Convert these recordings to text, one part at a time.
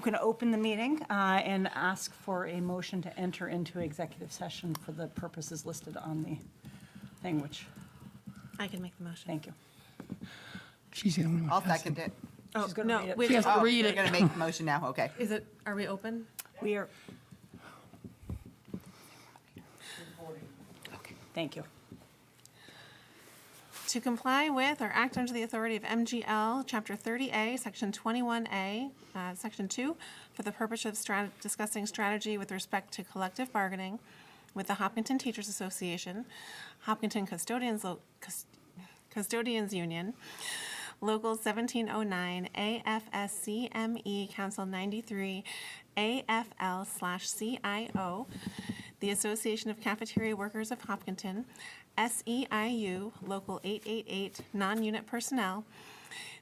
I'm going to open the meeting and ask for a motion to enter into executive session for the purposes listed on the thing, which, I can make the motion. thank you. She's the only one. I'll who has second it. Oh, She's gonna no, read it. wait, She has to read You're it. going to make the motion now? Okay. are we open? We are. Okay, thank you. To comply with or act under the authority of MGL, Chapter 30A, Section 21A, Section 2, for the purpose of discussing strategy with respect to collective bargaining with the Hopkinton Teachers Association, Hopkinton Custodians Union, Local 1709, AFSCME, Council 93, AFL/CIO, the Association of Cafeteria Workers of Hopkinton, SEIU, Local 888, non-unit personnel,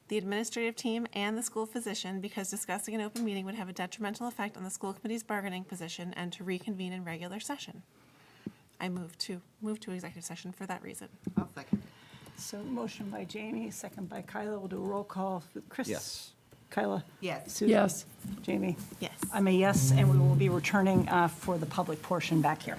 the administrative team, and the school physician, because discussing an open meeting would have a detrimental effect on the school committee's bargaining position, and to reconvene in regular session. I move to executive session for that reason. I'll second it. So motion by Jamie, second by Kyla. We'll do a roll call. Chris? Yes. Kyla? Yes. Susan? Yes. Jamie? Yes. I'm a yes, and we will be returning for the public portion back here.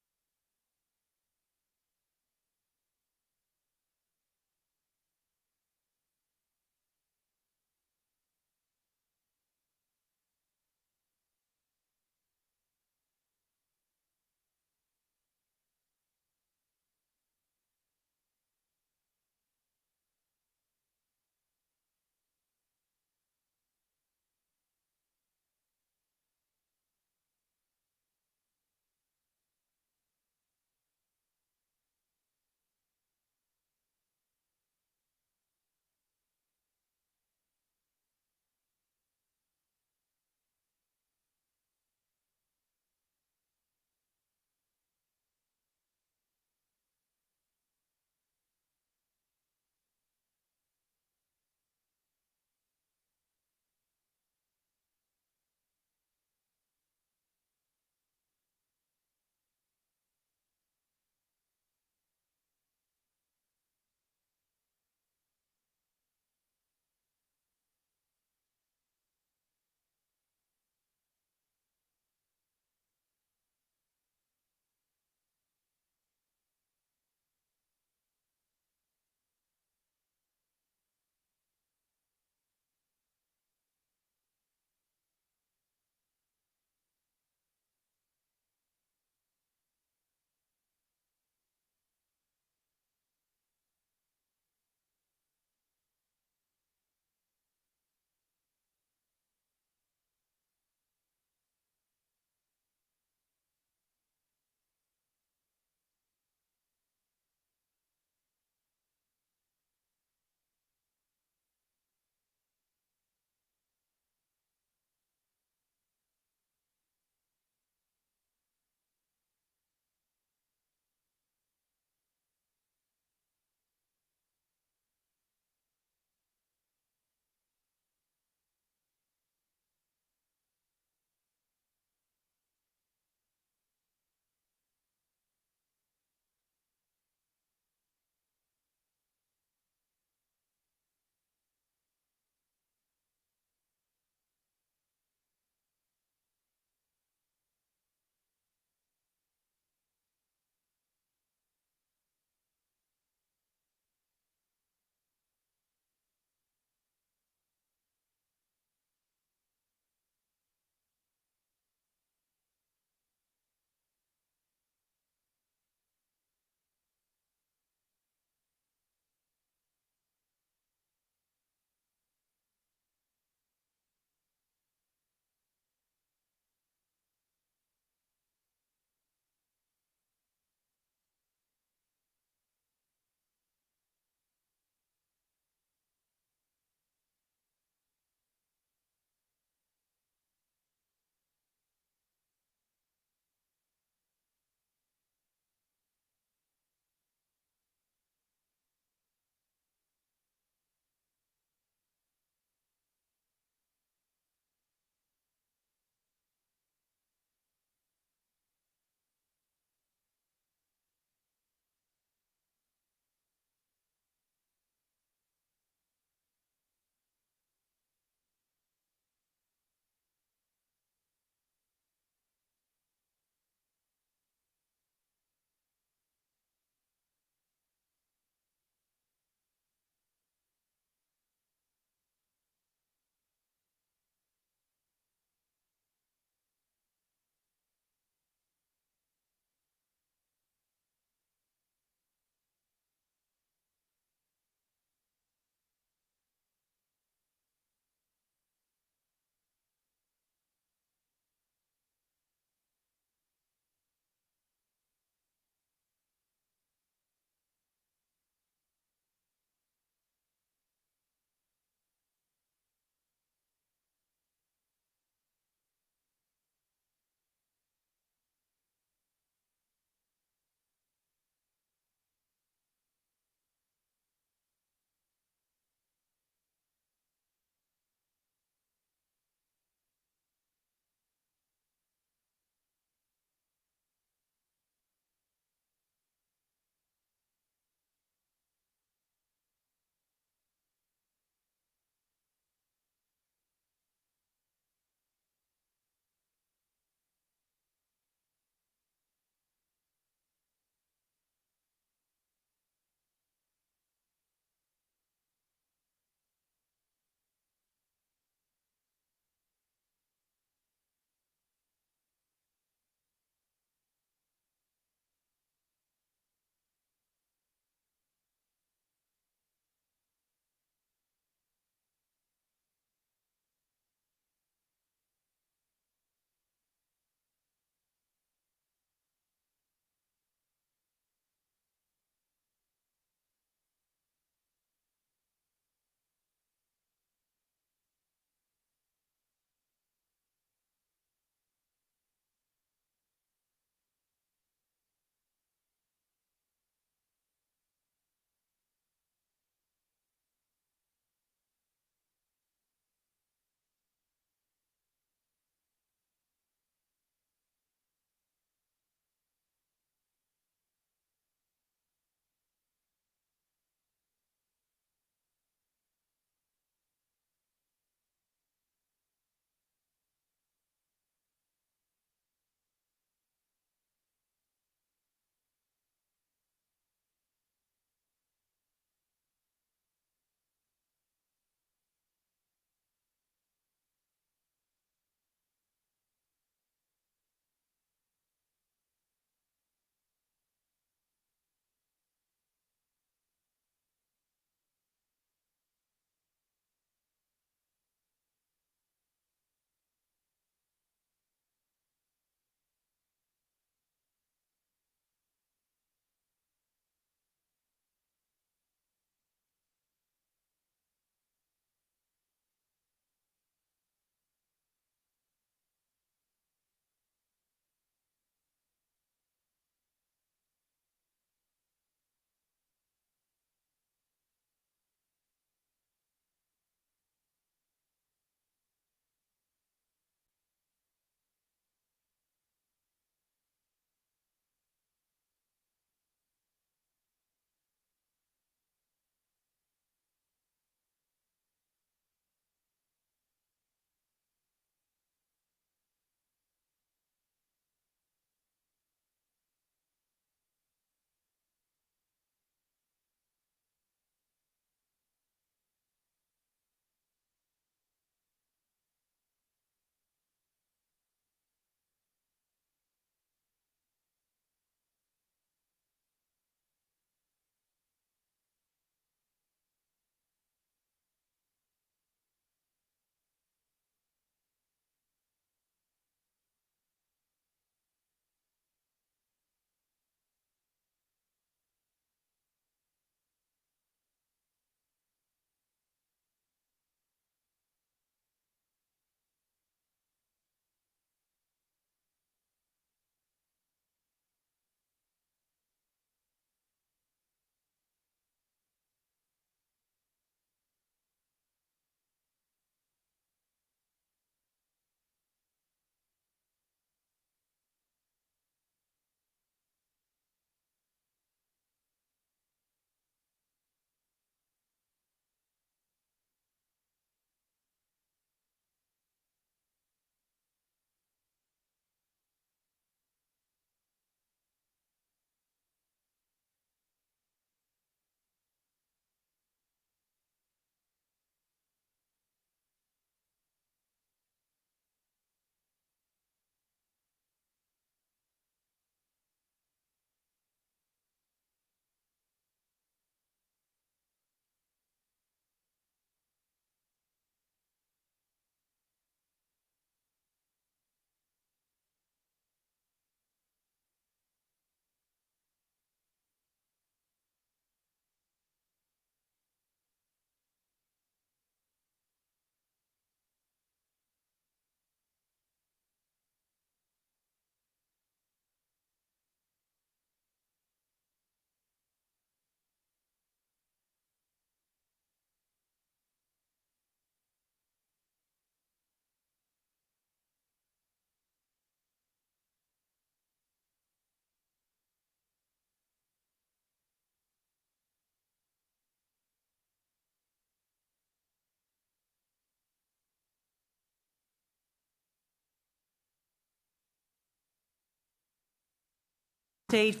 Thursday,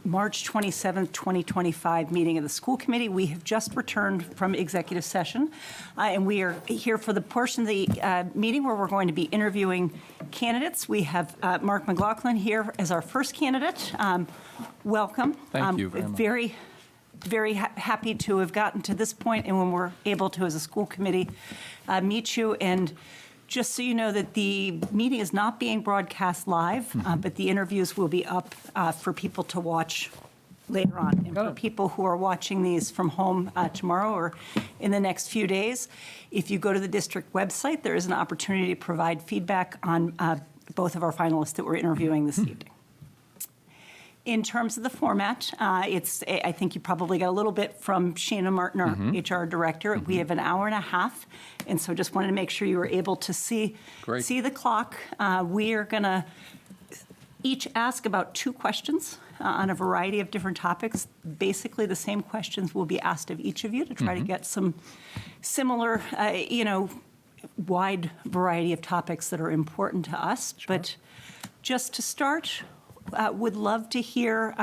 March 27th, 2025 meeting of the school committee. We have just returned from executive session, and we are here for the portion of the meeting where we're going to be interviewing candidates. We have Mark McLaughlin here as our first candidate. Welcome. Thank you very much. Very happy to have gotten to this point, and when we're able to, as a school committee, meet you. And just so you know that the meeting is not being broadcast live, but the interviews will be up for people to watch later on. And for people who are watching these from home tomorrow or in the next few days, if you go to the district website, there is an opportunity to provide feedback on both of our finalists that we're interviewing this evening. In terms of the format, I think you probably got a little bit from Sheena Martin, our HR director. We have an hour and a half, and so just wanted to make sure you were able to see the clock. We are going to each ask about 2 questions on a variety of different topics. Basically, the same questions will be asked of each of you to try to get some similar, wide variety of topics that are important to us. Sure. But just to start, would love to hear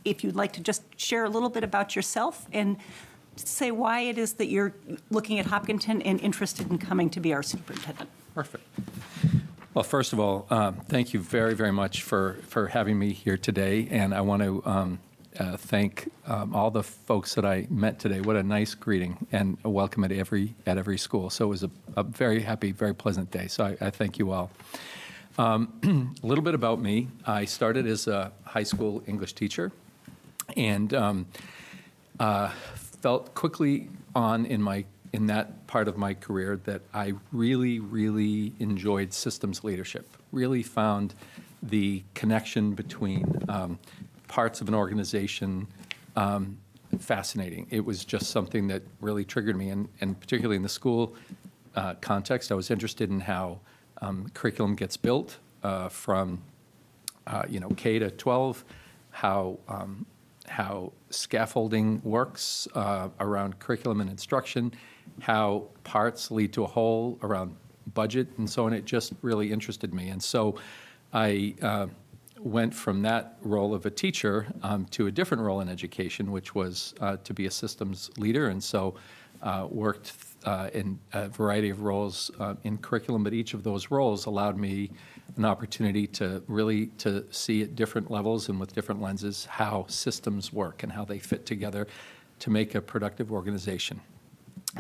if you'd like to just share a little bit about yourself and say why it is that you're looking at Hopkinton and interested in coming to be our superintendent. Perfect. Well, first of all, thank you very, very much for having me here today. And I want to thank all the folks that I met today. What a nice greeting and a welcome at every school. So it was a very happy, very pleasant day. So I thank you all. A little bit about me. I started as a high school English teacher and felt quickly on in that part of my career that I really, really enjoyed systems leadership, really found the connection between parts of an organization fascinating. It was just something that really triggered me, and particularly in the school context, I was interested in how curriculum gets built from K to 12, how scaffolding works around curriculum and instruction, how parts lead to a whole around budget and so on. It just really interested me. And so I went from that role of a teacher to a different role in education, which was to be a systems leader. And so worked in a variety of roles in curriculum, but each of those roles allowed me an opportunity to really to see at different levels and with different lenses how systems work and how they fit together to make a productive organization.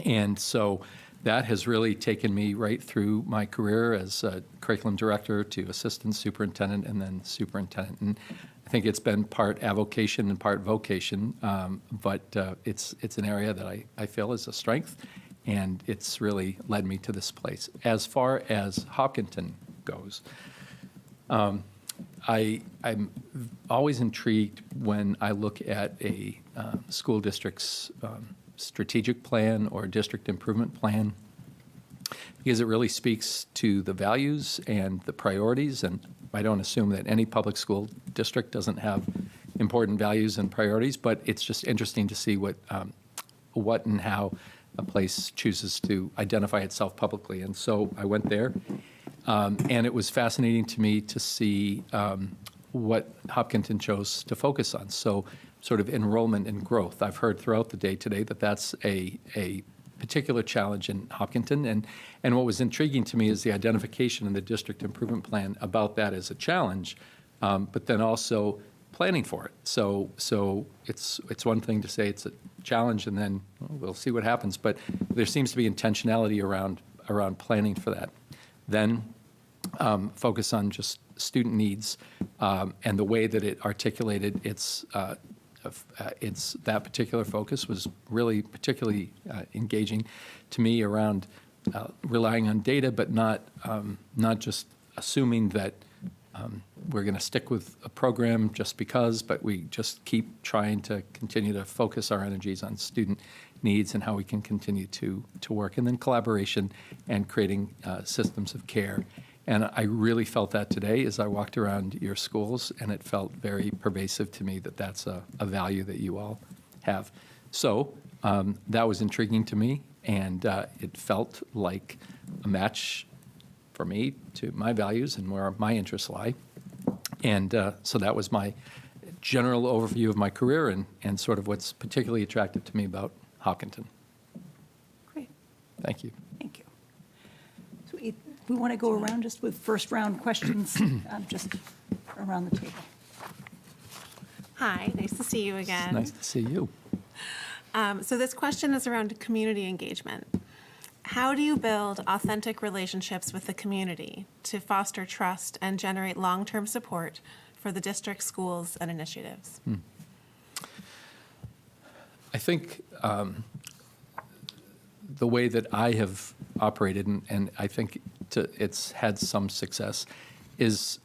And so that has really taken me right through my career as a curriculum director to assistant superintendent and then superintendent. And I think it's been part avocation and part vocation, but it's an area that I feel is a strength, and it's really led me to this place. As far as Hopkinton goes, I'm always intrigued when I look at a school district's strategic plan or district improvement plan, because it really speaks to the values and the priorities. And I don't assume that any public school district doesn't have important values and priorities, but it's just interesting to see what and how a place chooses to identify itself publicly. And so I went there, and it was fascinating to me to see what Hopkinton chose to focus on. So sort of enrollment and growth. I've heard throughout the day today that that's a particular challenge in Hopkinton. And what was intriguing to me is the identification in the district improvement plan about that as a challenge, but then also planning for it. So it's one thing to say it's a challenge and then we'll see what happens, but there seems to be intentionality around planning for that. Then focus on just student needs and the way that it articulated its that particular focus was really particularly engaging to me around relying on data, but not just assuming that we're going to stick with a program just because, but we just keep trying to continue to focus our energies on student needs and how we can continue to work, and then collaboration and creating systems of care. And I really felt that today as I walked around your schools, and it felt very pervasive to me that that's a value that you all have. So that was intriguing to me, and it felt like a match for me to my values and where my interests lie. And so that was my general overview of my career and sort of what's particularly attractive to me about Hopkinton. Great, Thank you. thank you. So we want to go around just with first round questions, just around the table. Hi, nice to see you again. It's nice to see you. So this question is around community engagement. How do you build authentic relationships with the community to foster trust and generate long-term support for the district schools and initiatives? I think the way that I have operated, and I think it's had some success, is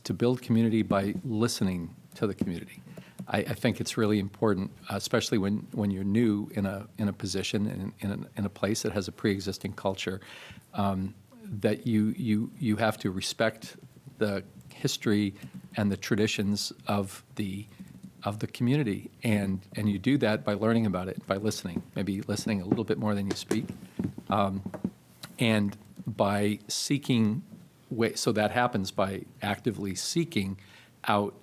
to build community by listening to the community. I think it's really important, especially when you're new in a position in a place that has a pre-existing culture, that you have to respect the history and the traditions of the community, and you do that by learning about it, by listening, maybe listening a little bit more than you speak, and by seeking ways. So that happens by actively seeking out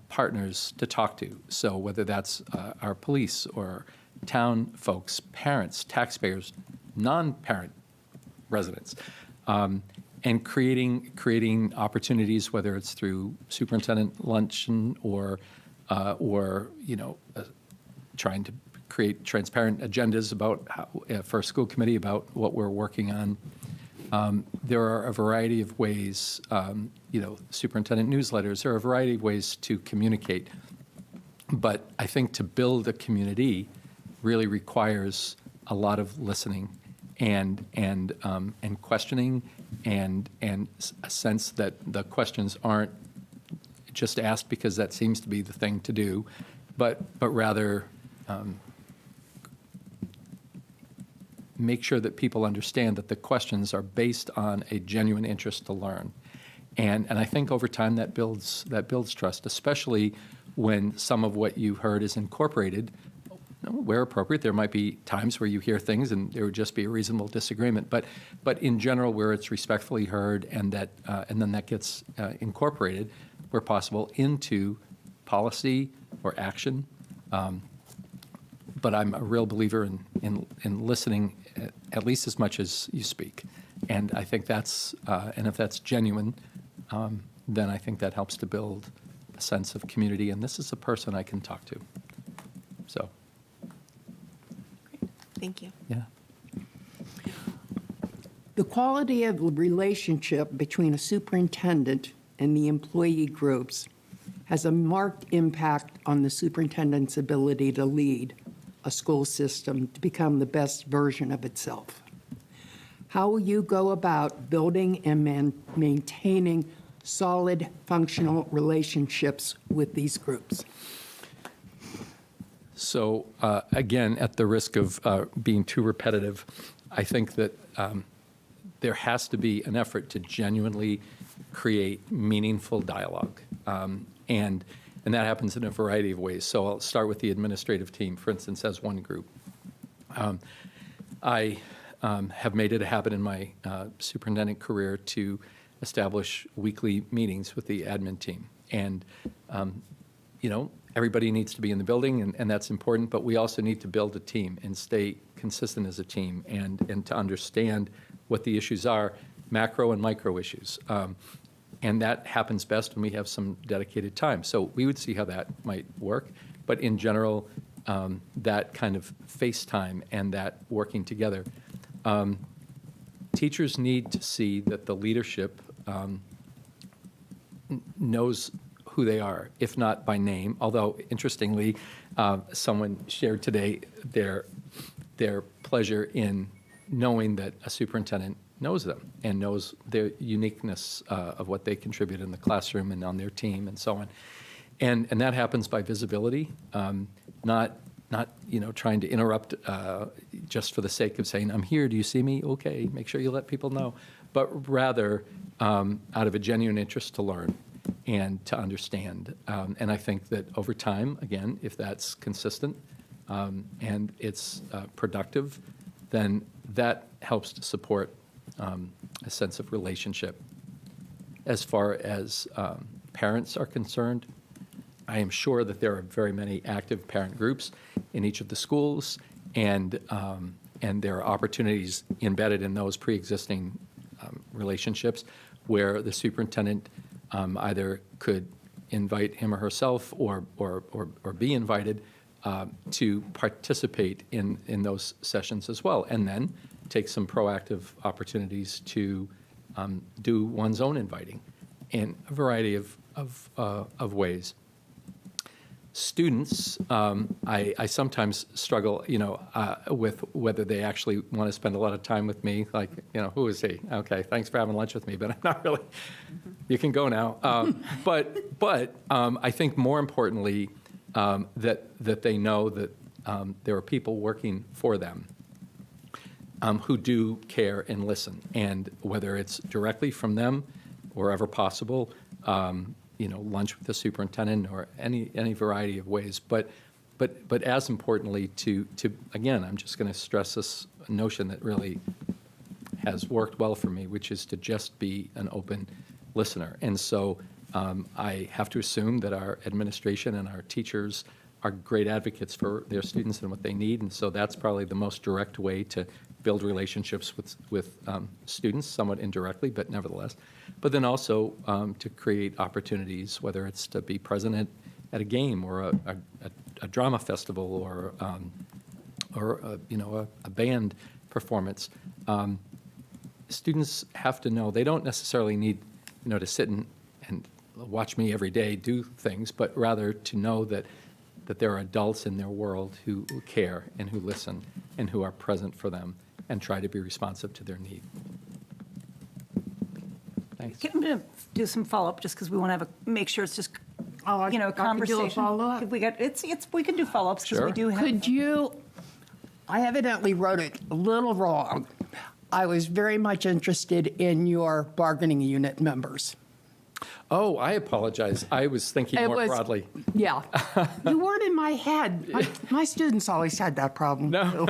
partners to talk to. So whether that's our police or town folks, parents, taxpayers, non-parent residents, and creating opportunities, whether it's through superintendent luncheon or trying to create transparent agendas about for a school committee about what we're working on. There are a variety of ways, superintendent newsletters, there are a variety of ways to communicate. But I think to build a community really requires a lot of listening and questioning and a sense that the questions aren't just asked because that seems to be the thing to do, but rather make sure that people understand that the questions are based on a genuine interest to learn. And I think over time that builds trust, especially when some of what you heard is incorporated. Where appropriate, there might be times where you hear things and there would just be a reasonable disagreement. But in general, where it's respectfully heard and then that gets incorporated, where possible, into policy or action. But I'm a real believer in listening at least as much as you speak. And I think and if that's genuine, then I think that helps to build a sense of community. And this is a person I can talk to. So, Thank you. yeah. The quality of the relationship between a superintendent and the employee groups has a marked impact on the superintendent's ability to lead a school system to become the best version of itself. How will you go about building and maintaining solid, functional relationships with these groups? So again, at the risk of being too repetitive, I think that there has to be an effort to genuinely create meaningful dialogue. And that happens in a variety of ways. So I'll start with the administrative team, for instance, as one group. I have made it a habit in my superintendent career to establish weekly meetings with the admin team. And, everybody needs to be in the building, and that's important, but we also need to build a team and stay consistent as a team and to understand what the issues are, macro and micro issues. And that happens best when we have some dedicated time. So we would see how that might work. But in general, that kind of face time and that working together. Teachers need to see that the leadership knows who they are, if not by name. Although, interestingly, someone shared today their pleasure in knowing that a superintendent knows them and knows their uniqueness of what they contribute in the classroom and on their team and so on. And that happens by visibility, not trying to interrupt just for the sake of saying, I'm here, do you see me? Okay, make sure you let people know. But rather out of a genuine interest to learn and to understand. And I think that over time, again, if that's consistent and it's productive, then that helps to support a sense of relationship. As far as parents are concerned, I am sure that there are very many active parent groups in each of the schools, and there are opportunities embedded in those pre-existing relationships where the superintendent either could invite him or herself or be invited to participate in those sessions as well, and then take some proactive opportunities to do one's own inviting in a variety of ways. Students, I sometimes struggle, with whether they actually want to spend a lot of time with me. Like, who is he? Okay, thanks for having lunch with me, but I'm not really. You can go now. But I think more importantly, that they know that there are people working for them who do care and listen, and whether it's directly from them, wherever possible. Lunch with the superintendent or any variety of ways. But as importantly, to again, I'm just going to stress this notion that really has worked well for me, which is to just be an open listener. And so I have to assume that our administration and our teachers are great advocates for their students and what they need. And so that's probably the most direct way to build relationships with students, somewhat indirectly, but nevertheless. But then also to create opportunities, whether it's to be present at a game or a drama festival or a band performance. Students have to know they don't necessarily need to sit and watch me every day do things, but rather to know that there are adults in their world who care and who listen and who are present for them and try to be responsive to their need. Thanks. I'm going to do some follow-up just because we want to make sure it's just, I could do a conversation. follow-up? We can do follow-ups because Sure. we do have. Could you, I evidently wrote it a little wrong. I was very much interested in your bargaining unit members. Oh, I apologize. I was thinking It more was- broadly. Yeah. You weren't in my head. My students always had that problem. No,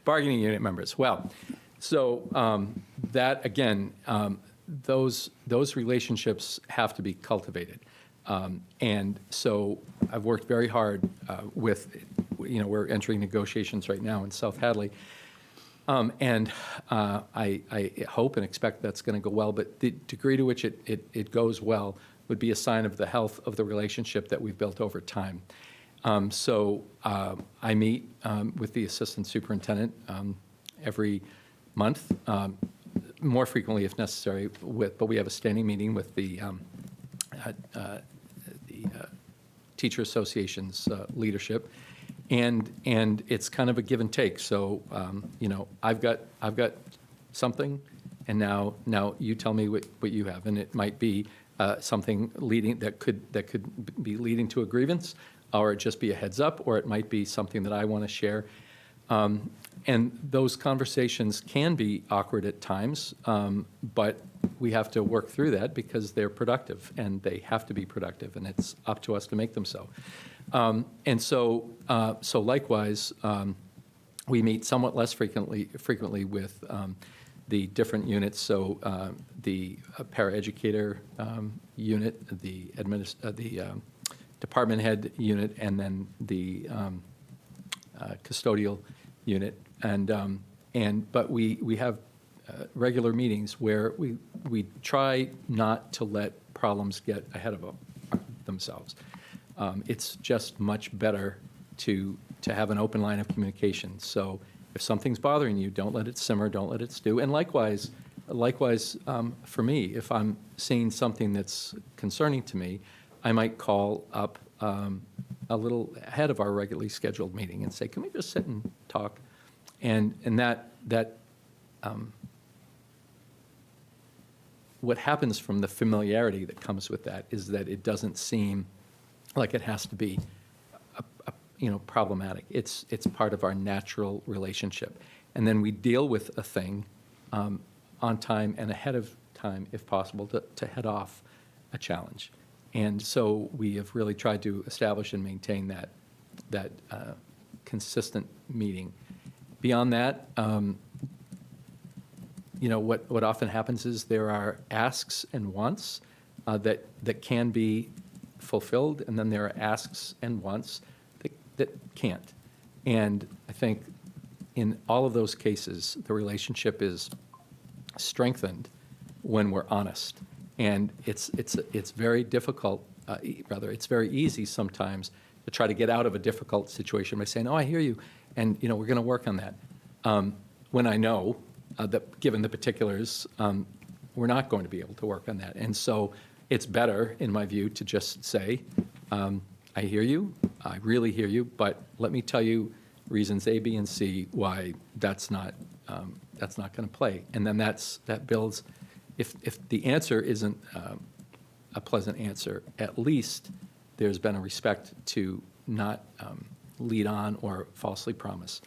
bargaining unit members. Well, so that again, those relationships have to be cultivated, and so I've worked very hard with, we're entering negotiations right now in South Hadley, and I hope and expect that's going to go well. But the degree to which it goes well would be a sign of the health of the relationship that we've built over time. So I meet with the assistant superintendent every month, more frequently if necessary, but we have a standing meeting with the Teacher Association's leadership, and it's kind of a give and take. So I've got something, and now you tell me what you have, and it might be something that could be leading to a grievance, or just be a heads up, or it might be something that I want to share. And those conversations can be awkward at times, but we have to work through that because they're productive, and they have to be productive, and it's up to us to make them so. And so likewise, we meet somewhat less frequently with the different units. So the paraeducator unit, the department head unit, and then the custodial unit, but we have regular meetings where we try not to let problems get ahead of themselves. It's just much better to have an open line of communication. So if something's bothering you, don't let it simmer, don't let it stew. And likewise, for me, if I'm seeing something that's concerning to me, I might call up a little ahead of our regularly scheduled meeting and say, can we just sit and talk? And that what happens from the familiarity that comes with that is that it doesn't seem like it has to be problematic. It's part of our natural relationship. And then we deal with a thing on time and ahead of time, if possible, to head off a challenge. And so we have really tried to establish and maintain that consistent meeting. Beyond that, what often happens is there are asks and wants that can be fulfilled, and then there are asks and wants that can't. And I think in all of those cases, the relationship is strengthened when we're honest. And it's very difficult, rather, it's very easy sometimes to try to get out of a difficult situation by saying, oh, I hear you, and we're going to work on that. When I know that given the particulars, we're not going to be able to work on that. And so it's better, in my view, to just say, I hear you, I really hear you, but let me tell you reasons A, B, and C why that's not going to play. And then that builds, if the answer isn't a pleasant answer, at least there's been a respect to not lead on or falsely promise.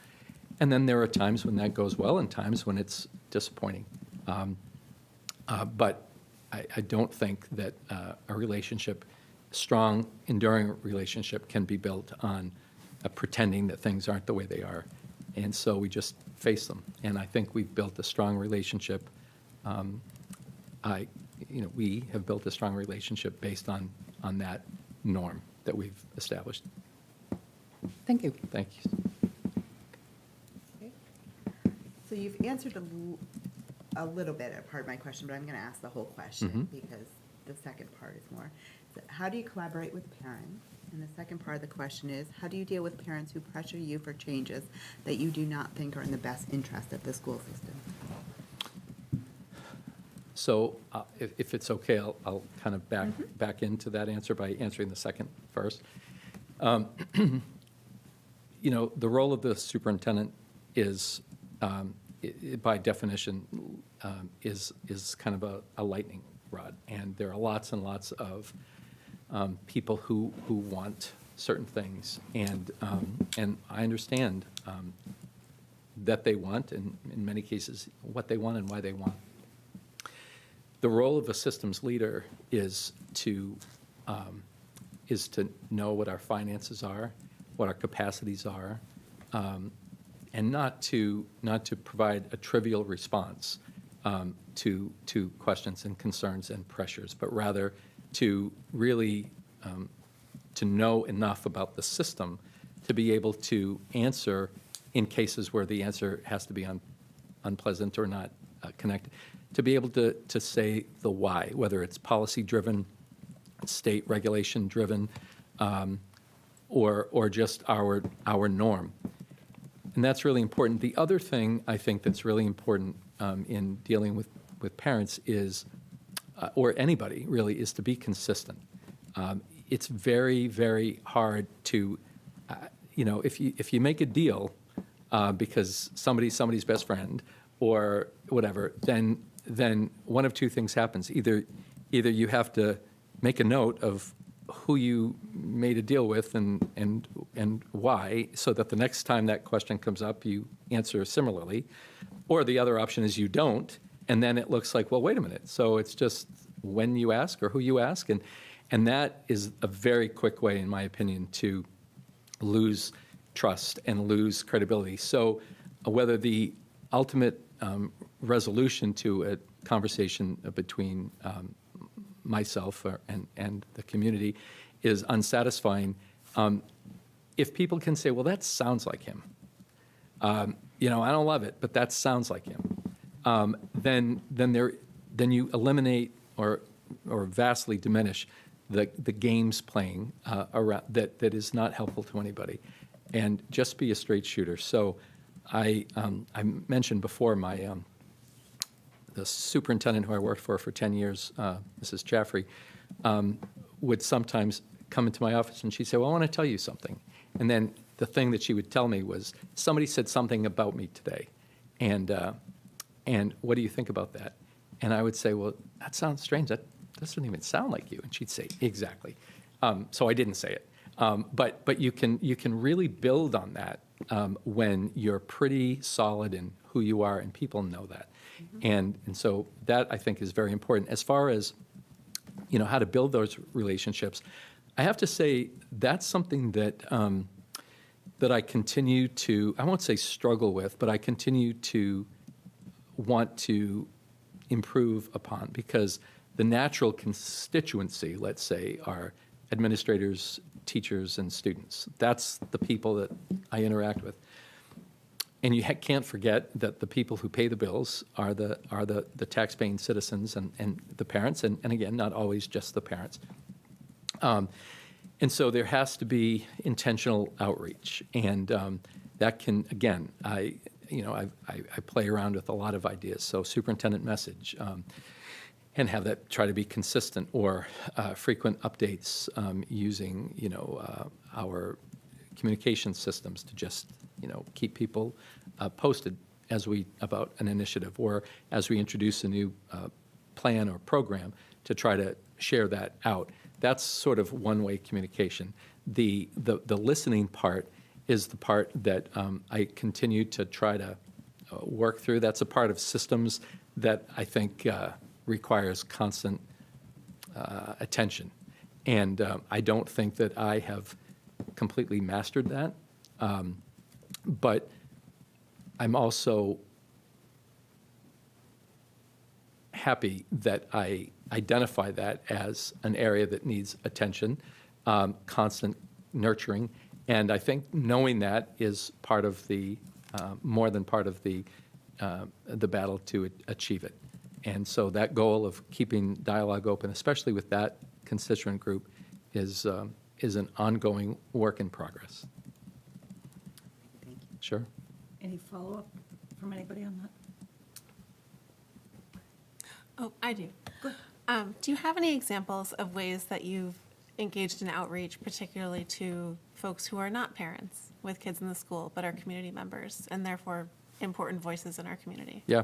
And then there are times when that goes well and times when it's disappointing. But I don't think that a relationship, a strong, enduring relationship, can be built on pretending that things aren't the way they are. And so we just face them. And I think we've built a strong relationship. We have built a strong relationship based on that norm that we've established. Thank you. Thank you. So you've answered a little bit of part of my question, but I'm going to ask the whole question because the second part is more. So how do you collaborate with parents? And the second part of the question is, how do you deal with parents who pressure you for changes that you do not think are in the best interest of the school system? So if it's okay, I'll kind of back into that answer by answering the second first. The role of the superintendent is, by definition, is kind of a lightning rod. And there are lots and lots of people who want certain things. And I understand that they want, and in many cases, what they want and why they want. The role of a systems leader is to know what our finances are, what our capacities are, and not to provide a trivial response to questions and concerns and pressures, but rather to really to know enough about the system to be able to answer in cases where the answer has to be unpleasant or not connected, to be able to say the why, whether it's policy-driven, state regulation-driven, or just our norm. And that's really important. The other thing I think that's really important in dealing with parents is, or anybody really, is to be consistent. It's very, very hard to, if you make a deal because somebody's best friend or whatever, then one of two things happens. Either you have to make a note of who you made a deal with and why, so that the next time that question comes up, you answer similarly, or the other option is you don't, and then it looks like, well, wait a minute. So it's just when you ask or who you ask, and that is a very quick way, in my opinion, to lose trust and lose credibility. So whether the ultimate resolution to a conversation between myself and the community is unsatisfying, if people can say, well, that sounds like him, I don't love it, but that sounds like him, then you eliminate or vastly diminish the games playing around that is not helpful to anybody, and just be a straight shooter. So I mentioned before the superintendent who I worked for 10 years, Mrs. Chaffrey, would sometimes come into my office and she'd say, well, I want to tell you something. And then the thing that she would tell me was, somebody said something about me today, and what do you think about that? And I would say, well, that sounds strange. That doesn't even sound like you. And she'd say, exactly. So I didn't say it. But you can really build on that when you're pretty solid in who you are, and people know that. And so that, I think, is very important. As far as how to build those relationships, I have to say that's something that I continue to, I won't say struggle with, but I continue to want to improve upon, because the natural constituency, let's say, are administrators, teachers, and students. That's the people that I interact with. And you can't forget that the people who pay the bills are the tax-paying citizens and the parents, and again, not always just the parents. And so there has to be intentional outreach, and that can, again, I play around with a lot of ideas. So superintendent message, and have that try to be consistent, or frequent updates using our communication systems to just keep people posted about an initiative, or as we introduce a new plan or program, to try to share that out. That's sort of one-way communication. The listening part is the part that I continue to try to work through. That's a part of systems that I think requires constant attention. And I don't think that I have completely mastered that. But I'm also happy that I identify that as an area that needs attention, constant nurturing. And I think knowing that is part of the, more than part of the battle to achieve it. And so that goal of keeping dialogue open, especially with that constituent group, is an ongoing work in progress. Thank you. Sure. Any follow-up from anybody on that? Oh, I do. Do you have any examples of ways that you've engaged in outreach, particularly to folks who are not parents with kids in the school, but are community members and therefore important voices in our community? Yeah.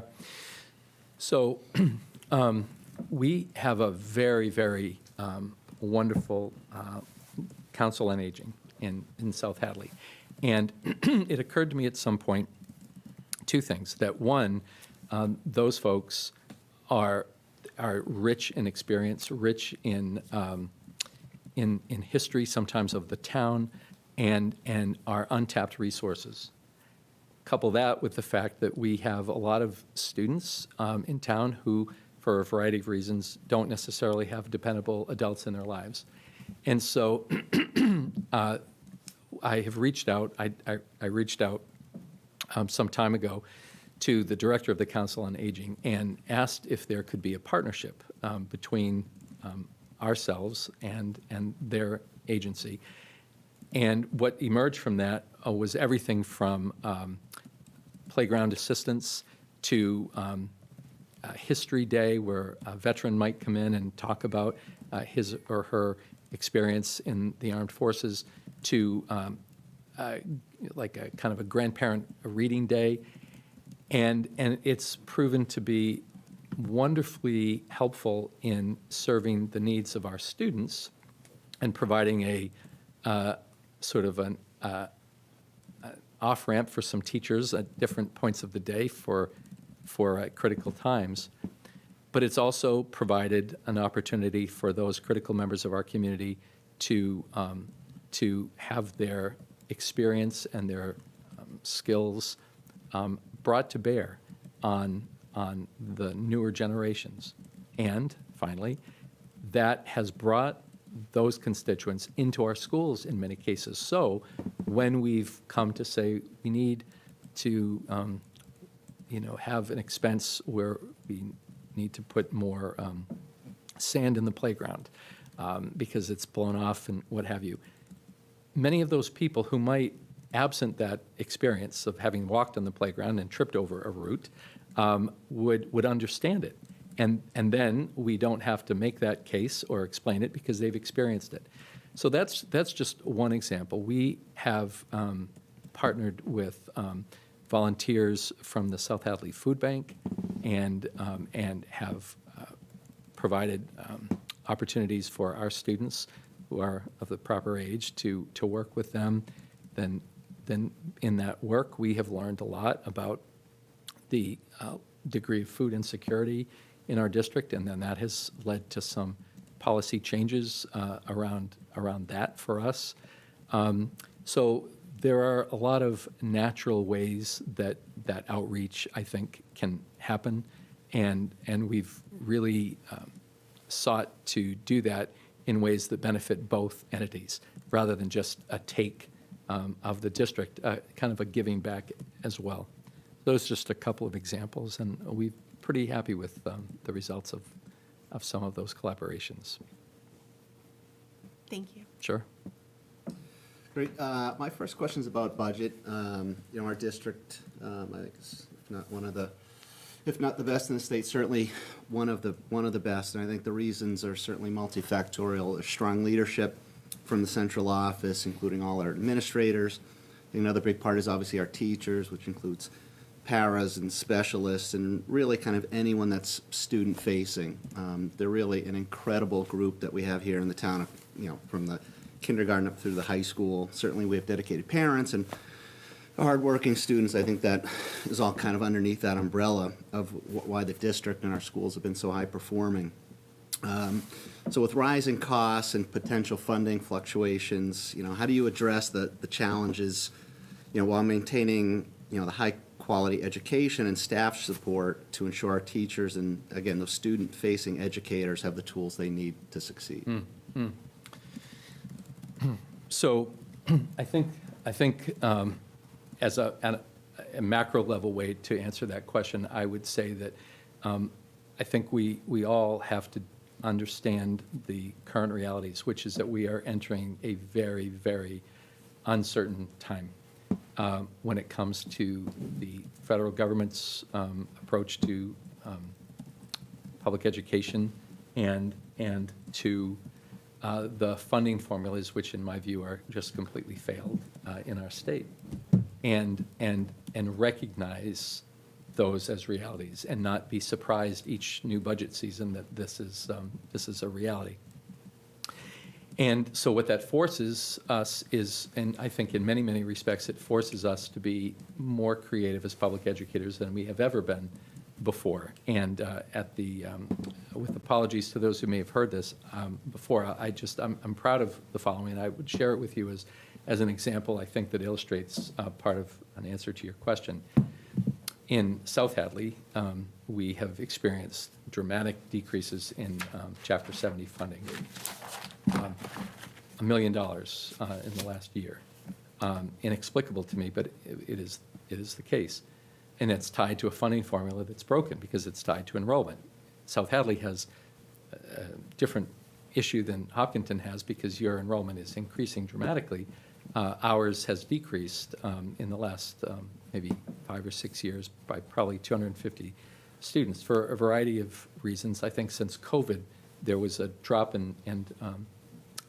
So we have a very, very wonderful Council on Aging in South Hadley. And it occurred to me at some point two things. That one, those folks are rich in experience, rich in history sometimes of the town, and are untapped resources. Couple that with the fact that we have a lot of students in town who, for a variety of reasons, don't necessarily have dependable adults in their lives. And so I have reached out, I reached out some time ago to the director of the Council on Aging and asked if there could be a partnership between ourselves and their agency. And what emerged from that was everything from playground assistance to History Day, where a veteran might come in and talk about his or her experience in the armed forces, to like a kind of a grandparent reading day. And it's proven to be wonderfully helpful in serving the needs of our students and providing a sort of an off-ramp for some teachers at different points of the day for critical times. But it's also provided an opportunity for those critical members of our community to have their experience and their skills brought to bear on the newer generations. And finally, that has brought those constituents into our schools in many cases. So when we've come to say we need to have an expense where we need to put more sand in the playground because it's blown off and what have you, many of those people who might, absent that experience of having walked on the playground and tripped over a root, would understand it. And then we don't have to make that case or explain it because they've experienced it. So that's just one example. We have partnered with volunteers from the South Hadley Food Bank and have provided opportunities for our students who are of the proper age to work with them. Then in that work, we have learned a lot about the degree of food insecurity in our district, and then that has led to some policy changes around that for us. So there are a lot of natural ways that outreach, I think, can happen, and we've really sought to do that in ways that benefit both entities, rather than just a take of the district, kind of a giving back as well. Those are just a couple of examples, and we're pretty happy with the results of some of those collaborations. Thank you. Sure. Great. My first question is about budget. Our district, I think is if not the best in the state, certainly one of the best. And I think the reasons are certainly multifactorial. There's strong leadership from the central office, including all our administrators. I think another big part is obviously our teachers, which includes paras and specialists, and really kind of anyone that's student-facing. They're really an incredible group that we have here in the town, from the kindergarten up through the high school. Certainly, we have dedicated parents and hardworking students. I think that is all kind of underneath that umbrella of why the district and our schools have been so high-performing. So with rising costs and potential funding fluctuations, how do you address the challenges, while maintaining, the high-quality education and staff support to ensure our teachers and, again, those student-facing educators have the tools they need to succeed? So I think as a macro level way to answer that question, I would say that I think we all have to understand the current realities, which is that we are entering a very, very uncertain time when it comes to the federal government's approach to public education and to the funding formulas, which in my view are just completely failed in our state, and recognize those as realities and not be surprised each new budget season that this is a reality. And so what that forces us is, and I think in many, many respects, it forces us to be more creative as public educators than we have ever been before. And with apologies to those who may have heard this before, I'm proud of the following, and I would share it with you as an example, I think, that illustrates part of an answer to your question. In South Hadley, we have experienced dramatic decreases in Chapter 70 funding, $1 million in the last year. Inexplicable to me, but it is the case. And it's tied to a funding formula that's broken because it's tied to enrollment. South Hadley has a different issue than Hopkinton has because your enrollment is increasing dramatically. Ours has decreased in the last maybe 5 or 6 years by probably 250 students for a variety of reasons. I think since COVID, there was a drop and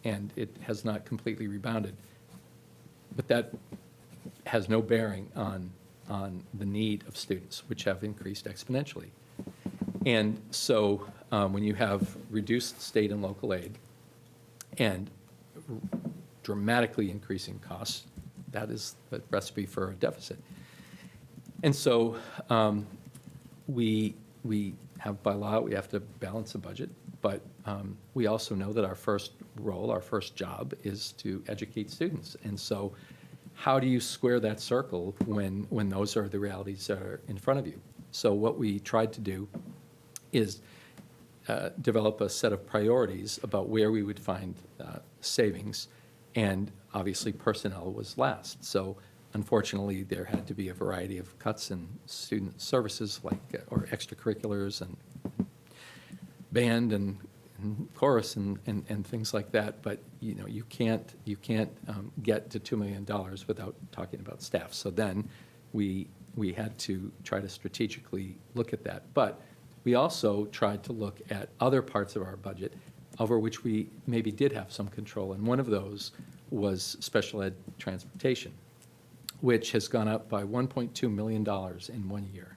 it has not completely rebounded. But that has no bearing on the need of students, which have increased exponentially. And so when you have reduced state and local aid and dramatically increasing costs, that is the recipe for a deficit. And so we have, by law, we have to balance a budget, but we also know that our first role, our first job is to educate students. And so how do you square that circle when those are the realities that are in front of you? So what we tried to do is develop a set of priorities about where we would find savings, and obviously personnel was last. So unfortunately, there had to be a variety of cuts in student services or extracurriculars and band and chorus and things like that. But you can't get to $2 million without talking about staff. So then we had to try to strategically look at that. But we also tried to look at other parts of our budget over which we maybe did have some control. And one of those was special ed transportation, which has gone up by $1.2 million in 1 year.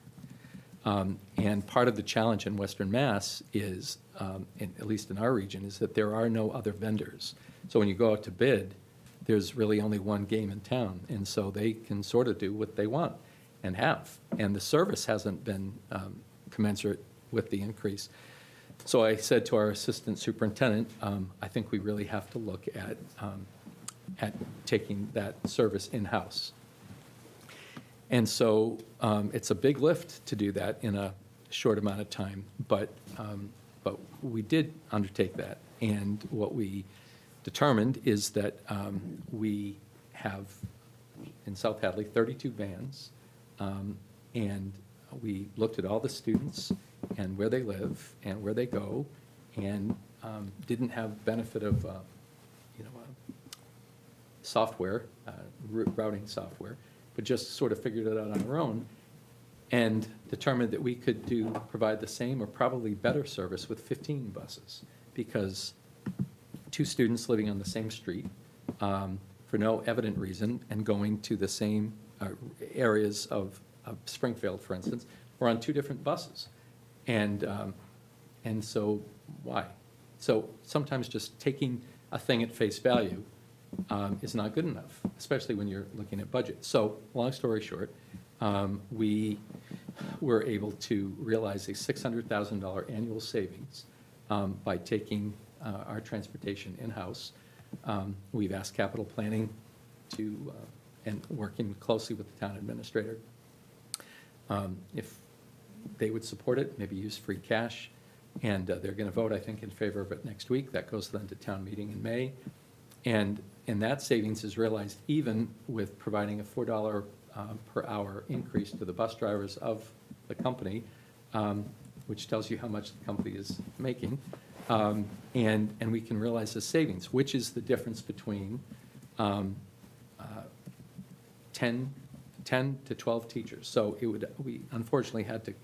And part of the challenge in Western Mass is, at least in our region, is that there are no other vendors. So when you go out to bid, there's really only one game in town. And so they can sort of do what they want and have. And the service hasn't been commensurate with the increase. So I said to our assistant superintendent, I think we really have to look at taking that service in-house. And so it's a big lift to do that in a short amount of time, but we did undertake that. And what we determined is that we have, in South Hadley, 32 vans, and we looked at all the students and where they live and where they go, and didn't have benefit of, software, routing software, but just sort of figured it out on our own, and determined that we could provide the same or probably better service with 15 buses, because 2 students living on the same street, for no evident reason, and going to the same areas of Springfield, for instance, were on 2 different buses. And so why? So sometimes just taking a thing at face value is not good enough, especially when you're looking at budget. So long story short, we were able to realize a $600,000 annual savings by taking our transportation in-house. We've asked capital planning to, and working closely with the town administrator, if they would support it, maybe use free cash. And they're going to vote, I think, in favor of it next week. That goes then to town meeting in May. And that savings is realized even with providing a $4 per hour increase to the bus drivers of the company, which tells you how much the company is making. And we can realize the savings, which is the difference between 10 to 12 teachers. So we unfortunately had to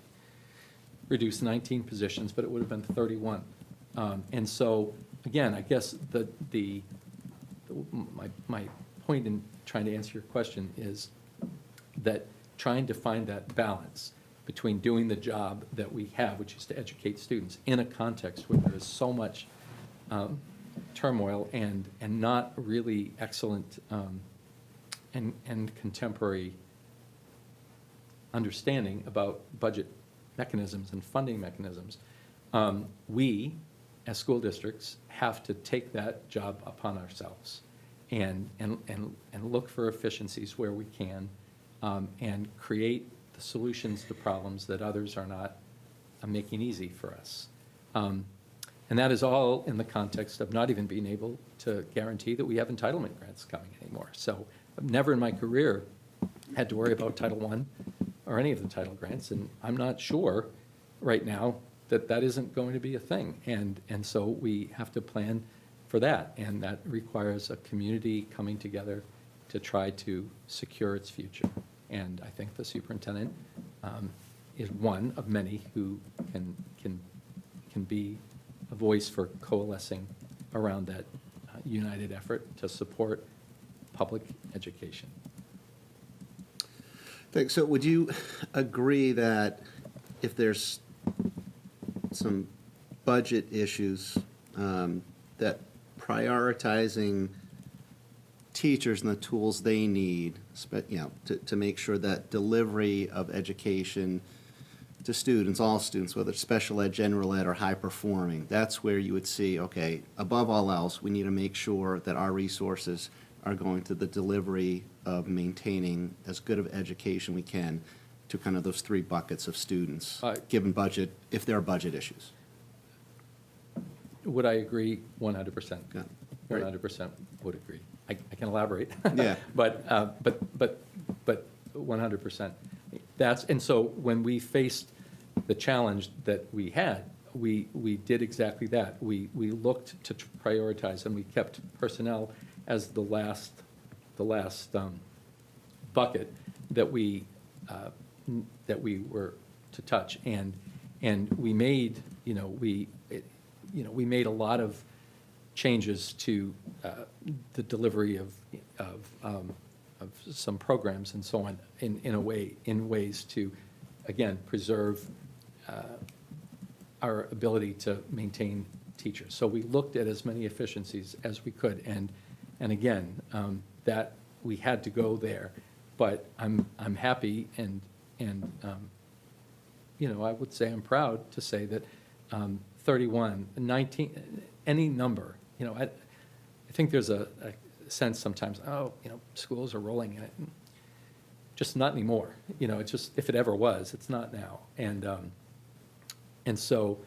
reduce 19 positions, but it would have been 31. And so, again, I guess my point in trying to answer your question is that trying to find that balance between doing the job that we have, which is to educate students, in a context where there is so much turmoil and not really excellent and contemporary understanding about budget mechanisms and funding mechanisms, we, as school districts, have to take that job upon ourselves and look for efficiencies where we can, and create the solutions to problems that others are not making easy for us. And that is all in the context of not even being able to guarantee that we have entitlement grants coming anymore. So I've never in my career had to worry about Title I or any of the title grants, and I'm not sure right now that that isn't going to be a thing. And so we have to plan for that, and that requires a community coming together to try to secure its future. And I think the superintendent is one of many who can be a voice for coalescing around that united effort to support public education. Thanks. So would you agree that if there's some budget issues, that prioritizing teachers and the tools they need, to make sure that delivery of education to students, all students, whether it's special ed, general ed, or high performing, that's where you would see, okay, above all else, we need to make sure that our resources are going to the delivery of maintaining as good of education we can to kind of those 3 buckets of students, given budget, if there are budget issues. Would I agree? 100%. Yeah. Great. 100% would agree. I can elaborate. Yeah. But 100%. And so when we faced the challenge that we had, we did exactly that. We looked to prioritize, and we kept personnel as the last bucket that we were to touch. And we made, we made a lot of changes to the delivery of some programs and so on in ways to, again, preserve our ability to maintain teachers. So we looked at as many efficiencies as we could, and again, that we had to go there. But I'm happy and I would say I'm proud to say that 31, 19, any number, I think there's a sense sometimes, schools are rolling in it. Just not anymore. It's just, if it ever was, it's not now. And so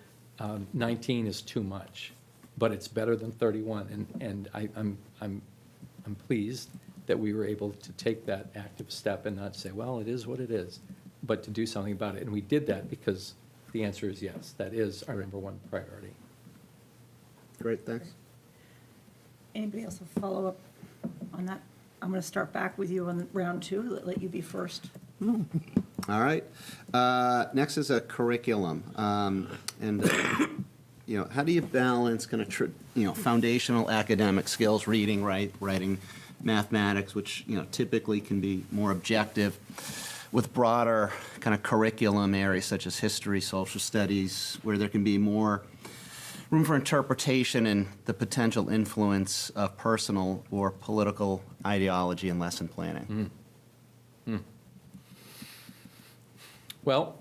19 is too much. but it's better than 31. And I'm pleased that we were able to take that active step and not say, well, it is what it is, but to do something about it. And we did that because the answer is yes. That is our number one priority. Great, thanks. Anybody else have a follow-up on that? I'm going to start back with you on round two, let you be first. All right. Next is a curriculum. How do you balance kind of, foundational academic skills, reading, writing, mathematics, which, typically can be more objective, with broader kind of curriculum areas such as history, social studies, where there can be more room for interpretation and the potential influence of personal or political ideology in lesson planning? Well,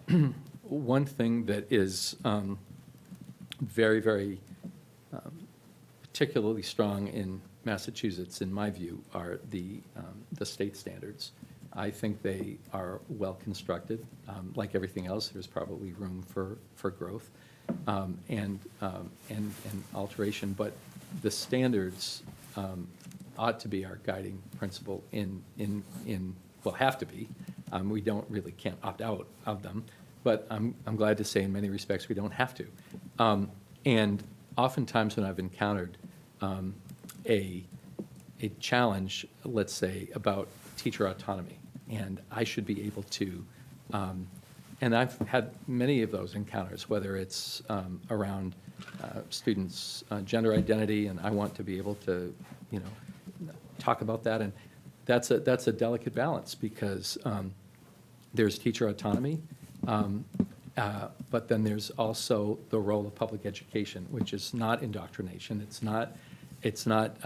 one thing that is very, very particularly strong in Massachusetts, in my view, are the state standards. I think they are well constructed. Like everything else, there's probably room for growth and alteration, but the standards ought to be our guiding principle well, have to be. We can't opt out of them, but I'm glad to say in many respects we don't have to. And oftentimes when I've encountered a challenge, let's say, about teacher autonomy, and I should be able to, and I've had many of those encounters, whether it's around students' gender identity, and I want to be able to, talk about that, and that's a delicate balance because there's teacher autonomy, but then there's also the role of public education, which is not indoctrination. It's not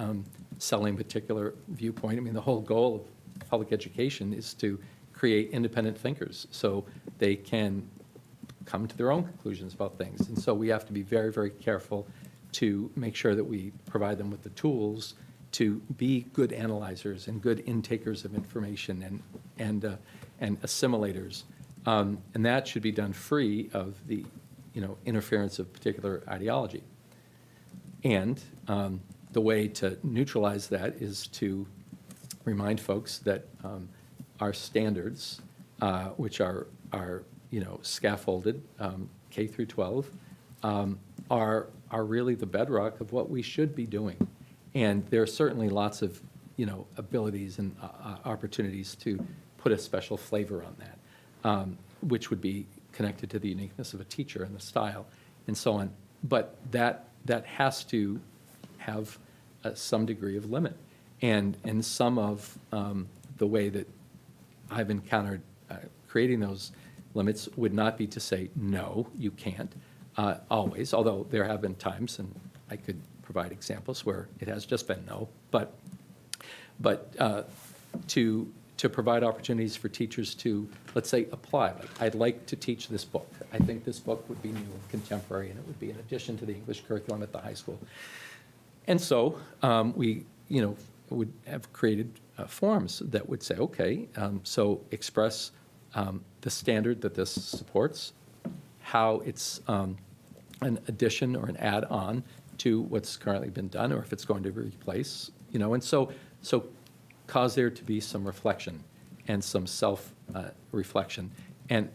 selling a particular viewpoint. I mean, the whole goal of public education is to create independent thinkers so they can come to their own conclusions about things. And so we have to be very, very careful to make sure that we provide them with the tools to be good analyzers and good intakers of information and assimilators. And that should be done free of the interference of particular ideology. And the way to neutralize that is to remind folks that our standards, which are scaffolded K through 12, are really the bedrock of what we should be doing. And there are certainly lots of abilities and opportunities to put a special flavor on that, which would be connected to the uniqueness of a teacher and the style and so on. But that has to have some degree of limit. And some of the way that I've encountered creating those limits would not be to say, no, you can't, always, although there have been times, and I could provide examples where it has just been no, but to provide opportunities for teachers to, let's say, apply. Like, I'd like to teach this book. I think this book would be new and contemporary, and it would be in addition to the English curriculum at the high school. And so we, would have created forms that would say, okay, so express the standard that this supports, how it's an addition or an add-on to what's currently been done, or if it's going to replace, and so cause there to be some reflection and some self-reflection, and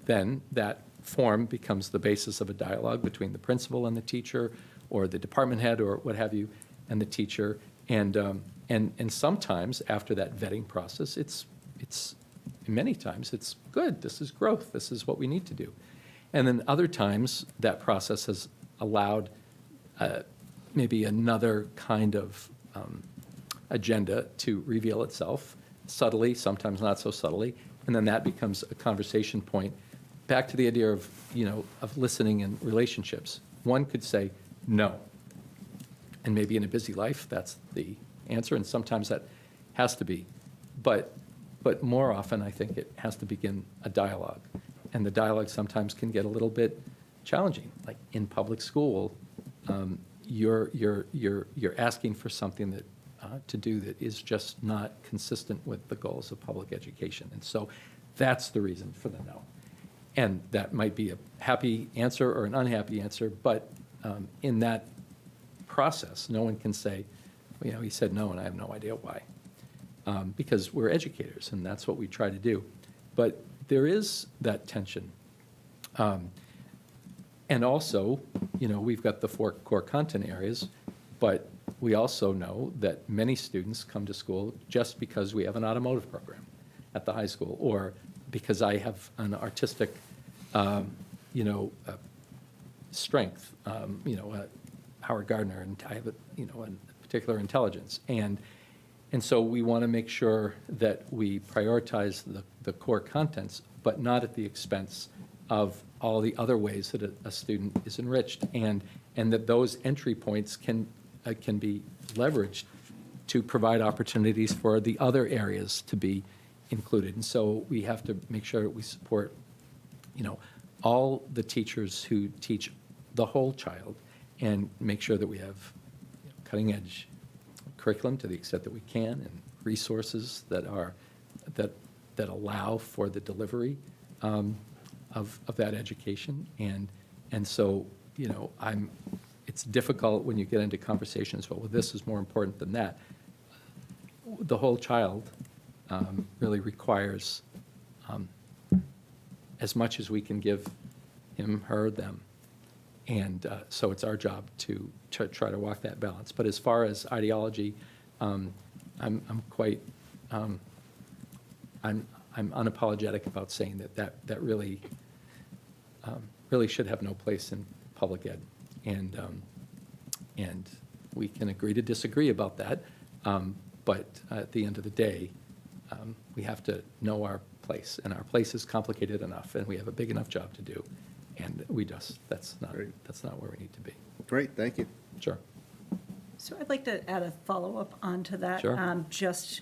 then that form becomes the basis of a dialogue between the principal and the teacher, or the department head, or what have you, and the teacher, and sometimes after that vetting process, it's many times it's good. This is growth. This is what we need to do, and then other times that process has allowed maybe another kind of agenda to reveal itself subtly, sometimes not so subtly, and then that becomes a conversation point. Back to the idea of of listening and relationships. One could say no, and maybe in a busy life that's the answer, and sometimes that has to be, but more often I think it has to begin a dialogue, and the dialogue sometimes can get a little bit challenging. Like in public school, you're asking for something that to do that is just not consistent with the goals of public education, and so that's the reason for the no. And that might be a happy answer or an unhappy answer, but in that process. No one can say, he said no, and I have no idea why. Because we're educators, and that's what we try to do. But there is that tension. And also, we've got the 4 core content areas, but we also know that many students come to school just because we have an automotive program at the high school, or because I have an artistic, strength, Howard Gardner, and I have a particular intelligence. And so we want to make sure that we prioritize the core contents, but not at the expense of all the other ways that a student is enriched, and that those entry points can be leveraged to provide opportunities for the other areas to be included. And so we have to make sure that we support, all the teachers who teach the whole child, and make sure that we have cutting edge curriculum to the extent that we can, and resources that allow for the delivery of that education. And so, it's difficult when you get into conversations, well, this is more important than that. The whole child really requires as much as we can give him, her, them. And so it's our job to try to walk that balance. But as far as ideology, I'm quite, I'm unapologetic about saying that really should have no place in public ed. And we can agree to disagree about that, but at the end of the day, we have to know our place, and our place is complicated enough, and we have a big enough job to do, and that's not where we need to be. Great, thank you. Sure. So I'd like to add a follow-up onto that. Sure. Just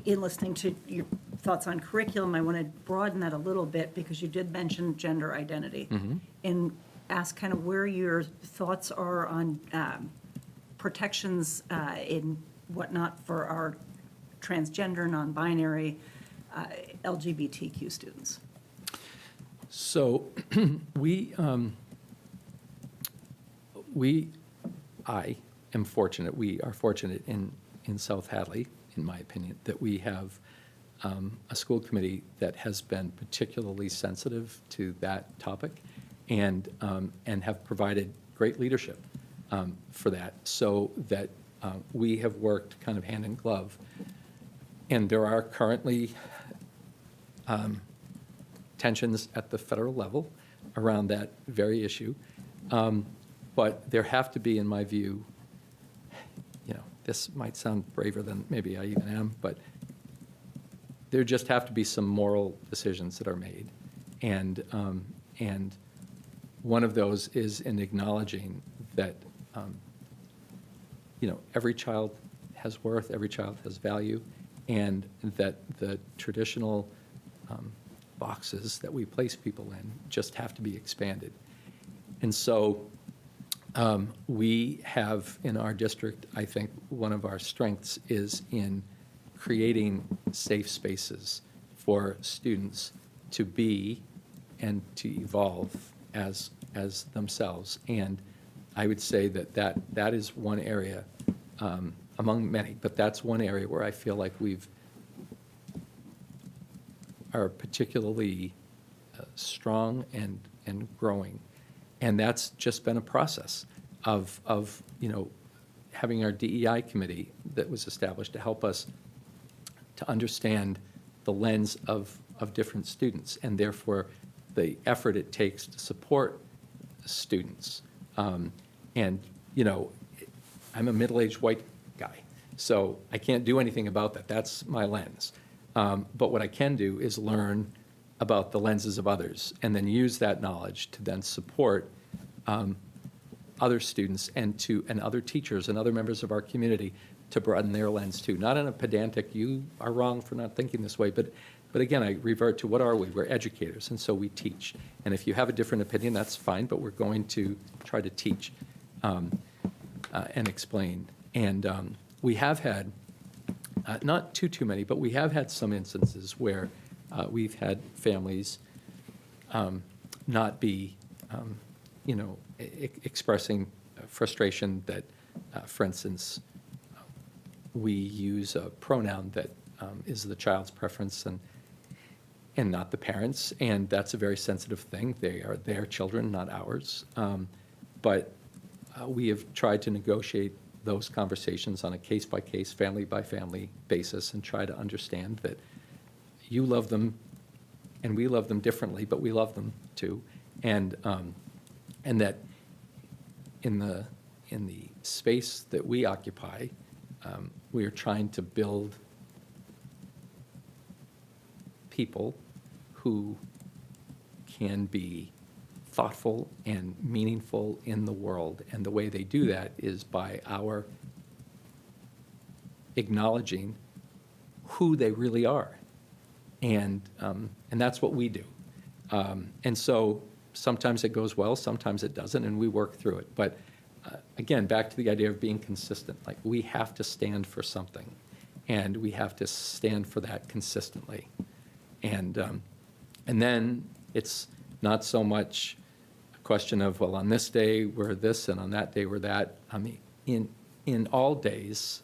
in listening to your thoughts on curriculum, I want to broaden that a little bit, because you did mention gender identity. And ask kind of where your thoughts are on protections in whatnot for our transgender, non-binary, LGBTQ students. So I am fortunate, we are fortunate in South Hadley, in my opinion, that we have a school committee that has been particularly sensitive to that topic, and have provided great leadership for that, so that we have worked kind of hand in glove. And there are currently tensions at the federal level around that very issue. But there have to be, in my view, this might sound braver than maybe I even am, but there just have to be some moral decisions that are made. And one of those is in acknowledging that, every child has worth, every child has value, and that the traditional boxes that we place people in just have to be expanded. And so we have in our district, I think one of our strengths is in creating safe spaces for students to be and to evolve as themselves. And I would say that is one area, among many, but that's one area where I feel like are particularly strong and growing. And that's just been a process of having our DEI committee that was established to help us to understand the lens of different students, and therefore the effort it takes to support students. And I'm a middle-aged white guy, so I can't do anything about that. That's my lens. But what I can do is learn about the lenses of others, and then use that knowledge to then support other students and other teachers and other members of our community to broaden their lens too. Not in a pedantic, you are wrong for not thinking this way, but again, I revert to what are we? We're educators, and so we teach. And if you have a different opinion, that's fine, but we're going to try to teach and explain. And we have had, not too many, but we have had some instances where we've had families not be, expressing frustration that for instance, we use a pronoun that is the child's preference and not the parents, and that's a very sensitive thing. They are their children, not ours. But we have tried to negotiate those conversations on a case-by-case, family-by-family basis and try to understand that you love them and we love them differently, but we love them too. And that in the space that we occupy, we are trying to build people who can be thoughtful and meaningful in the world. And the way they do that is by our acknowledging who they really are. And that's what we do. And so sometimes it goes well, sometimes it doesn't, and we work through it. But again, back to the idea of being consistent. Like, we have to stand for something, and we have to stand for that consistently. And then it's not so much a question of, well, on this day we're this, and on that day we're that. I mean, in all days,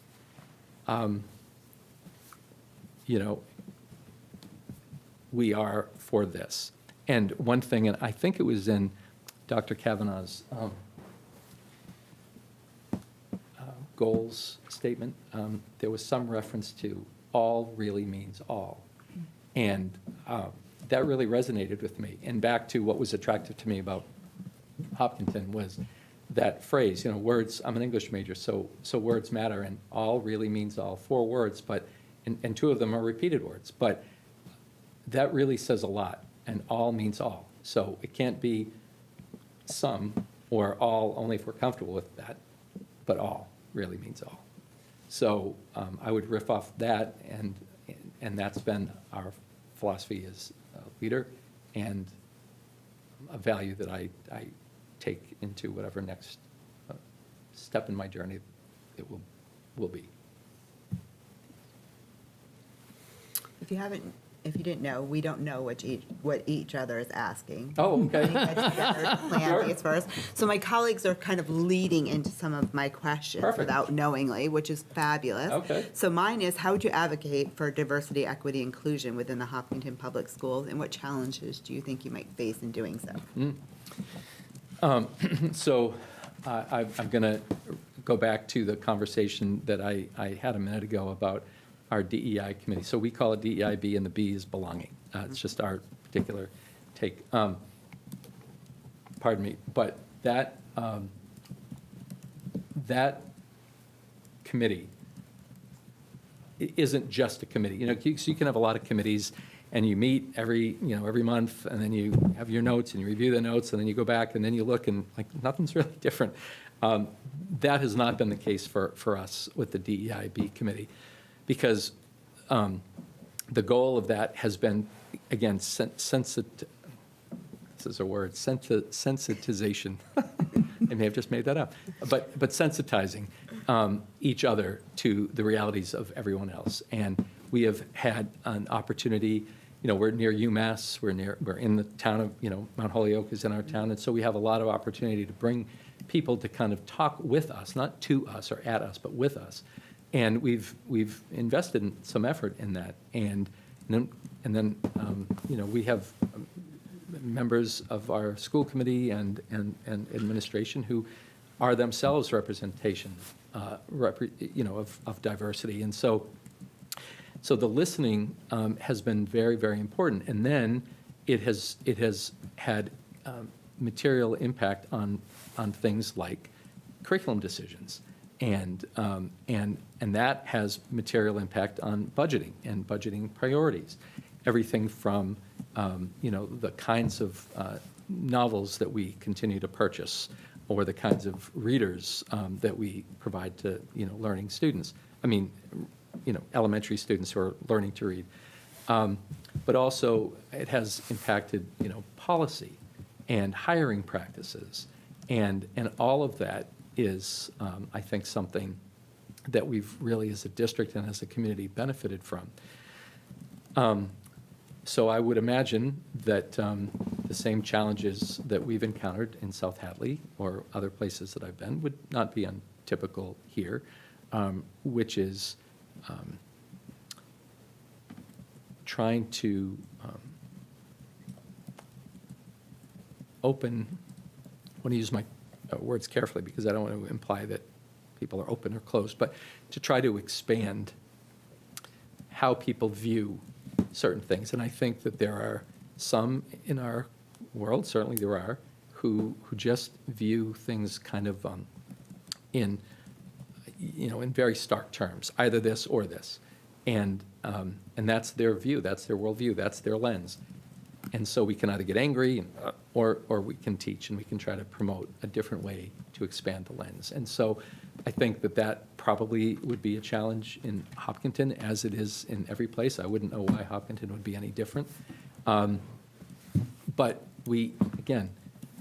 we are for this. And one thing, and I think it was in Dr. Kavanaugh's goals statement, there was some reference to all really means all. And that really resonated with me. And back to what was attractive to me about Hopkinton was that phrase, words, I'm an English major, so words matter, and all really means all. 4 words, but, and 2 of them are repeated words. But that really says a lot, and all means all. So it can't be some or all only if we're comfortable with that, but all really means all. So I would riff off that, and that's been our philosophy as a leader, and a value that I take into whatever next step in my journey it will be. If you didn't know, we don't know what each other is asking. Oh, okay. We get together to plan these first. So my colleagues are kind of leading into some of my questions Perfect. without knowingly, which is fabulous. Okay. So mine is, how would you advocate for diversity, equity, inclusion within the Hopkinton Public Schools, and what challenges do you think you might face in doing so? So I'm going to go back to the conversation that I had a minute ago about our DEI committee. So we call it DEIB, and the B is belonging. It's just our particular take. Pardon me, but that committee isn't just a committee. So you can have a lot of committees, and you meet every month, and then you have your notes, and you review the notes, and then you go back, and then you look, and like nothing's really different. That has not been the case for us with the DEIB committee, because the goal of that has been, again, sensitization. I may have just made that up, but sensitizing each other to the realities of everyone else. And we have had an opportunity. We're near UMass. We're in the town of Mount Holyoke is in our town, and so we have a lot of opportunity to bring people to kind of talk with us, not to us or at us, but with us. And we've invested in some effort in that, and then we have members of our school committee and administration who are themselves representation, of diversity, and so the listening has been very, very important, and then it has had material impact on things like curriculum decisions. And that has material impact on budgeting and budgeting priorities. Everything from, the kinds of novels that we continue to purchase, or the kinds of readers that we provide to, learning students. I mean, elementary students who are learning to read. But also, it has impacted, policy and hiring practices, and all of that is, I think, something that we've really, as a district and as a community, benefited from. So I would imagine that the same challenges that we've encountered in South Hadley or other places that I've been would not be typical here, which is trying to open, I want to use my words carefully because I don't want to imply that people are open or closed, but to try to expand how people view certain things. And I think that there are some in our world, certainly there are, who just view things kind of in very stark terms, either this or this. And that's their view, that's their worldview, that's their lens. And so we can either get angry or we can teach and we can try to promote a different way to expand the lens. And so I think that probably would be a challenge in Hopkinton as it is in every place. I wouldn't know why Hopkinton would be any different. But we, again,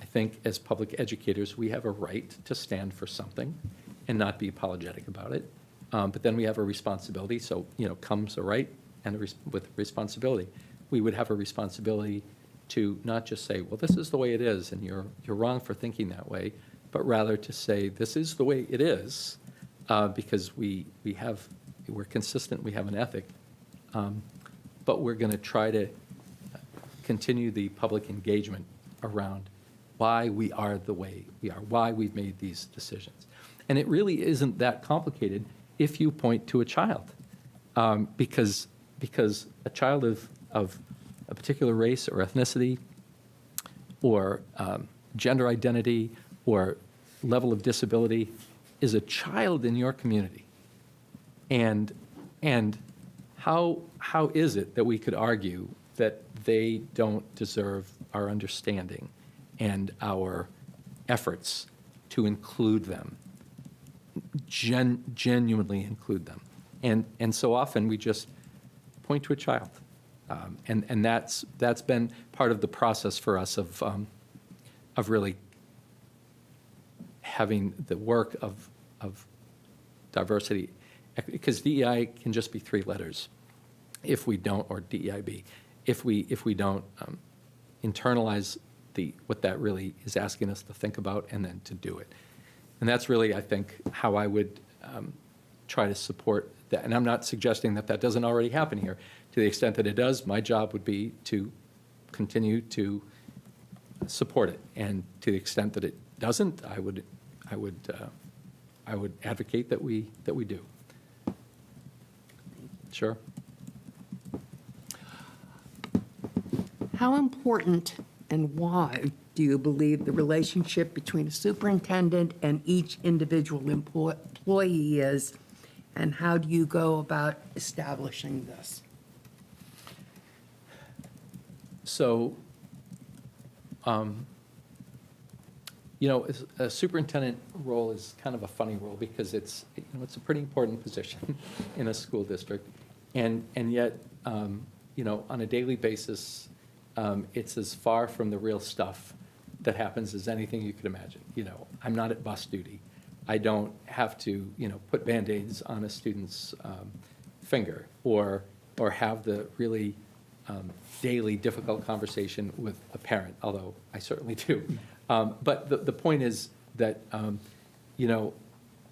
I think as public educators, we have a right to stand for something and not be apologetic about it. But then we have a responsibility. So, comes a right and with responsibility. We would have a responsibility to not just say, well, this is the way it is, and you're wrong for thinking that way, but rather to say, this is the way it is, because we're consistent, we have an ethic, but we're going to try to continue the public engagement around why we are the way we are, why we've made these decisions. And it really isn't that complicated if you point to a child, because a child of a particular race or ethnicity or gender identity or level of disability is a child in your community. And how is it that we could argue that they don't deserve our understanding and our efforts to include them, genuinely include them? And so often we just point to a child. And that's been part of the process for us of really having the work of diversity, because DEI can just be 3 letters if we don't, or DEIB, if we don't internalize what that really is asking us to think about and then to do it. And that's really, I think, how I would try to support that. And I'm not suggesting that doesn't already happen here. To the extent that it does, my job would be to continue to support it. And to the extent that it doesn't, I would advocate that we do. Sure. How important and why do you believe the relationship between a superintendent and each individual employee is, and how do you go about establishing this? So, a superintendent role is kind of a funny role because it's a pretty important position in a school district, and yet, on a daily basis, it's as far from the real stuff that happens as anything you could imagine. I'm not at bus duty. I don't have to, put Band-Aids on a student's finger or have the really daily difficult conversation with a parent, although I certainly do. But the point is that,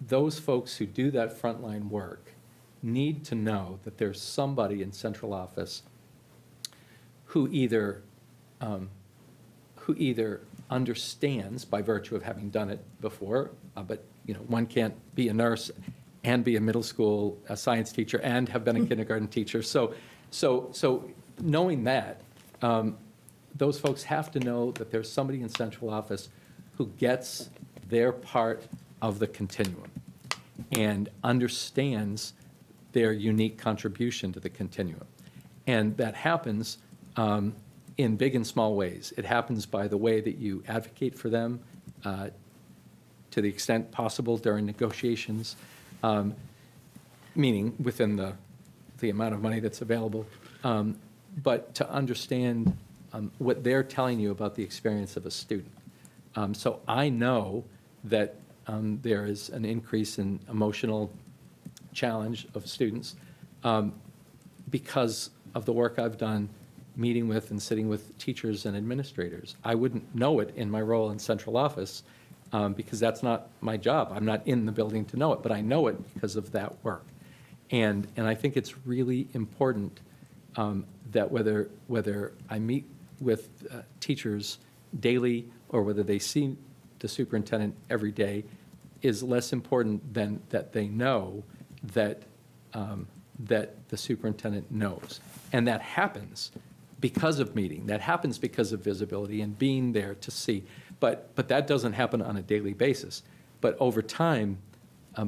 those folks who do that frontline work need to know that there's somebody in central office who either understands by virtue of having done it before, but one can't be a nurse and be a middle school science teacher and have been a kindergarten teacher. So knowing that, those folks have to know that there's somebody in central office who gets their part of the continuum and understands their unique contribution to the continuum. And that happens in big and small ways. It happens by the way that you advocate for them to the extent possible during negotiations, meaning within the amount of money that's available, but to understand what they're telling you about the experience of a student. So I know that there is an increase in emotional challenge of students because of the work I've done meeting with and sitting with teachers and administrators. I wouldn't know it in my role in central office because that's not my job. I'm not in the building to know it, but I know it because of that work. And I think it's really important that whether I meet with teachers daily or whether they see the superintendent every day is less important than that they know that that the superintendent knows. And that happens because of meeting. That happens because of visibility and being there to see. But that doesn't happen on a daily basis. But over time,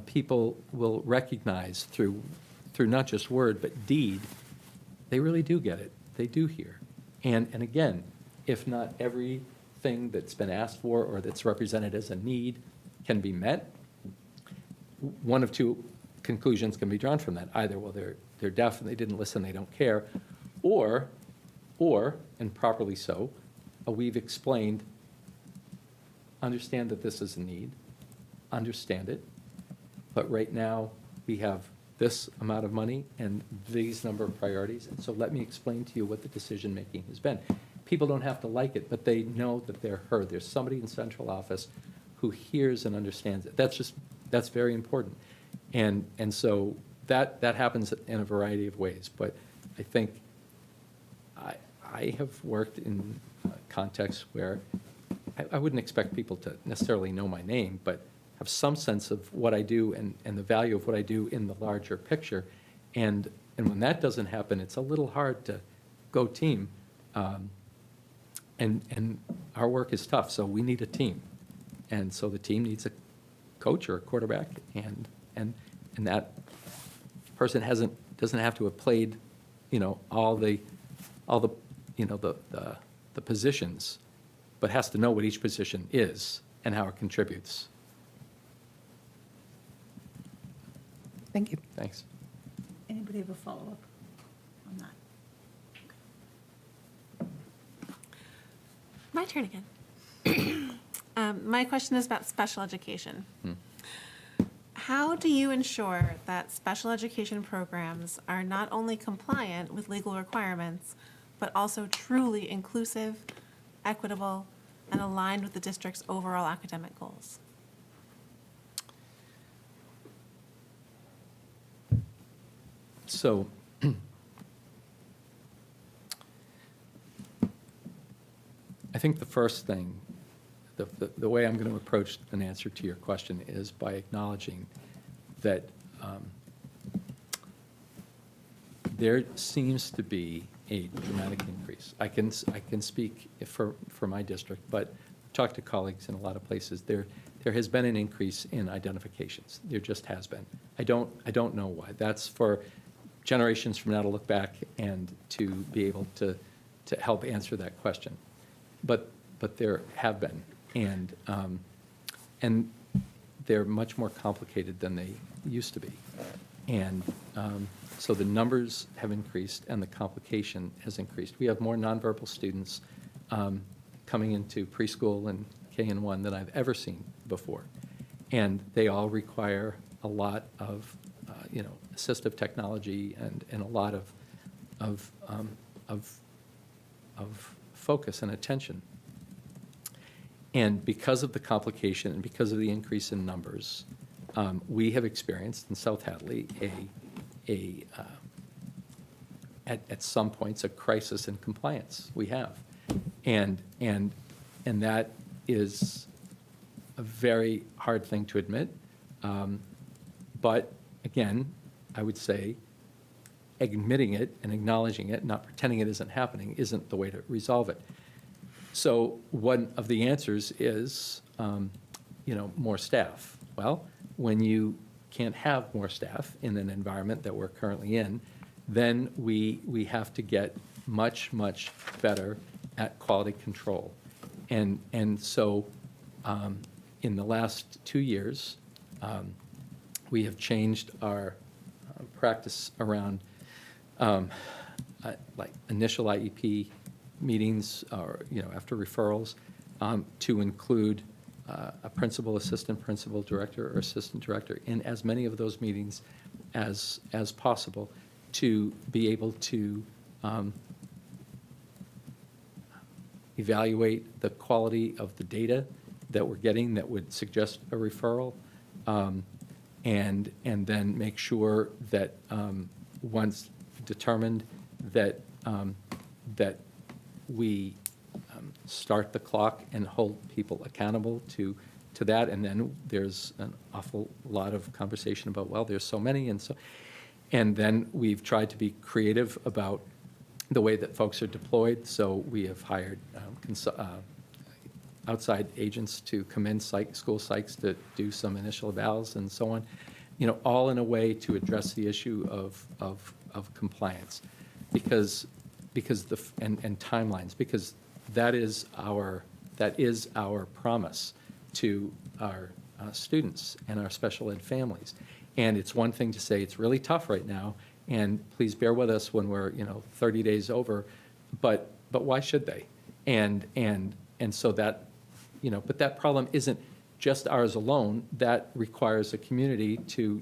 people will recognize through not just word, but deed, they really do get it. They do hear. And again, if not everything that's been asked for or that's represented as a need can be met, one of two conclusions can be drawn from that. Either, well, they're deaf and they didn't listen, they don't care, or, and properly so, we've explained, understand that this is a need, understand it, but right now we have this amount of money and these number of priorities, and so let me explain to you what the decision-making has been. People don't have to like it, but they know that they're heard. There's somebody in central office who hears and understands it. That's very important. And so that happens in a variety of ways, but I think I have worked in contexts where I wouldn't expect people to necessarily know my name, but have some sense of what I do and the value of what I do in the larger picture. And when that doesn't happen, it's a little hard to go team. And our work is tough, so we need a team. And so the team needs a coach or a quarterback, and that person doesn't have to have played, all the positions, but has to know what each position is and how it contributes. Thank you. Thanks. Anybody have a follow-up on that? My turn again. My question is about special education. How do you ensure that special education programs are not only compliant with legal requirements, but also truly inclusive, equitable, and aligned with the district's overall academic goals? So I think the first thing, the way I'm going to approach an answer to your question is by acknowledging that there seems to be a dramatic increase. I can speak for my district, but talk to colleagues in a lot of places. There has been an increase in identifications. There just has been. I don't know why. That's for generations from now to look back and to be able to help answer that question. But there have been, and they're much more complicated than they used to be. And so the numbers have increased and the complication has increased. We have more nonverbal students coming into preschool and K-1 than I've ever seen before. And they all require a lot of assistive technology and a lot of focus and attention. And because of the complication and because of the increase in numbers, we have experienced in South Hadley at some points a crisis in compliance. We have, and that is a very hard thing to admit. But again, I would say admitting it and acknowledging it, not pretending it isn't happening, isn't the way to resolve it. So one of the answers is, more staff. Well, when you can't have more staff in an environment that we're currently in, then we have to get much, much better at quality control. And so in the last 2 years, we have changed our practice around like initial IEP meetings or, after referrals, to include a principal, assistant principal, director, or assistant director in as many of those meetings as possible to be able to evaluate the quality of the data that we're getting that would suggest a referral, and then make sure that once determined that that we start the clock and hold people accountable to that. And then there's an awful lot of conversation about, well, there's so many, and then we've tried to be creative about the way that folks are deployed. So we have hired outside agents to come in, school psychs to do some initial evals and so on, all in a way to address the issue of compliance, because and timelines, because that is our promise to our students and our special ed families. And it's one thing to say it's really tough right now, and please bear with us when we're 30 days over, but why should they? And so that but that problem isn't just ours alone. That requires a community to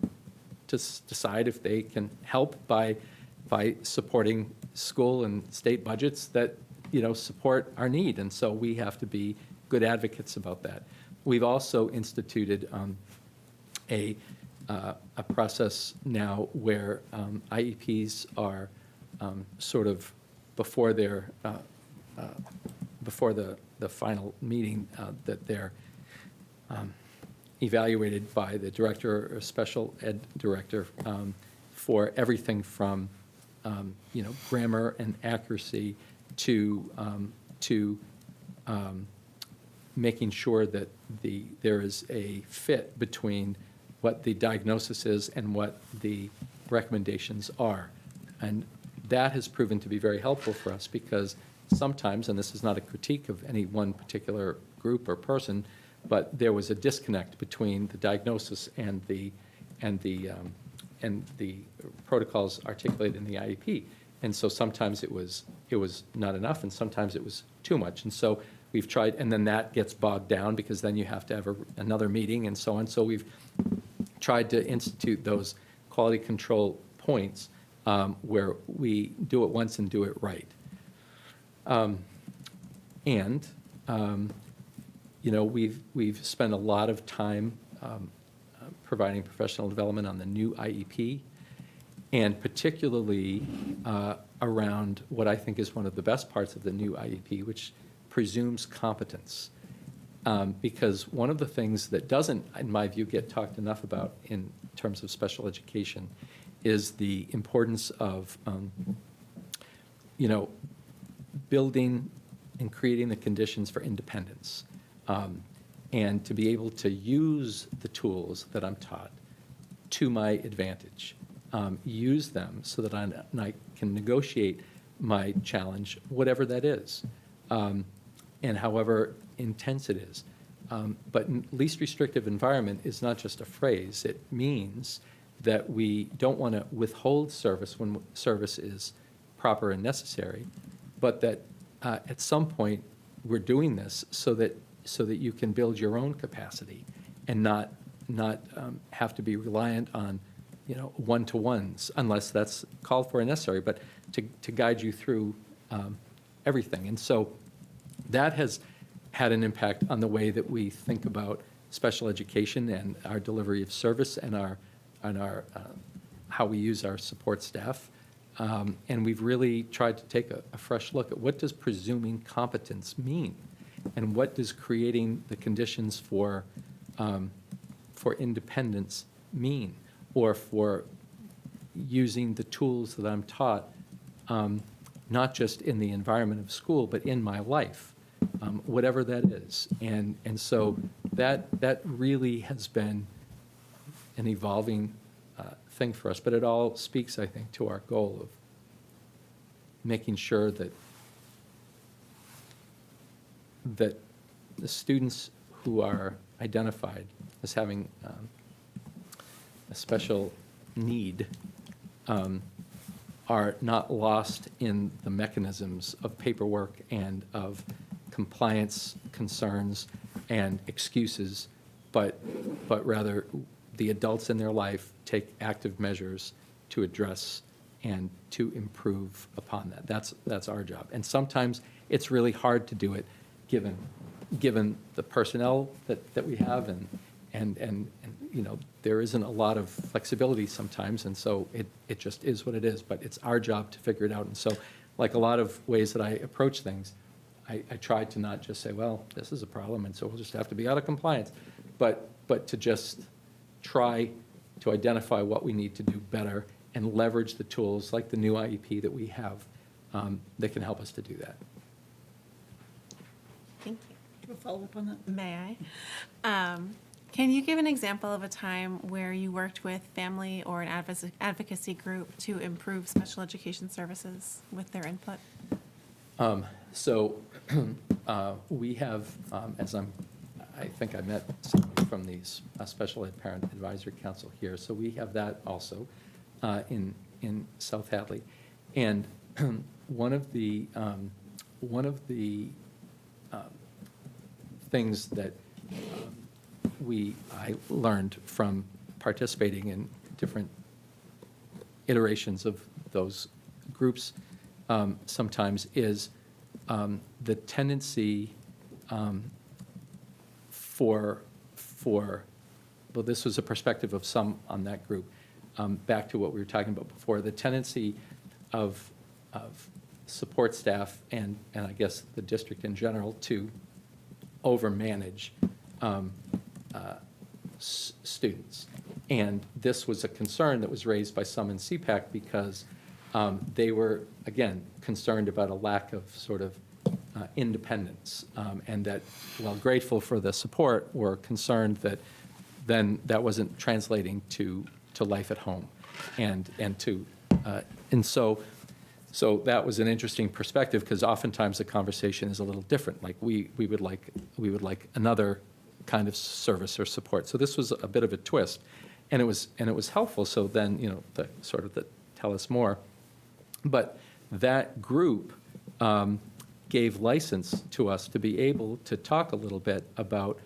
decide if they can help by supporting school and state budgets that support our need. And so we have to be good advocates about that. We've also instituted a process now where IEPs are sort of before their before the final meeting, that they're evaluated by the director or special ed director for everything from grammar and accuracy to making sure that there is a fit between what the diagnosis is and what the recommendations are. And that has proven to be very helpful for us, because sometimes, and this is not a critique of any one particular group or person, but there was a disconnect between the diagnosis and the protocols articulated in the IEP. And so sometimes it was not enough, and sometimes it was too much. And so we've tried, and then that gets bogged down, because then you have to have another meeting and so on. So we've tried to institute those quality control points where we do it once and do it right. We've spent a lot of time providing professional development on the new IEP, and particularly around what I think is one of the best parts of the new IEP, which presumes competence. Because one of the things that doesn't, in my view, get talked enough about in terms of special education is the importance of, building and creating the conditions for independence, and to be able to use the tools that I'm taught to my advantage. Use them so that I can negotiate my challenge, whatever that is, and however intense it is. But least restrictive environment is not just a phrase. It means that we don't want to withhold service when service is proper and necessary, but that at some point we're doing this so that you can build your own capacity and not have to be reliant on one-to-ones, unless that's called for and necessary, but to guide you through everything. And so that has had an impact on the way that we think about special education and our delivery of service and our how we use our support staff. And we've really tried to take a fresh look at what does presuming competence mean, and what does creating the conditions for independence mean, or for using the tools that I'm taught, not just in the environment of school, but in my life, whatever that is. And so that really has been an evolving thing for us, but it all speaks, I think, to our goal of making sure that the students who are identified as having a special need are not lost in the mechanisms of paperwork and of compliance concerns and excuses, but rather the adults in their life take active measures to address and to improve upon that. That's our job. And sometimes it's really hard to do it, given given the personnel that we have, and there isn't a lot of flexibility sometimes, and so it just is what it is, but it's our job to figure it out. And so, like a lot of ways that I approach things, I try to not just say, well, this is a problem, and so we'll just have to be out of compliance, but to just try to identify what we need to do better and leverage the tools like the new IEP that we have that can help us to do that. Thank you. Do a follow-up on that? May I? Can you give an example of a time where you worked with family or an advocacy group to improve special education services with their input? So we have, I think I met somebody from these Special Ed Parent Advisory Council here, so we have that also in South Hadley. And one of the things that I learned from participating in different iterations of those groups sometimes is the tendency for, well, this was a perspective of some on that group, back to what we were talking about before, the tendency of support staff and I guess the district in general to overmanage students. And this was a concern that was raised by some in CPAC because they were, again, concerned about a lack of sort of independence, and that, while grateful for the support, were concerned that then that wasn't translating to life at home. And so that was an interesting perspective, because oftentimes the conversation is a little different. Like we would like another kind of service or support. So this was a bit of a twist, and it was helpful. So then, the sort of tell us more. But that group gave license to us to be able to talk a little bit about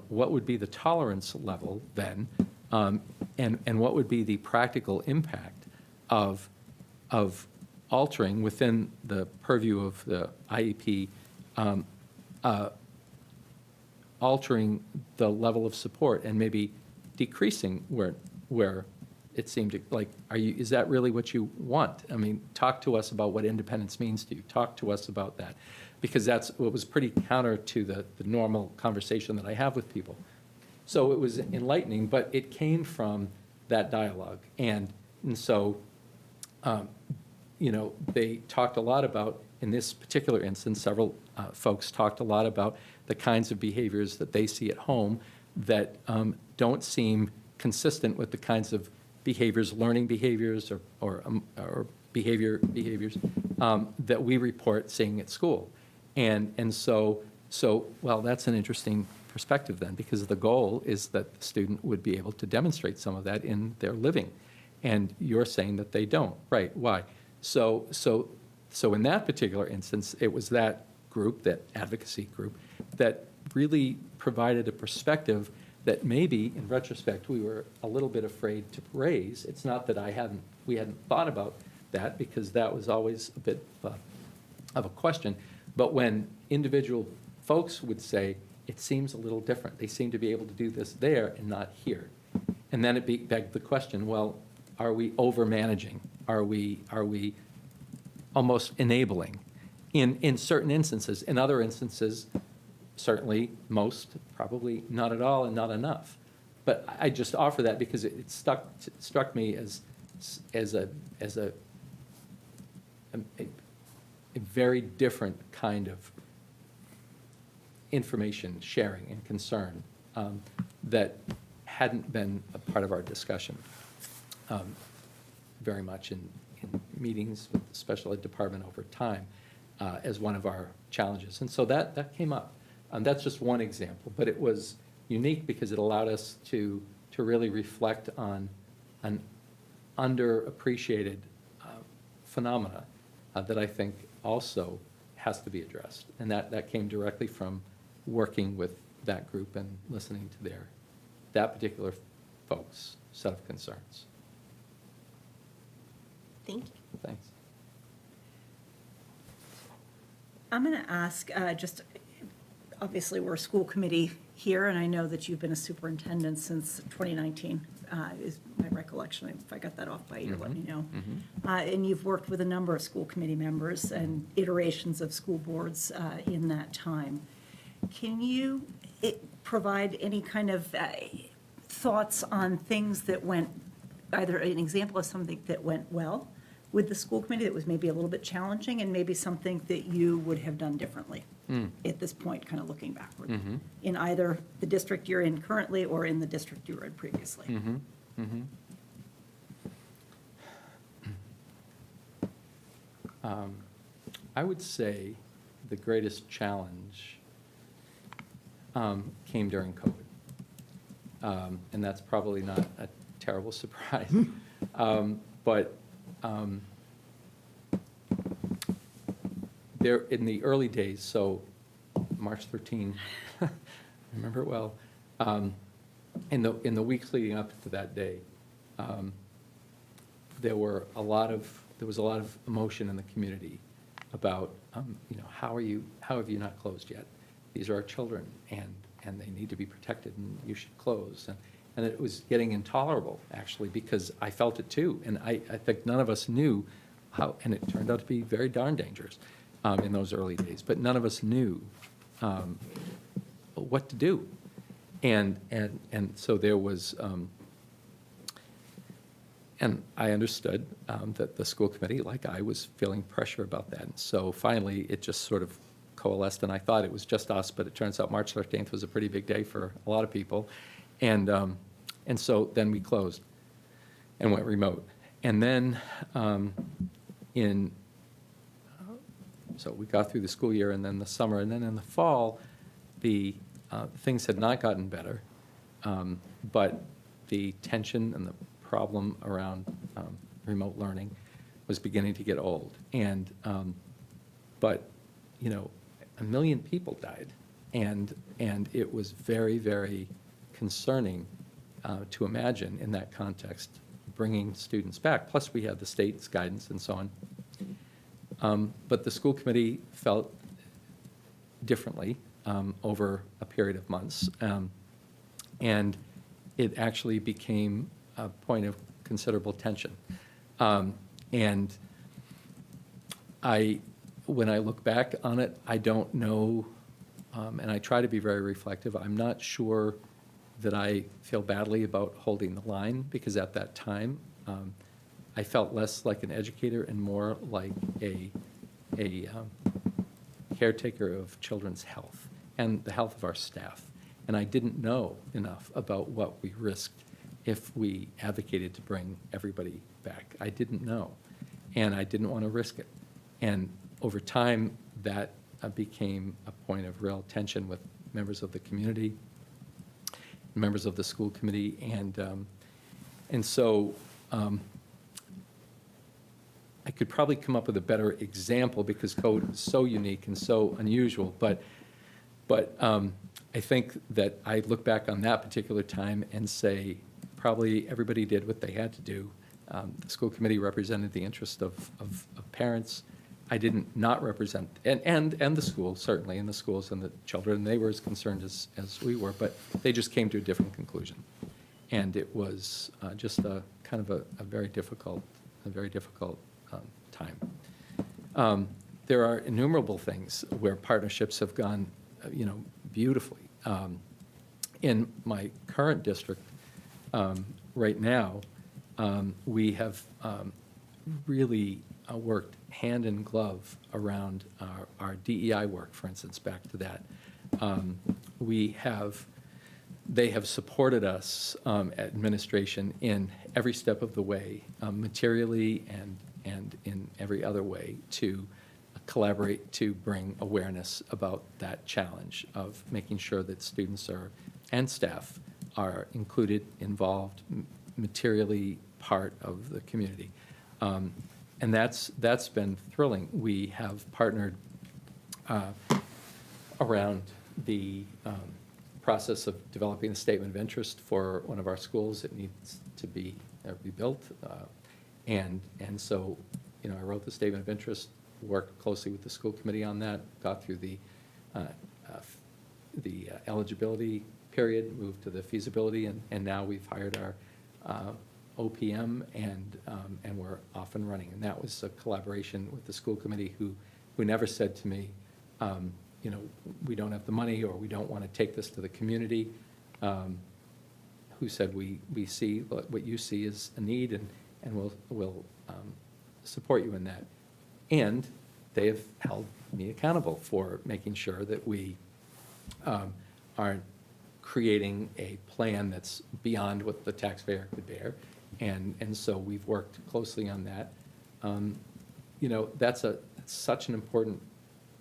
what would be the tolerance level then, and what would be the practical impact of altering within the purview of the IEP, altering the level of support and maybe decreasing where it seemed like, is that really what you want? I mean, talk to us about what independence means to you. Talk to us about that, because that's what was pretty counter to the normal conversation that I have with people. So it was enlightening, but it came from that dialogue. And so, they talked a lot about, in this particular instance, several folks talked a lot about the kinds of behaviors that they see at home that don't seem consistent with the kinds of behaviors, learning behaviors or behaviors that we report seeing at school. And so, well, that's an interesting perspective then, because the goal is that the student would be able to demonstrate some of that in their living. And you're saying that they don't, right? Why? So in that particular instance, it was that group, that advocacy group, that really provided a perspective that maybe, in retrospect, we were a little bit afraid to raise. It's not that we hadn't thought about that, because that was always a bit of a question. But when individual folks would say, it seems a little different, they seem to be able to do this there and not here. And then it begged the question, well, are we over-managing? Are we almost enabling in certain instances? In other instances, certainly most, probably not at all and not enough. But I just offer that because it struck me as a very different kind of information sharing and concern that hadn't been a part of our discussion very much in meetings with the special ed department over time as one of our challenges. And so that came up. That's just one example, but it was unique because it allowed us to really reflect on an underappreciated phenomena that I think also has to be addressed. And that came directly from working with that group and listening to that particular folks' set of concerns. Thank you. Thanks. I'm going to ask just obviously, we're a school committee here, and I know that you've been a superintendent since 2019, is my recollection. If I got that off by you, let me know. And you've worked with a number of school committee members and iterations of school boards in that time. Can you provide any kind of thoughts on things that went, either an example of something that went well with the school committee that was maybe a little bit challenging, and maybe something that you would have done differently at this point, kind of looking backward, in either the district you're in currently or in the district you were in previously? I would say the greatest challenge came during COVID. And that's probably not a terrible surprise. But there, in the early days, so March 13, I remember it well, in the weeks leading up to that day, there was a lot of emotion in the community about, how have you not closed yet? These are our children, and they need to be protected, and you should close. And it was getting intolerable, actually, because I felt it too. And I think none of us knew how, and it turned out to be very darn dangerous in those early days, but none of us knew what to do. And so there was, and I understood that the school committee, like I, was feeling pressure about that. And so finally, it just sort of coalesced, and I thought it was just us, but it turns out March 13th was a pretty big day for a lot of people. And so then we closed and went remote. And then so we got through the school year and then the summer, and then in the fall, the things had not gotten better, but the tension and the problem around remote learning was beginning to get old. And, but, 1 million people died. And it was very, very concerning to imagine in that context bringing students back. Plus, we had the state's guidance and so on. But the school committee felt differently over a period of months. And it actually became a point of considerable tension. And when I look back on it, I don't know, and I try to be very reflective, I'm not sure that I feel badly about holding the line, because at that time, I felt less like an educator and more like a caretaker of children's health and the health of our staff. And I didn't know enough about what we risked if we advocated to bring everybody back. I didn't know, and I didn't want to risk it. And over time, that became a point of real tension with members of the community, members of the school committee, and so I could probably come up with a better example, because code is so unique and so unusual, but I think that I look back on that particular time and say probably everybody did what they had to do. The school committee represented the interest of parents. I didn't not represent, and the school, certainly, and the schools and the children, they were as concerned as we were, but they just came to a different conclusion. And it was just a kind of a very difficult time. There are innumerable things where partnerships have gone, beautifully. In my current district, right now, we have really worked hand in glove around our DEI work, for instance, back to that. They have supported us, administration, in every step of the way, materially and in every other way, to collaborate to bring awareness about that challenge of making sure that students and staff are included, involved, materially part of the community. And that's been thrilling. We have partnered around the process of developing a statement of interest for one of our schools. It needs to be rebuilt. And so, I wrote the statement of interest, worked closely with the school committee on that, got through the eligibility period, moved to the feasibility, and now we've hired our OPM, and we're off and running. And that was a collaboration with the school committee who never said to me, you know, we don't have the money, or we don't want to take this to the community, who said, we see what you see is a need, and we'll support you in that. And they have held me accountable for making sure that we aren't creating a plan that's beyond what the taxpayer could bear. And so we've worked closely on that. You know, that's such an important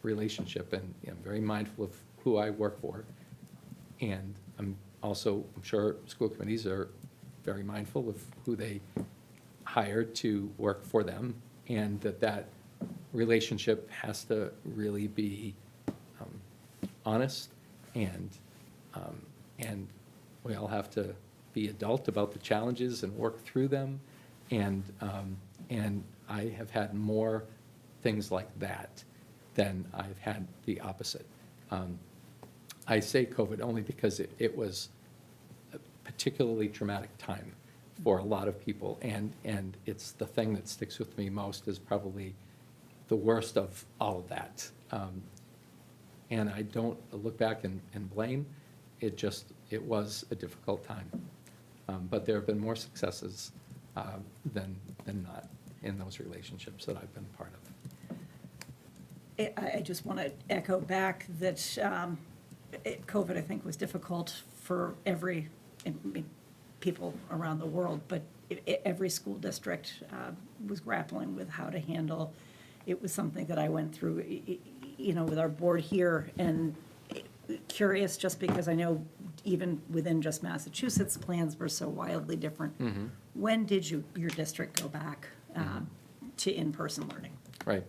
relationship, and I'm very mindful of who I work for. And I'm sure school committees are very mindful of who they hire to work for them, and that relationship has to really be honest, and we all have to be adult about the challenges and work through them. And I have had more things like that than I've had the opposite. I say COVID only because it was a particularly traumatic time for a lot of people, and it's the thing that sticks with me most is probably the worst of all of that. And I don't look back and blame. It was a difficult time. But there have been more successes than not in those relationships that I've been part of. I just want to echo back that COVID, I think, was difficult for people around the world, but every school district was grappling with how to handle. It was something that I went through, you know, with our board here, and curious just because I know even within just Massachusetts, plans were so wildly different. Mm-hmm. When did your district go back to in-person learning? Right.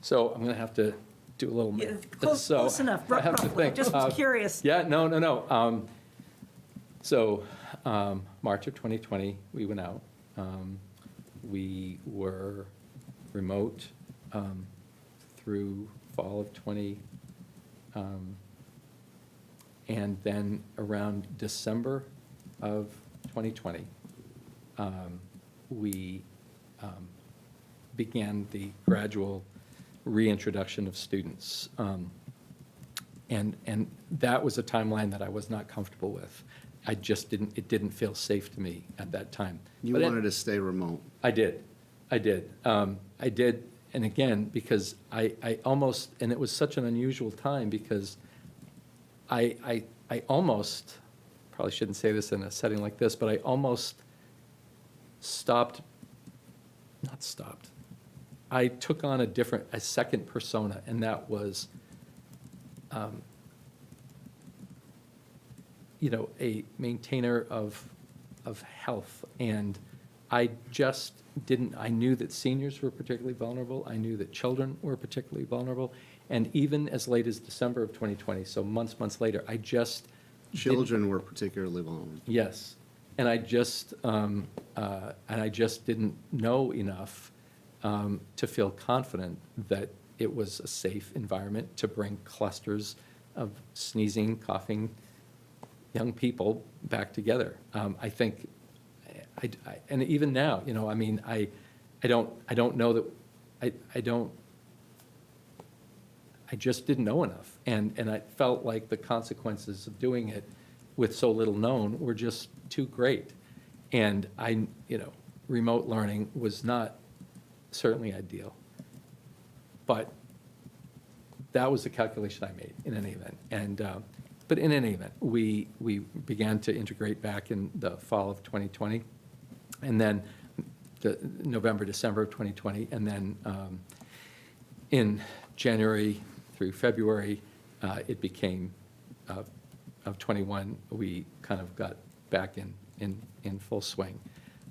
So I'm going to have to do a little. Yeah, close enough, I have to roughly. think. Just was curious. Yeah, no. So March of 2020, we went out. We were remote through fall of 20. And then around December of 2020, we began the gradual reintroduction of students. And that was a timeline that I was not comfortable with. It didn't feel safe to me at that time. You But wanted to stay remote. I did. And again, because I almost, and it was such an unusual time because I almost, probably shouldn't say this in a setting like this, but I almost not stopped. I took on a second persona, and that was, you know, a maintainer of health. And I just I knew that seniors were particularly vulnerable. I knew that children were particularly vulnerable. And even as late as December of 2020, so months later, I just Children were particularly vulnerable. Yes, and I just didn't know enough to feel confident that it was a safe environment to bring clusters of sneezing, coughing young people back together. I think, and even now, you know, I mean, I don't know that I just didn't know enough, and I felt like the consequences of doing it with so little known were just too great. And remote learning was not certainly ideal, but that was the calculation I made in any event. And but in any event, we began to integrate back in the fall of 2020, and then the November, December of 2020, and then in January through February, it became of 21, we kind of got back in full swing.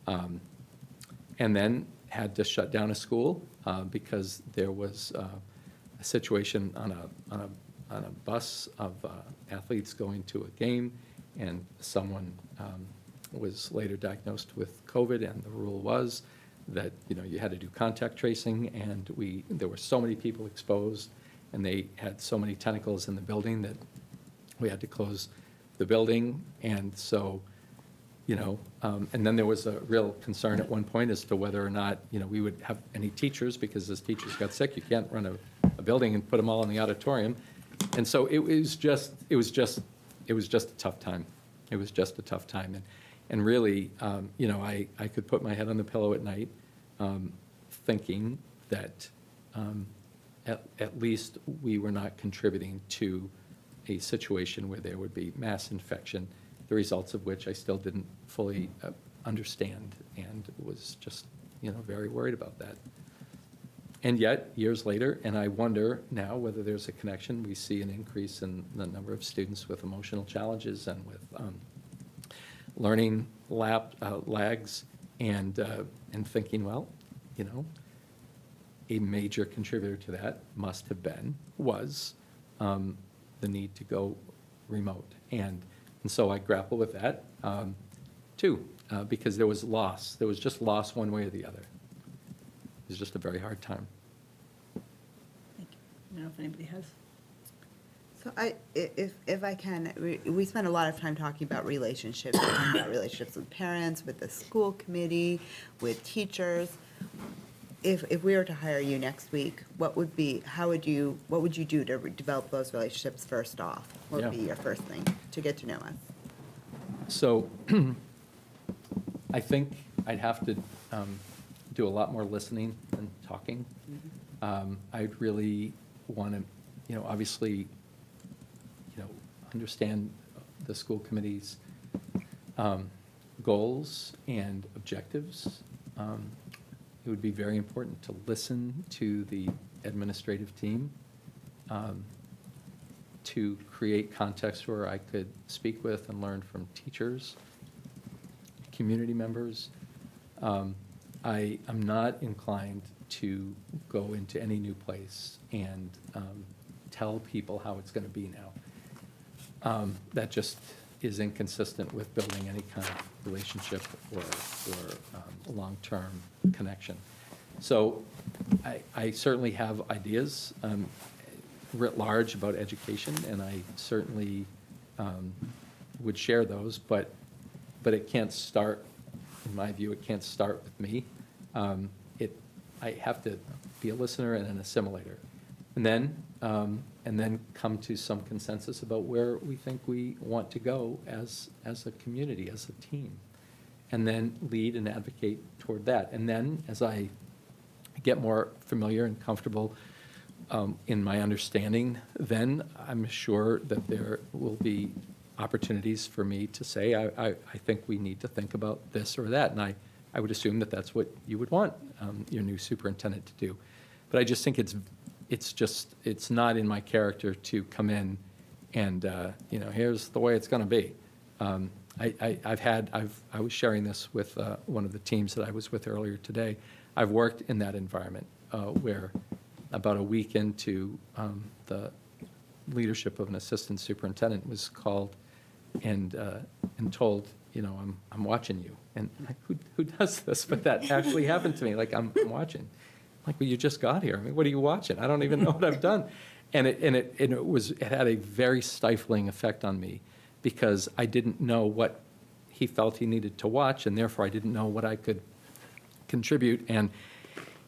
And then had to shut down a school because there was a situation on a bus of athletes going to a game, and someone was later diagnosed with COVID, and the rule was that, you know, you had to do contact tracing, and there were so many people exposed, and they had so many tentacles in the building that We had to close the building, and so, and then there was a real concern at one point as to whether or not, we would have any teachers, because as teachers got sick, you can't run a building and put them all in the auditorium. And so it was just a tough time. It was just a tough time. And really, I could put my head on the pillow at night, thinking that at least we were not contributing to a situation where there would be mass infection, the results of which I still didn't fully understand, and was just, very worried about that. And yet, years later, and I wonder now whether there's a connection, we see an increase in the number of students with emotional challenges and with learning lags, and thinking, well, a major contributor to that was the need to go remote. And so I grapple with that, too, because there was loss. There was just loss one way or the other. It was just a very hard time. Thank you. I don't know if anybody has. So if I can, we spend a lot of time talking about relationships, with parents, with the school committee, with teachers. If we were to hire you next week, what would you do to develop those relationships first off? What would be your first thing to get to know us? So I think I'd have to do a lot more listening than talking. I'd really want to, obviously, understand the school committee's goals and objectives. It would be very important to listen to the administrative team, to create context where I could speak with and learn from teachers, community members. I am not inclined to go into any new place and tell people how it's going to be now. That just is inconsistent with building any kind of relationship or long-term connection. So I certainly have ideas writ large about education, and I certainly would share those, but it can't start, in my view, it can't start with me. I have to be a listener and an assimilator. And then come to some consensus about where we think we want to go as a community, as a team. And then lead and advocate toward that. And then, as I get more familiar and comfortable in my understanding, then I'm sure that there will be opportunities for me to say, I think we need to think about this or that. And I would assume that that's what you would want your new superintendent to do. But I just think it's not in my character to come in and, here's the way it's going to be. I was sharing this with one of the teams that I was with earlier today. I've worked in that environment where about a week into the leadership of an assistant superintendent was called and told, I'm watching you. And who does this? But that actually happened to me. Like, I'm watching. Like, well, you just got here. I mean, what are you watching? I don't even know what I've done. And it had a very stifling effect on me, because I didn't know what he felt he needed to watch, and therefore I didn't know what I could contribute. And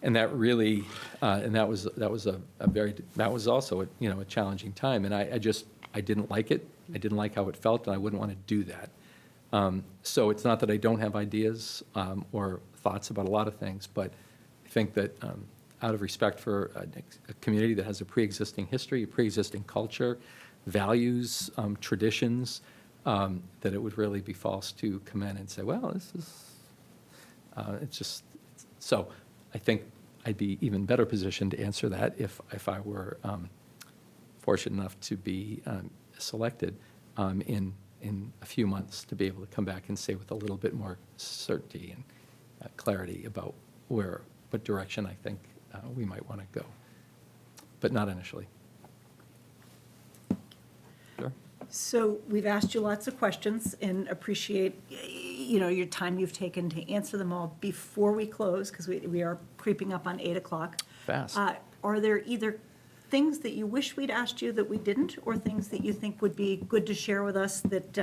that really, and that was also a challenging time. And I didn't like it. I didn't like how it felt, and I wouldn't want to do that. So it's not that I don't have ideas or thoughts about a lot of things, but I think that out of respect for a community that has a pre-existing history, a pre-existing culture, values, traditions, that it would really be false to come in and say, well, this is, it's just, so I think I'd be even better positioned to answer that if I were fortunate enough to be selected in a few months, to be able to come back and say with a little bit more certainty and clarity about what direction I think we might want to go, but not initially. Sure. So we've asked you lots of questions and appreciate, your time you've taken to answer them all. Before we close, because we are creeping up on 8 o'clock. Fast. Are there either things that you wish we'd asked you that we didn't, or things that you think would be good to share with us that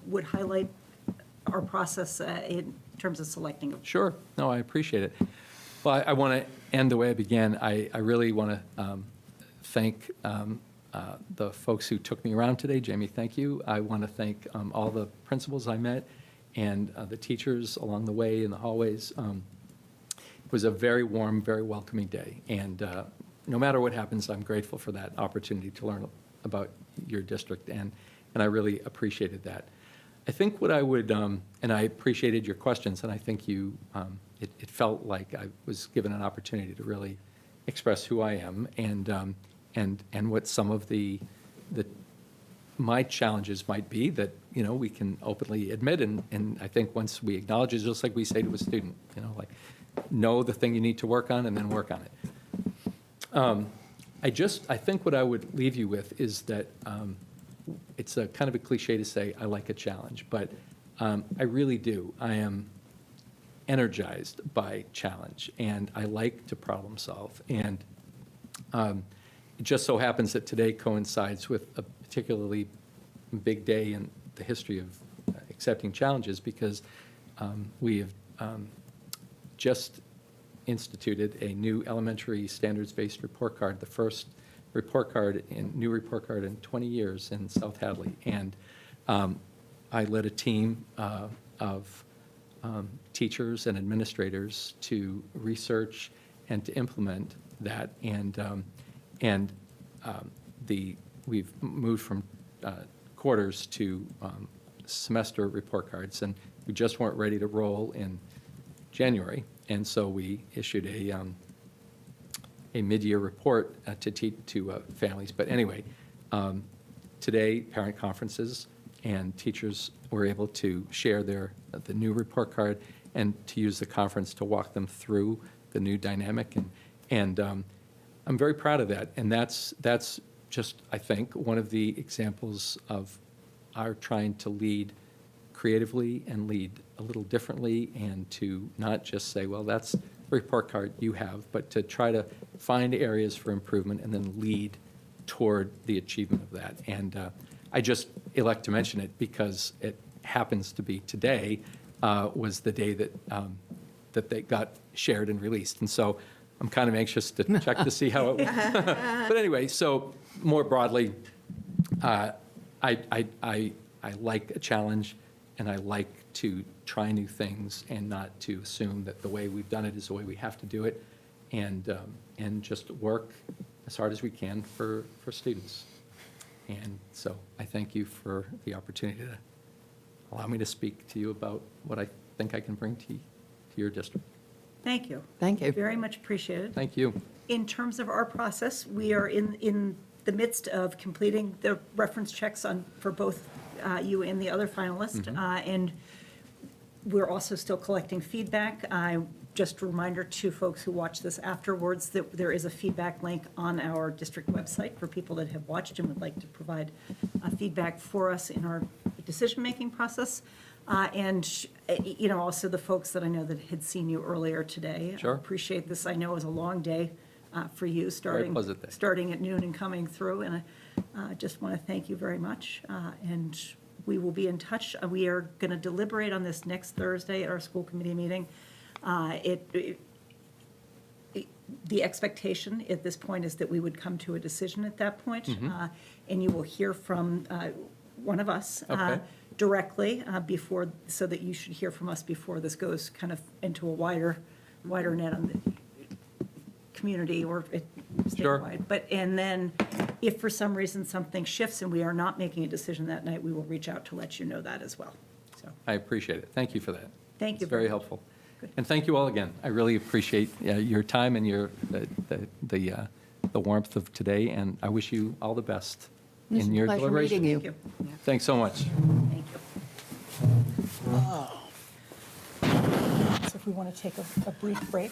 would highlight our process in terms of selecting a Sure. No, I appreciate it. Well, I want to end the way I began. I really want to thank the folks who took me around today. Jamie, thank you. I want to thank all the principals I met and the teachers along the way in the hallways. It was a very warm, very welcoming day. And no matter what happens, I'm grateful for that opportunity to learn about your district, and I really appreciated that. I think what I would, and I appreciated your questions, and I think you, it felt like I was given an opportunity to really express who I am and what some of my challenges might be that, we can openly admit, and I think once we acknowledge it, just like we say to a student, like, know the thing you need to work on and then work on it. I think what I would leave you with is that it's a kind of a cliche to say I like a challenge, but I really do. I am energized by challenge, and I like to problem solve. And it just so happens that today coincides with a particularly big day in the history of accepting challenges, because we have just instituted a new elementary standards-based report card, the first new report card in 20 years in South Hadley. And I led a team of teachers and administrators to research and to implement that. And we've moved from quarters to semester report cards, and we just weren't ready to roll in January. And so we issued a mid-year report to families. But anyway, today, parent conferences and teachers were able to share the new report card and to use the conference to walk them through the new dynamic. And I'm very proud of that. And that's just, I think, one of the examples of our trying to lead creatively and lead a little differently, and to not just say, well, that's the report card you have, but to try to find areas for improvement and then lead toward the achievement of that. And I just elect to mention it because it happens to be today was the day that they got shared and released. And so I'm kind of anxious to check to see how it went. But anyway, so more broadly, I like a challenge, and I like to try new things and not to assume that the way we've done it is the way we have to do it, and just work as hard as we can for students. And so I thank you for the opportunity to allow me to speak to you about what I think I can bring to your district. Thank you. Thank you. Very much appreciated. Thank you. In terms of our process, we are in the midst of completing the reference checks for both you and the other finalist. And we're also still collecting feedback. Just a reminder to folks who watch this afterwards that there is a feedback link on our district website for people that have watched and would like to provide feedback for us in our decision-making process. And, also the folks that I know that had seen you earlier today. Sure. I appreciate this. I know it was a long day for you, pleasant day. starting at noon and coming through. And I just want to thank you very much. And we will be in touch. We are going to deliberate on this next Thursday at our school committee meeting. The expectation at this point is that we would come to a decision at that point. And you will hear from one of us Okay. directly so that you should hear from us before this goes kind of into a wider net on the community or Sure. statewide. And then if for some reason something shifts and we are not making a decision that night, we will reach out to let you know that as well. So, I appreciate it. Thank you for that. Thank you It's very very much. helpful. Good. And thank you all again. I really appreciate your time and the warmth of today, and I wish you all the best It was in a your pleasure deliberation. meeting thank you. you. Thanks so much. Thank you. So if we want to take a brief break.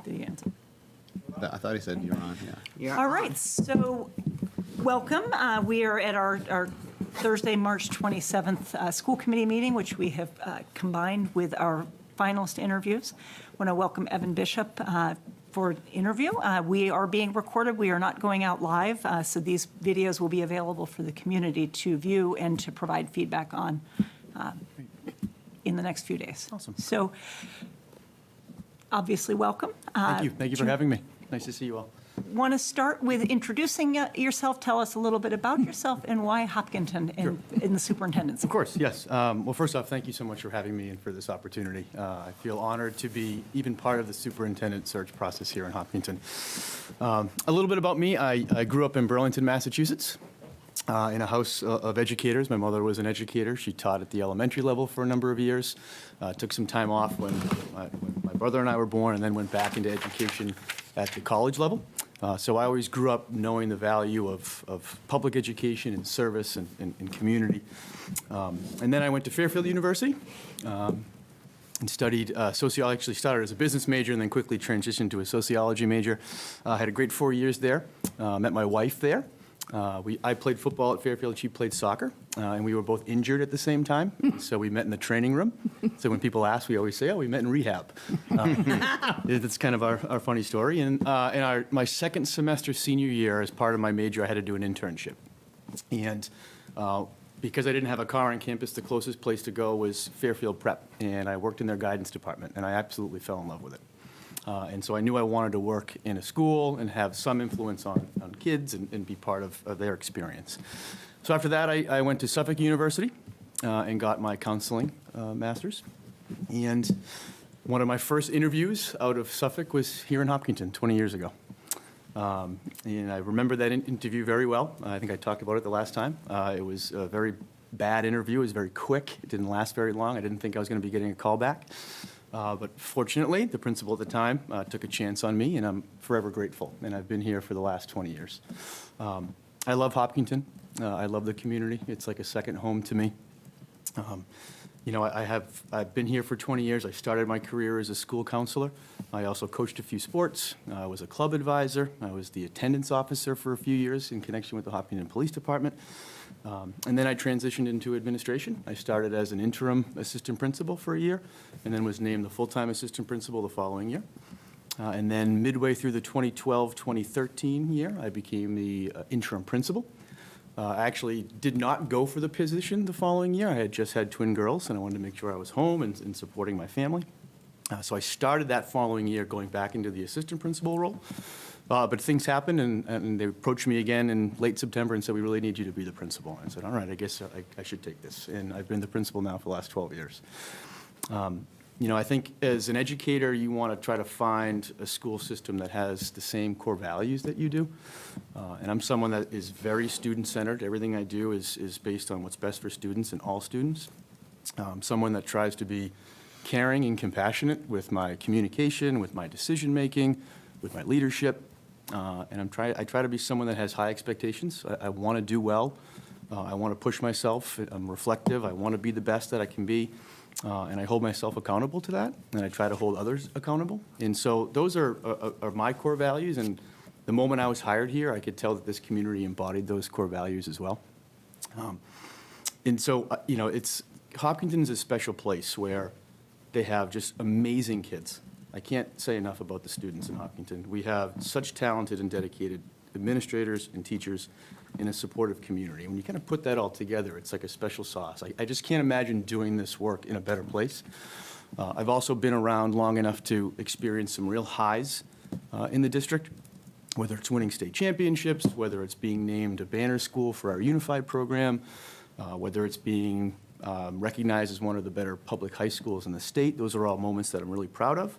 Did he answer? I thought he said you're on, yeah. You're All on. right, so welcome. We are at our Thursday, March 27th school committee meeting, which we have combined with our finalist interviews. I want to welcome Evan Bishop for interview. We are being recorded. We are not going out live, so these videos will be available for the community to view and to provide feedback on in the next few days. Awesome. So obviously, welcome. Thank you. Thank you for having me. Nice to see you all. Want to start with introducing yourself? Tell us a little bit about yourself and why Hopkinton in the superintendent's. Of course, yes. Well, first off, thank you so much for having me and for this opportunity. I feel honored to be even part of the superintendent search process here in Hopkinton. A little bit about me. I grew up in Burlington, Massachusetts, in a house of educators. My mother was an educator. She taught at the elementary level for a number of years. Took some time off when my brother and I were born, and then went back into education at the college level. So I always grew up knowing the value of public education and service and community. And then I went to Fairfield University and studied sociology. Actually started as a business major and then quickly transitioned to a sociology major. Had a great 4 years there. Met my wife there. I played football at Fairfield, she played soccer, and we were both injured at the same time, so we met in the training room. So when people ask, we always say, oh, we met in rehab. That's kind of our funny story. And in my second semester senior year, as part of my major, I had to do an internship. And because I didn't have a car on campus, the closest place to go was Fairfield Prep, and I worked in their guidance department, and I absolutely fell in love with it. And so I knew I wanted to work in a school and have some influence on kids and be part of their experience. So after that, I went to Suffolk University and got my counseling master's. And one of my first interviews out of Suffolk was here in Hopkinton 20 years ago. And I remember that interview very well. I think I talked about it the last time. It was a very bad interview. It was very quick. It didn't last very long. I didn't think I was going to be getting a call back. But fortunately, the principal at the time took a chance on me, and I'm forever grateful. And I've been here for the last 20 years. I love Hopkinton. I love the community. It's like a second home to me. I've been here for 20 years. I started my career as a school counselor. I also coached a few sports. I was a club advisor. I was the attendance officer for a few years in connection with the Hopkinton Police Department. And then I transitioned into administration. I started as an interim assistant principal for a year, and then was named the full-time assistant principal the following year. And then midway through the 2012-2013 year, I became the interim principal. I actually did not go for the position the following year. I had just had twin girls, and I wanted to make sure I was home and supporting my family. So I started that following year going back into the assistant principal role. But things happened, and they approached me again in late September and said, we really need you to be the principal. I said, all right, I guess I should take this. And I've been the principal now for the last 12 years. I think as an educator, you want to try to find a school system that has the same core values that you do. And I'm someone that is very student-centered. Everything I do is based on what's best for students and all students. Someone that tries to be caring and compassionate with my communication, with my decision-making, with my leadership. And I try to be someone that has high expectations. I want to do well. I want to push myself. I'm reflective. I want to be the best that I can be. And I hold myself accountable to that. And I try to hold others accountable. And so those are my core values. And the moment I was hired here, I could tell that this community embodied those core values as well. And so, Hopkinton is a special place where they have just amazing kids. I can't say enough about the students in Hopkinton. We have such talented and dedicated administrators and teachers in a supportive community. When you kind of put that all together, it's like a special sauce. I just can't imagine doing this work in a better place. I've also been around long enough to experience some real highs in the district, whether it's winning state championships, whether it's being named a banner school for our unified program, whether it's being recognized as one of the better public high schools in the state. Those are all moments that I'm really proud of.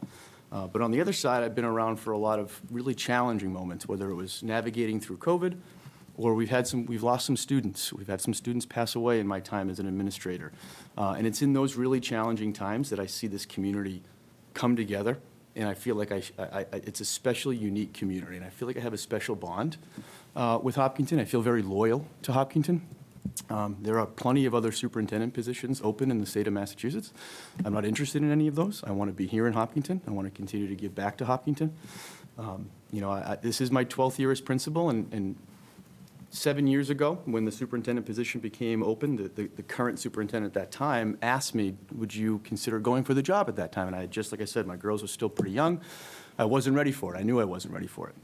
But on the other side, I've been around for a lot of really challenging moments, whether it was navigating through COVID, or we've lost some students. We've had some students pass away in my time as an administrator. And it's in those really challenging times that I see this community come together, and I feel like it's a specially unique community, and I feel like I have a special bond with Hopkinton. I feel very loyal to Hopkinton. There are plenty of other superintendent positions open in the state of Massachusetts. I'm not interested in any of those. I want to be here in Hopkinton. I want to continue to give back to Hopkinton. This is my 12th year as principal, and 7 years ago, when the superintendent position became open, the current superintendent at that time asked me, would you consider going for the job at that time? And like I said, my girls were still pretty young. I wasn't ready for it. I knew I wasn't ready for it.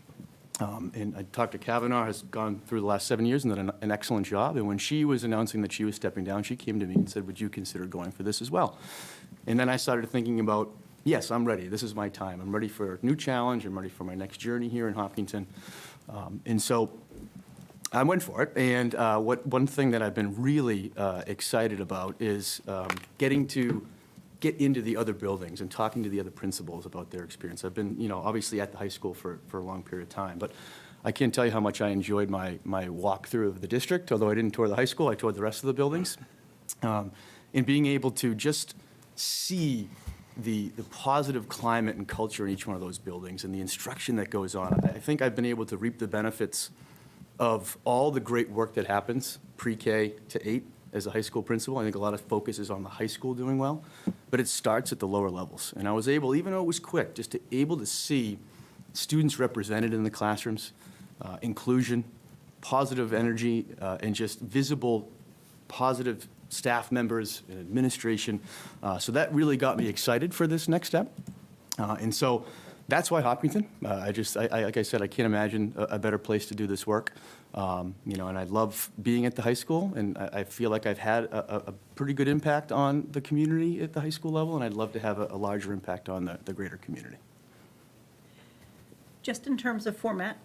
And I talked to Kavanaugh, has gone through the last 7 years and done an excellent job. And when she was announcing that she was stepping down, she came to me and said, would you consider going for this as well? And then I started thinking about, yes, I'm ready. This is my time. I'm ready for a new challenge. I'm ready for my next journey here in Hopkinton. And so I went for it. And one thing that I've been really excited about is getting to get into the other buildings and talking to the other principals about their experience. I've been, obviously at the high school for a long period of time, but I can't tell you how much I enjoyed my walkthrough of the district. Although I didn't tour the high school, I toured the rest of the buildings. And being able to just see the positive climate and culture in each one of those buildings and the instruction that goes on. I think I've been able to reap the benefits of all the great work that happens pre-K to 8 as a high school principal. I think a lot of focus is on the high school doing well, but it starts at the lower levels. And I was able, even though it was quick, just to able to see students represented in the classrooms, inclusion, positive energy, and just visible positive staff members and administration. So that really got me excited for this next step. And so that's why Hopkinton. Like I said, I can't imagine a better place to do this work. And I love being at the high school, and I feel like I've had a pretty good impact on the community at the high school level, and I'd love to have a larger impact on the greater community. Just in terms of format,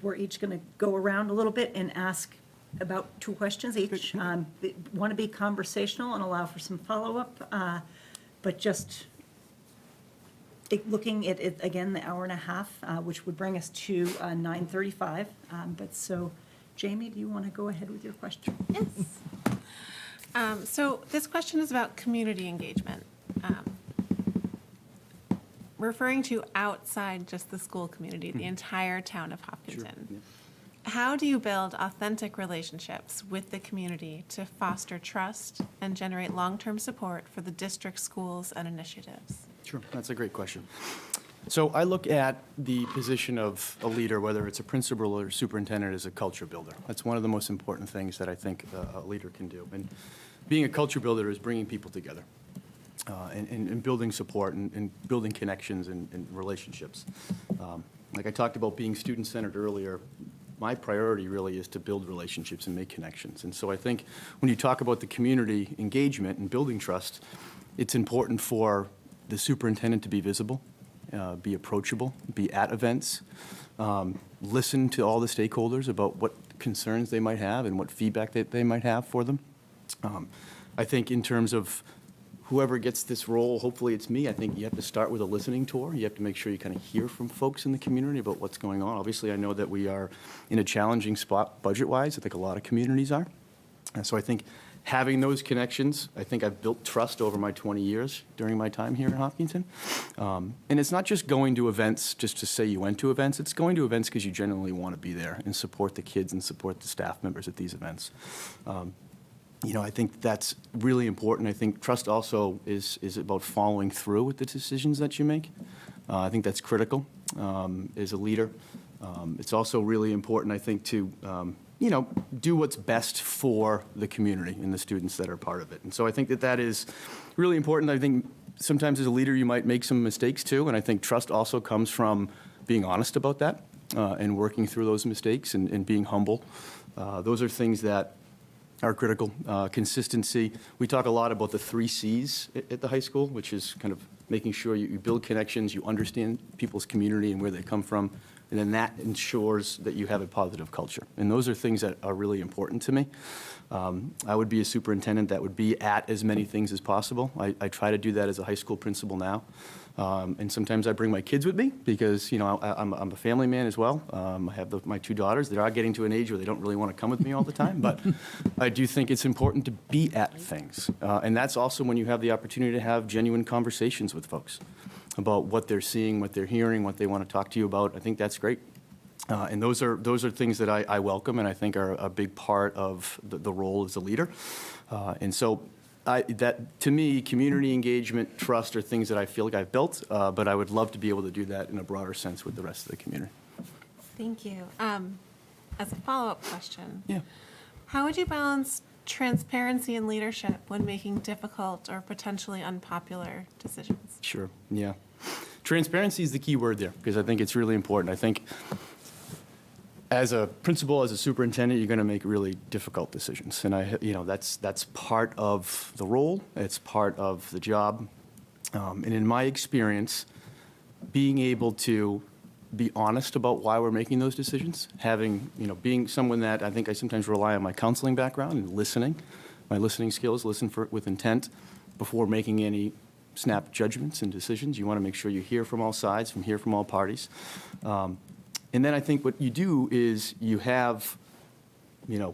we're each going to go around a little bit and ask about 2 questions each. Want to be conversational and allow for some follow-up, but just looking at it, again, the hour and a half, which would bring us to 9:35. But so, Jamie, do you want to go ahead with your question? Yes. So this question is about community engagement. Referring to outside just the school community, the entire town of Hopkinton. Yeah. How do you build authentic relationships with the community to foster trust and generate long-term support for the district schools and initiatives? Sure, that's a great question. So I look at the position of a leader, whether it's a principal or superintendent, as a culture builder. That's one of the most important things that I think a leader can do. And being a culture builder is bringing people together and building support and building connections and relationships. Like I talked about being student-centered earlier, my priority really is to build relationships and make connections. And so I think when you talk about the community engagement and building trust, it's important for the superintendent to be visible, be approachable, be at events, listen to all the stakeholders about what concerns they might have and what feedback that they might have for them. I think in terms of whoever gets this role, hopefully it's me, I think you have to start with a listening tour. You have to make sure you kind of hear from folks in the community about what's going on. Obviously, I know that we are in a challenging spot budget-wise. I think a lot of communities are. And so I think having those connections, I think I've built trust over my 20 years during my time here in Hopkinton. And it's not just going to events just to say you went to events. It's going to events because you genuinely want to be there and support the kids and support the staff members at these events. I think that's really important. I think trust also is about following through with the decisions that you make. I think that's critical as a leader. It's also really important, I think, to do what's best for the community and the students that are part of it. And so I think that is really important. I think sometimes as a leader you might make some mistakes too, and I think trust also comes from being honest about that and working through those mistakes and being humble. Those are things that are critical. Consistency. We talk a lot about the 3 C's at the high school, which is kind of making sure you build connections, you understand people's community and where they come from, and then that ensures that you have a positive culture. And those are things that are really important to me. I would be a superintendent that would be at as many things as possible. I try to do that as a high school principal now. And sometimes I bring my kids with me because, I'm a family man as well. I have my 2 daughters. They are getting to an age where they don't really want to come with me all the time. But I do think it's important to be at things. And that's also when you have the opportunity to have genuine conversations with folks about what they're seeing, what they're hearing, what they want to talk to you about. I think that's great. And those are things that I welcome and I think are a big part of the role as a leader. And so that, to me, community engagement, trust are things that I feel like I've built, but I would love to be able to do that in a broader sense with the rest of the community. Thank you. As a follow-up question, Yeah. how would you balance transparency and leadership when making difficult or potentially unpopular decisions? Sure, yeah. Transparency is the key word there, because I think it's really important. I think as a principal, as a superintendent, you're going to make really difficult decisions. And that's part of the role, it's part of the job. And in my experience, being able to be honest about why we're making those decisions, being someone that I think I sometimes rely on my counseling background and listening, my listening skills, with intent before making any snap judgments and decisions. You want to make sure you hear from all sides, hear from all parties. And then I think what you do is you have,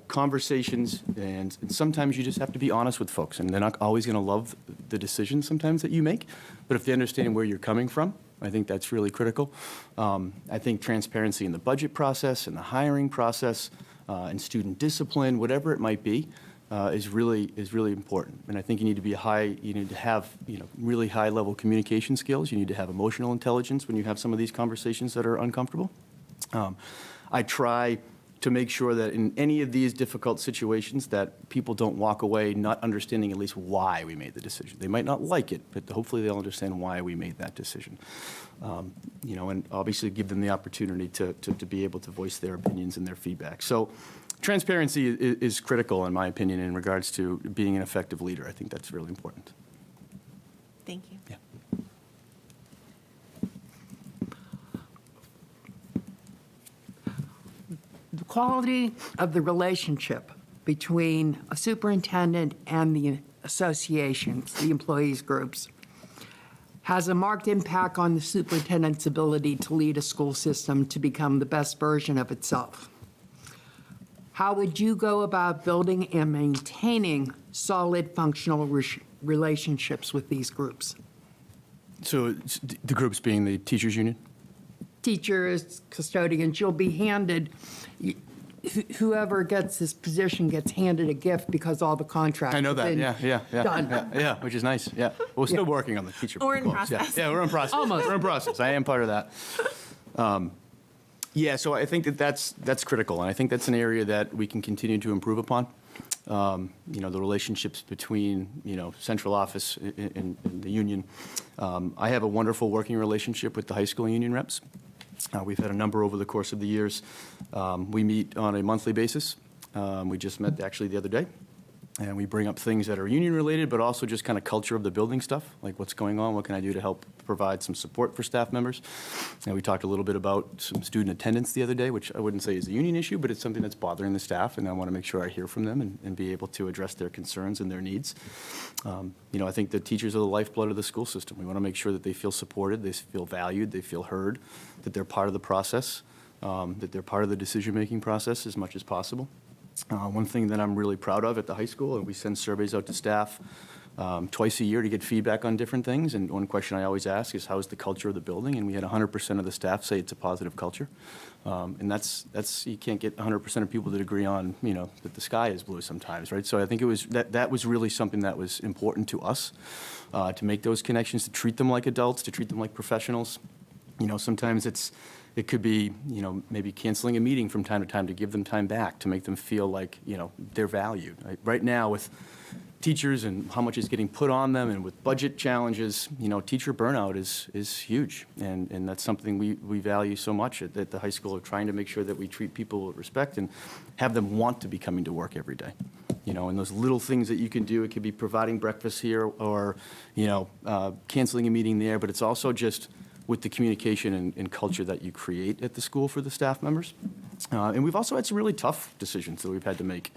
conversations, and sometimes you just have to be honest with folks, and they're not always going to love the decisions sometimes that you make, but if they understand where you're coming from, I think that's really critical. I think transparency in the budget process, in the hiring process, in student discipline, whatever it might be, is really important. And I think you need to have really high level communication skills. You need to have emotional intelligence when you have some of these conversations that are uncomfortable. I try to make sure that in any of these difficult situations that people don't walk away not understanding at least why we made the decision. They might not like it, but hopefully they'll understand why we made that decision. And obviously give them the opportunity to be able to voice their opinions and their feedback. So transparency is critical, in my opinion, in regards to being an effective leader. I think that's really important. Thank you. Yeah. The quality of the relationship between a superintendent and the associations, the employees groups, has a marked impact on the superintendent's ability to lead a school system to become the best version of itself. How would you go about building and maintaining solid functional relationships with these groups? So the groups being the teachers union? Teachers, custodians, you'll be handed, whoever gets this position gets handed a gift because all the contracts I know that, have been yeah. done. Yeah, which is nice, yeah. We're still working on the teacher. Or in proposals, yeah. process. Yeah, we're in process. Almost. We're in process. I am part of that. So I think that's critical, and I think that's an area that we can continue to improve upon. The relationships between, central office and the union. I have a wonderful working relationship with the high school union reps. We've had a number over the course of the years. We meet on a monthly basis. We just met actually the other day. And we bring up things that are union related, but also just kind of culture of the building stuff, like what's going on, what can I do to help provide some support for staff members. And we talked a little bit about some student attendance the other day, which I wouldn't say is a union issue, but it's something that's bothering the staff, and I want to make sure I hear from them and be able to address their concerns and their needs. I think the teachers are the lifeblood of the school system. We want to make sure that they feel supported, they feel valued, they feel heard, that they're part of the process, that they're part of the decision-making process as much as possible. One thing that I'm really proud of at the high school, and we send surveys out to staff twice a year to get feedback on different things, and one question I always ask is, how is the culture of the building? And we had 100% of the staff say it's a positive culture. And that's you can't get 100% of people that agree on, that the sky is blue sometimes, right? So I think that was really something that was important to us, to make those connections, to treat them like adults, to treat them like professionals. Sometimes it could be, maybe canceling a meeting from time to time to give them time back, to make them feel like, they're valued. Right now with teachers and how much is getting put on them and with budget challenges, teacher burnout is huge. And that's something we value so much at the high school, of trying to make sure that we treat people with respect and have them want to be coming to work every day. And those little things that you can do, it could be providing breakfast here or, canceling a meeting there, but it's also just with the communication and culture that you create at the school for the staff members. And we've also had some really tough decisions that we've had to make.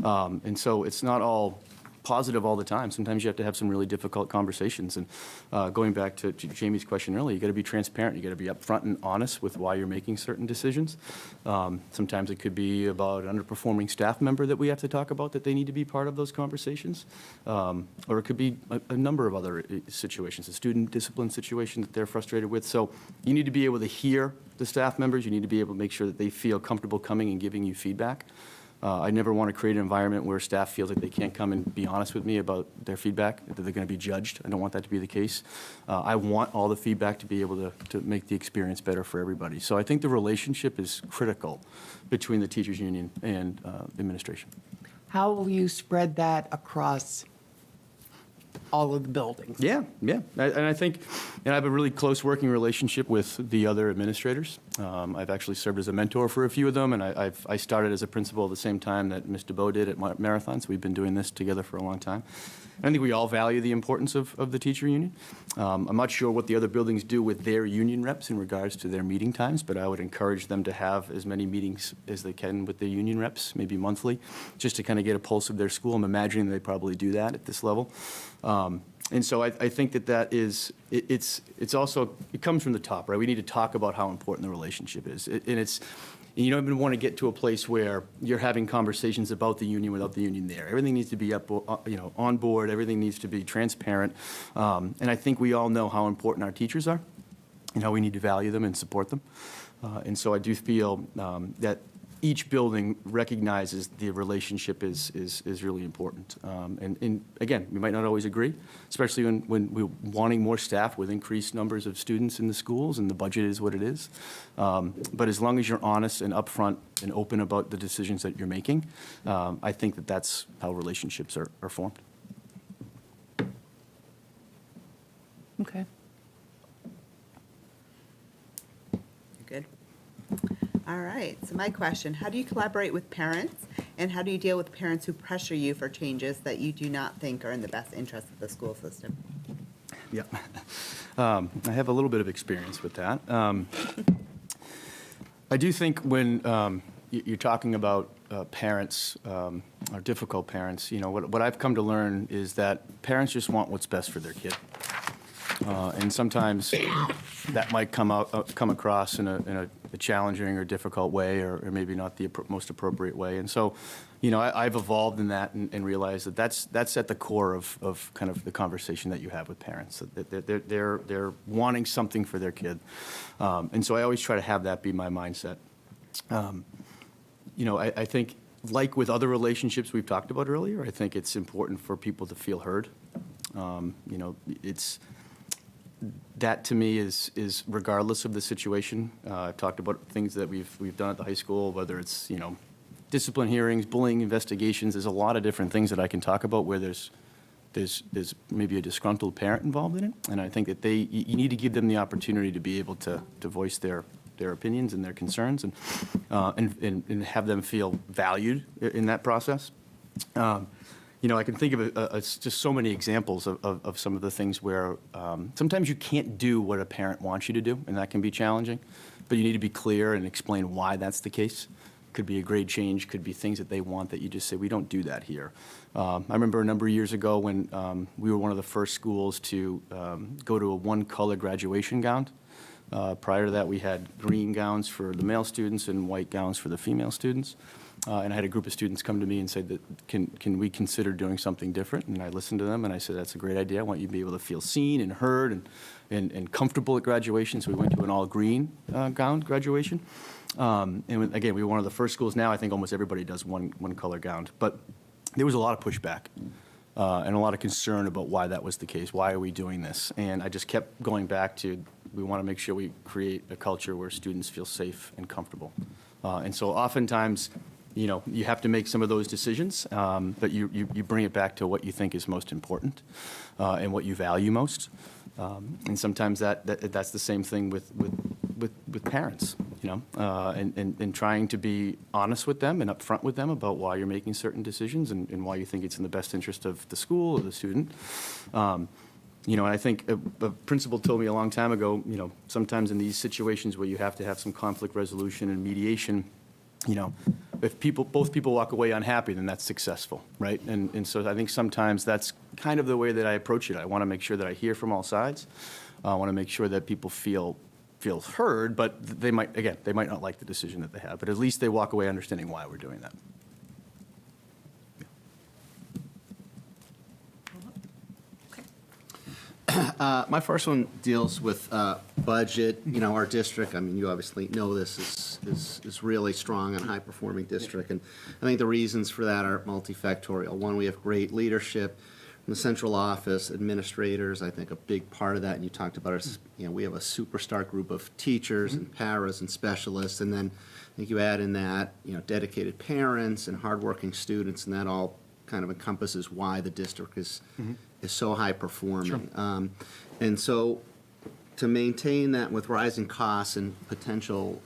And so it's not all positive all the time. Sometimes you have to have some really difficult conversations. And going back to Jamie's question earlier, you got to be transparent. You got to be upfront and honest with why you're making certain decisions. Sometimes it could be about an underperforming staff member that we have to talk about, that they need to be part of those conversations. Or it could be a number of other situations, a student discipline situation that they're frustrated with. So you need to be able to hear the staff members. You need to be able to make sure that they feel comfortable coming and giving you feedback. I never want to create an environment where staff feels like they can't come and be honest with me about their feedback, that they're going to be judged. I don't want that to be the case. I want all the feedback to be able to make the experience better for everybody. So I think the relationship is critical between the teachers union and administration. How will you spread that across all of the buildings? Yeah. And I think, I have a really close working relationship with the other administrators. I've actually served as a mentor for a few of them, and I started as a principal at the same time that Ms. DeBow did at Marathon, so we've been doing this together for a long time. I think we all value the importance of the teacher union. I'm not sure what the other buildings do with their union reps in regards to their meeting times, but I would encourage them to have as many meetings as they can with their union reps, maybe monthly, just to kind of get a pulse of their school. I'm imagining they probably do that at this level. And so I think that is, it's also, it comes from the top, right? We need to talk about how important the relationship is. And you don't even want to get to a place where you're having conversations about the union without the union there. Everything needs to be on board. Everything needs to be transparent. And I think we all know how important our teachers are and how we need to value them and support them. And so I do feel that each building recognizes the relationship is really important. And again, we might not always agree, especially when we're wanting more staff with increased numbers of students in the schools and the budget is what it is. But as long as you're honest and upfront and open about the decisions that you're making, I think that's how relationships are formed. Okay. Good. All right, so my question, how do you collaborate with parents, and how do you deal with parents who pressure you for changes that you do not think are in the best interest of the school system? Yeah. I have a little bit of experience with that. I do think when you're talking about parents, or difficult parents, what I've come to learn is that parents just want what's best for their kid. And sometimes that might come across in a challenging or difficult way, or maybe not the most appropriate way. And so, I've evolved in that and realized that that's at the core of kind of the conversation that you have with parents. That they're wanting something for their kid, and so I always try to have that be my mindset. I think, like with other relationships we've talked about earlier, I think it's important for people to feel heard. That to me is regardless of the situation. I've talked about things that we've done at the high school, whether it's discipline hearings, bullying investigations. There's a lot of different things that I can talk about where there's maybe a disgruntled parent involved in it, and I think that you need to give them the opportunity to be able to voice their opinions and their concerns, and have them feel valued in that process. I can think of just so many examples of some of the things where sometimes you can't do what a parent wants you to do, and that can be challenging, but you need to be clear and explain why that's the case. Could be a grade change, could be things that they want that you just say, we don't do that here. I remember a number of years ago when we were one of the first schools to go to a one-color graduation gown. Prior to that, we had green gowns for the male students and white gowns for the female students. And I had a group of students come to me and say that, can we consider doing something different? And I listened to them and I said, that's a great idea. I want you to be able to feel seen and heard and comfortable at graduation. So we went to an all-green gown graduation. And again, we were one of the first schools. Now I think almost everybody does one color gown. But there was a lot of pushback and a lot of concern about why that was the case. Why are we doing this? And I just kept going back to, we want to make sure we create a culture where students feel safe and comfortable. And so oftentimes, you have to make some of those decisions, but you bring it back to what you think is most important and what you value most. And sometimes that's the same thing with parents, and trying to be honest with them and upfront with them about why you're making certain decisions and why you think it's in the best interest of the school or the student. And I think a principal told me a long time ago, sometimes in these situations where you have to have some conflict resolution and mediation, if both people walk away unhappy, then that's successful, right? And so I think sometimes that's kind of the way that I approach it. I want to make sure that I hear from all sides. I want to make sure that people feel heard, but they might not like the decision that they have, but at least they walk away understanding why we're doing that. My first one deals with budget. You know, our district, I mean, you obviously know this, is really strong and high-performing district. And I think the reasons for that are multifactorial. One, we have great leadership from the central office, administrators. I think a big part of that, and you talked about, is, you know, we have a superstar group of teachers and paras and specialists. And then I think you add in that, you know, dedicated parents and hardworking students, and that all kind of encompasses why the district is so high performing. And so to maintain that with rising costs and potential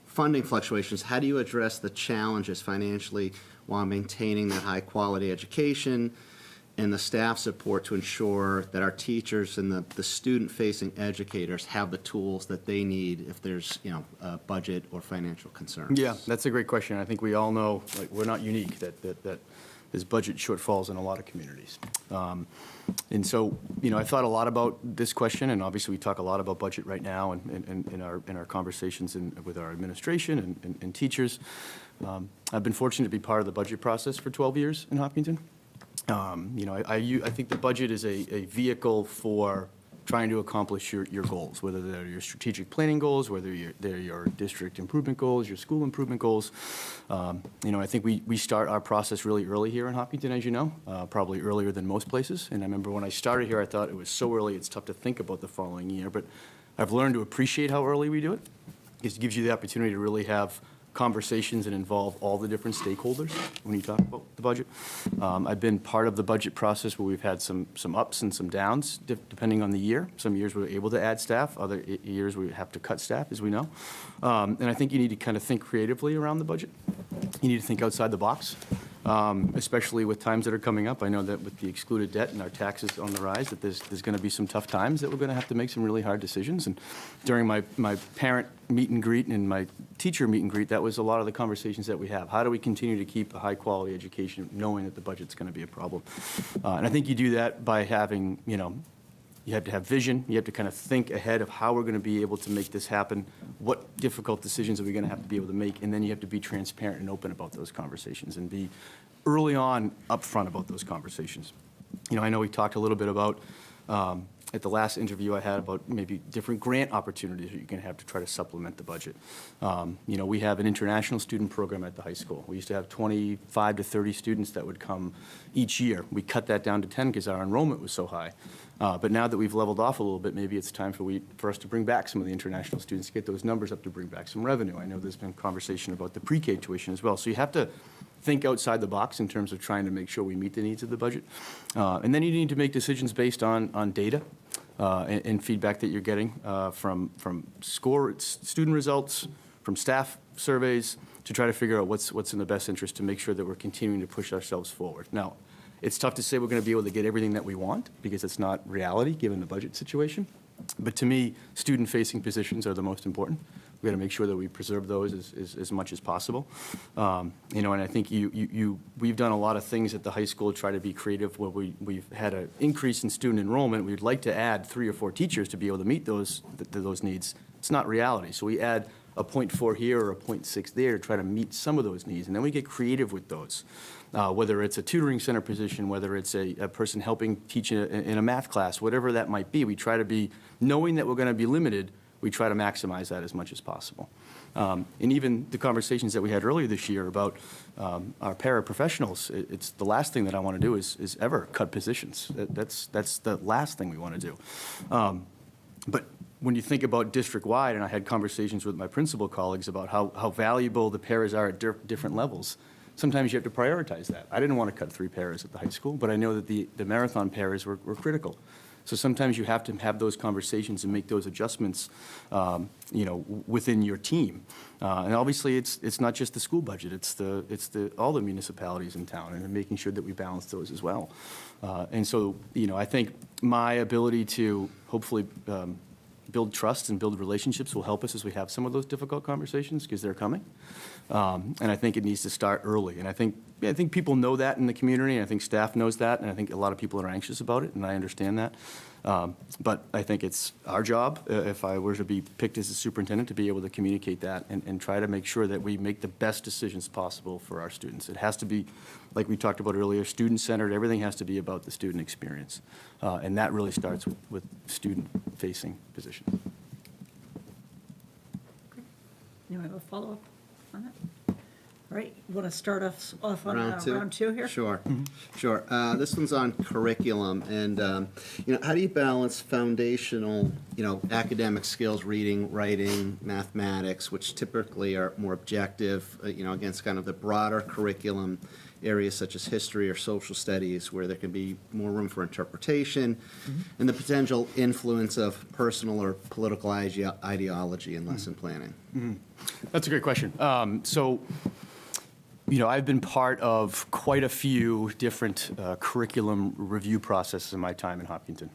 funding fluctuations, how do you address the challenges financially while maintaining that high quality education and the staff support to ensure that our teachers and the student-facing educators have the tools that they need if there's, you know, budget or financial concerns? Yeah, that's a great question. I think we all know, like, we're not unique, that there's budget shortfulls in a lot of communities. And so, you know, I thought a lot about this question, and obviously we talk a lot about budget right now in our conversations with our administration and teachers. I've been fortunate to be part of the budget process for 12 years in Hopkinton. You know, I think the budget is a vehicle for trying to accomplish your goals, whether they're your strategic planning goals, whether they're your district improvement goals, your school improvement goals. You know, I think we start our process really early here in Hopkinton, as you know, probably earlier than most places. And I remember when I started here, I thought it was so early, it's tough to think about the following year. But I've learned to appreciate how early we do it. It gives you the opportunity to really have conversations and involve all the different stakeholders when you talk about the budget. I've been part of the budget process where we've had some ups and some downs, depending on the year. Some years we're able to add staff, other years we have to cut staff, as we know. And I think you need to kind of think creatively around the budget. You need to think outside the box, especially with times that are coming up. I know that with the excluded debt and our taxes on the rise, that there's going to be some tough times that we're going to have to make some really hard decisions. And during my parent meet and greet and my teacher meet and greet, that was a lot of the conversations that we have. How do we continue to keep a high-quality education knowing that the budget's going to be a problem? And I think you do that by having, you know, you have to have vision. You have to kind of think ahead of how we're going to be able to make this happen. What difficult decisions are we going to have to be able to make? And then you have to be transparent and open about those conversations and be early on upfront about those conversations. You know, I know we talked a little bit about, at the last interview I had, about maybe different grant opportunities that you can have to try to supplement the budget. You know, we have an international student program at the high school. We used to have 25 to 30 students that would come each year. We cut that down to 10 because our enrollment was so high. But now that we've leveled off a little bit, maybe it's time for us to bring back some of the international students, get those numbers up to bring back some revenue. I know there's been conversation about the pre-K tuition as well. So you have to think outside the box in terms of trying to make sure we meet the needs of the budget. And then you need to make decisions based on data and feedback that you're getting from student results, from staff surveys, to try to figure out what's in the best interest to make sure that we're continuing to push ourselves forward. Now, it's tough to say we're going to be able to get everything that we want because it's not reality given the budget situation. But to me, student-facing positions are the most important. We've got to make sure that we preserve those as much as possible. You know, and I think we've done a lot of things at the high school to try to be creative where we've had an increase in student enrollment. We'd like to add 3 or 4 teachers to be able to meet those needs. It's not reality. So we add a 0.4 here or a 0.6 there to try to meet some of those needs. And then we get creative with those. Whether it's a tutoring center position, whether it's a person helping teach in a math class, whatever that might be, we try to be, knowing that we're going to be limited, we try to maximize that as much as possible. And even the conversations that we had earlier this year about our paraprofessionals, it's the last thing that I want to do is ever cut positions. That's the last thing we want to do. But when you think about district-wide, and I had conversations with my principal colleagues about how valuable the paras are at different levels, sometimes you have to prioritize that. I didn't want to cut 3 paras at the high school, but I know that the marathon paras were critical. So sometimes you have to have those conversations and make those adjustments, you know, within your team. And obviously, it's not just the school budget; it's all the municipalities in town, and making sure that we balance those as well. And so, you know, I think my ability to hopefully build trust and build relationships will help us as we have some of those difficult conversations, because they're coming. And I think it needs to start early. And I think people know that in the community, and I think staff knows that, and I think a lot of people are anxious about it, and I understand that. But I think it's our job, if I were to be picked as a superintendent, to be able to communicate that and try to make sure that we make the best decisions possible for our students. It has to be, like we talked about earlier, student-centered. Everything has to be about the student experience. And that really starts with student-facing positions. Anyone have a follow-up on that? All right, you want to start off on Round two? here? Sure, sure. This one's on curriculum, and, how do you balance foundational, academic skills, reading, writing, mathematics, which typically are more objective, against kind of the broader curriculum areas such as history or social studies, where there can be more room for interpretation, and the potential influence of personal or political ideology in lesson planning? That's a great question. I've been part of quite a few different curriculum review processes in my time in Hopkinton.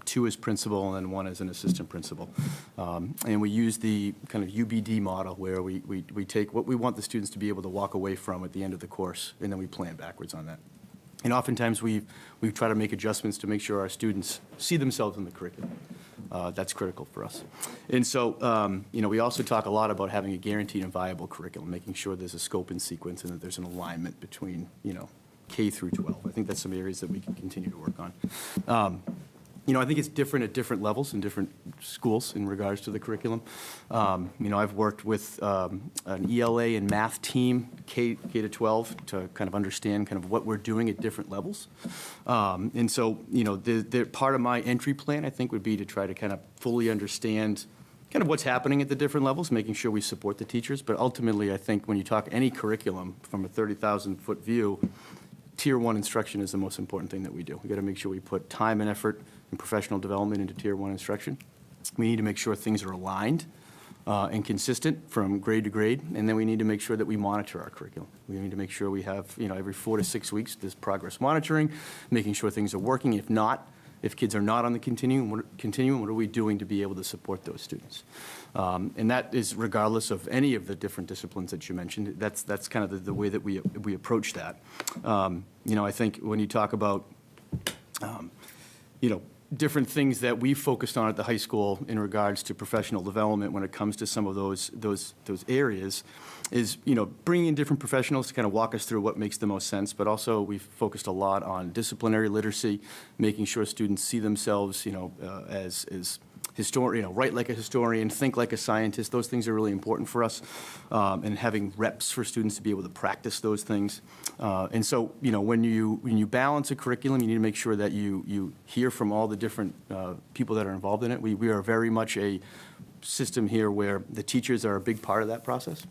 2 as principal and then 1 as an assistant principal. And we use the kind of UBD model, where we take what we want the students to be able to walk away from at the end of the course, and then we plan backwards on that. And oftentimes we try to make adjustments to make sure our students see themselves in the curriculum. That's critical for us. And so, we also talk a lot about having a guaranteed and viable curriculum, making sure there's a scope and sequence and that there's an alignment between, K through 12. I think that's some areas that we can continue to work on. I think it's different at different levels in different schools in regards to the curriculum. I've worked with an ELA and math team, K to 12, to kind of understand kind of what we're doing at different levels. And so, the part of my entry plan, I think, would be to try to kind of fully understand kind of what's happening at the different levels, making sure we support the teachers. But ultimately, I think when you talk any curriculum from a 30,000-foot view, Tier 1 instruction is the most important thing that we do. We've got to make sure we put time and effort and professional development into Tier 1 instruction. We need to make sure things are aligned and consistent from grade to grade, and then we need to make sure that we monitor our curriculum. We need to make sure we have, every 4 to 6 weeks, this progress monitoring, making sure things are working. If not, if kids are not on the continuum, what are we doing to be able to support those students? And that is regardless of any of the different disciplines that you mentioned. That's kind of the way that we approach that. I think when you talk about, different things that we focused on at the high school in regards to professional development when it comes to some of those areas is, bringing in different professionals to kind of walk us through what makes the most sense, but also we've focused a lot on disciplinary literacy, making sure students see themselves, as write like a historian, think like a scientist. Those things are really important for us, and having reps for students to be able to practice those things. And so, when you balance a curriculum, you need to make sure that you hear from all the different people that are involved in it. We are very much a system here where the teachers are a big part of that process.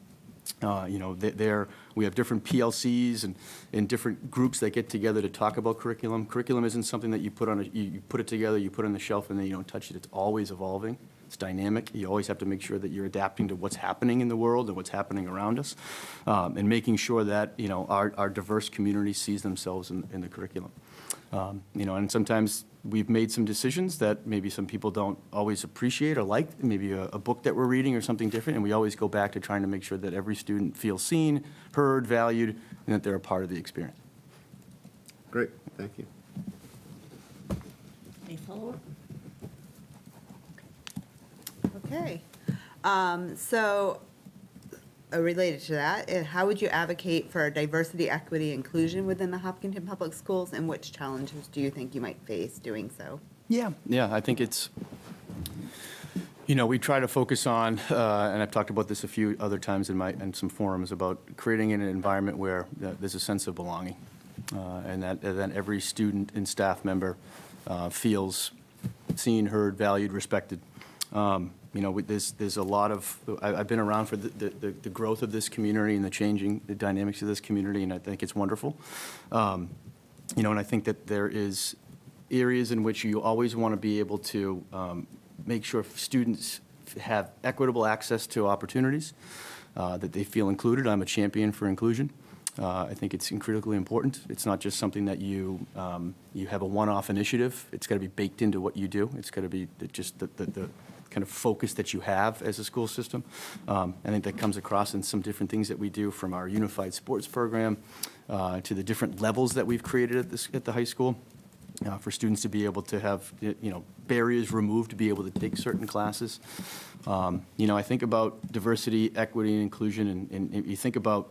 We have different PLCs and different groups that get together to talk about curriculum. Curriculum isn't something that you put on you put it together, you put it on the shelf, and then you don't touch it. It's always evolving. It's dynamic. You always have to make sure that you're adapting to what's happening in the world and what's happening around us, and making sure that our diverse community sees themselves in the curriculum. And sometimes we've made some decisions that maybe some people don't always appreciate or like, maybe a book that we're reading or something different, and we always go back to trying to make sure that every student feels seen, heard, valued, and that they're a part of the experience. Great, thank you. Any follow-up? Okay. So, related to that, how would you advocate for diversity, equity, inclusion within the Hopkinton Public Schools, and which challenges do you think you might face doing so? Yeah, I think it's, we try to focus on, and I've talked about this a few other times in some forums, about creating an environment where there's a sense of belonging, and that every student and staff member feels seen, heard, valued, respected. There's a lot of, I've been around for the growth of this community and the dynamics of this community, and I think it's wonderful. And I think that there is areas in which you always want to be able to make sure students have equitable access to opportunities, that they feel included. I'm a champion for inclusion. I think it's critically important. It's not just something that you have a one-off initiative. It's got to be baked into what you do. It's got to be just the kind of focus that you have as a school system. I think that comes across in some different things that we do, from our unified sports program to the different levels that we've created at the high school. For students to be able to have, barriers removed to be able to take certain classes. I think about diversity, equity, and inclusion, and you think about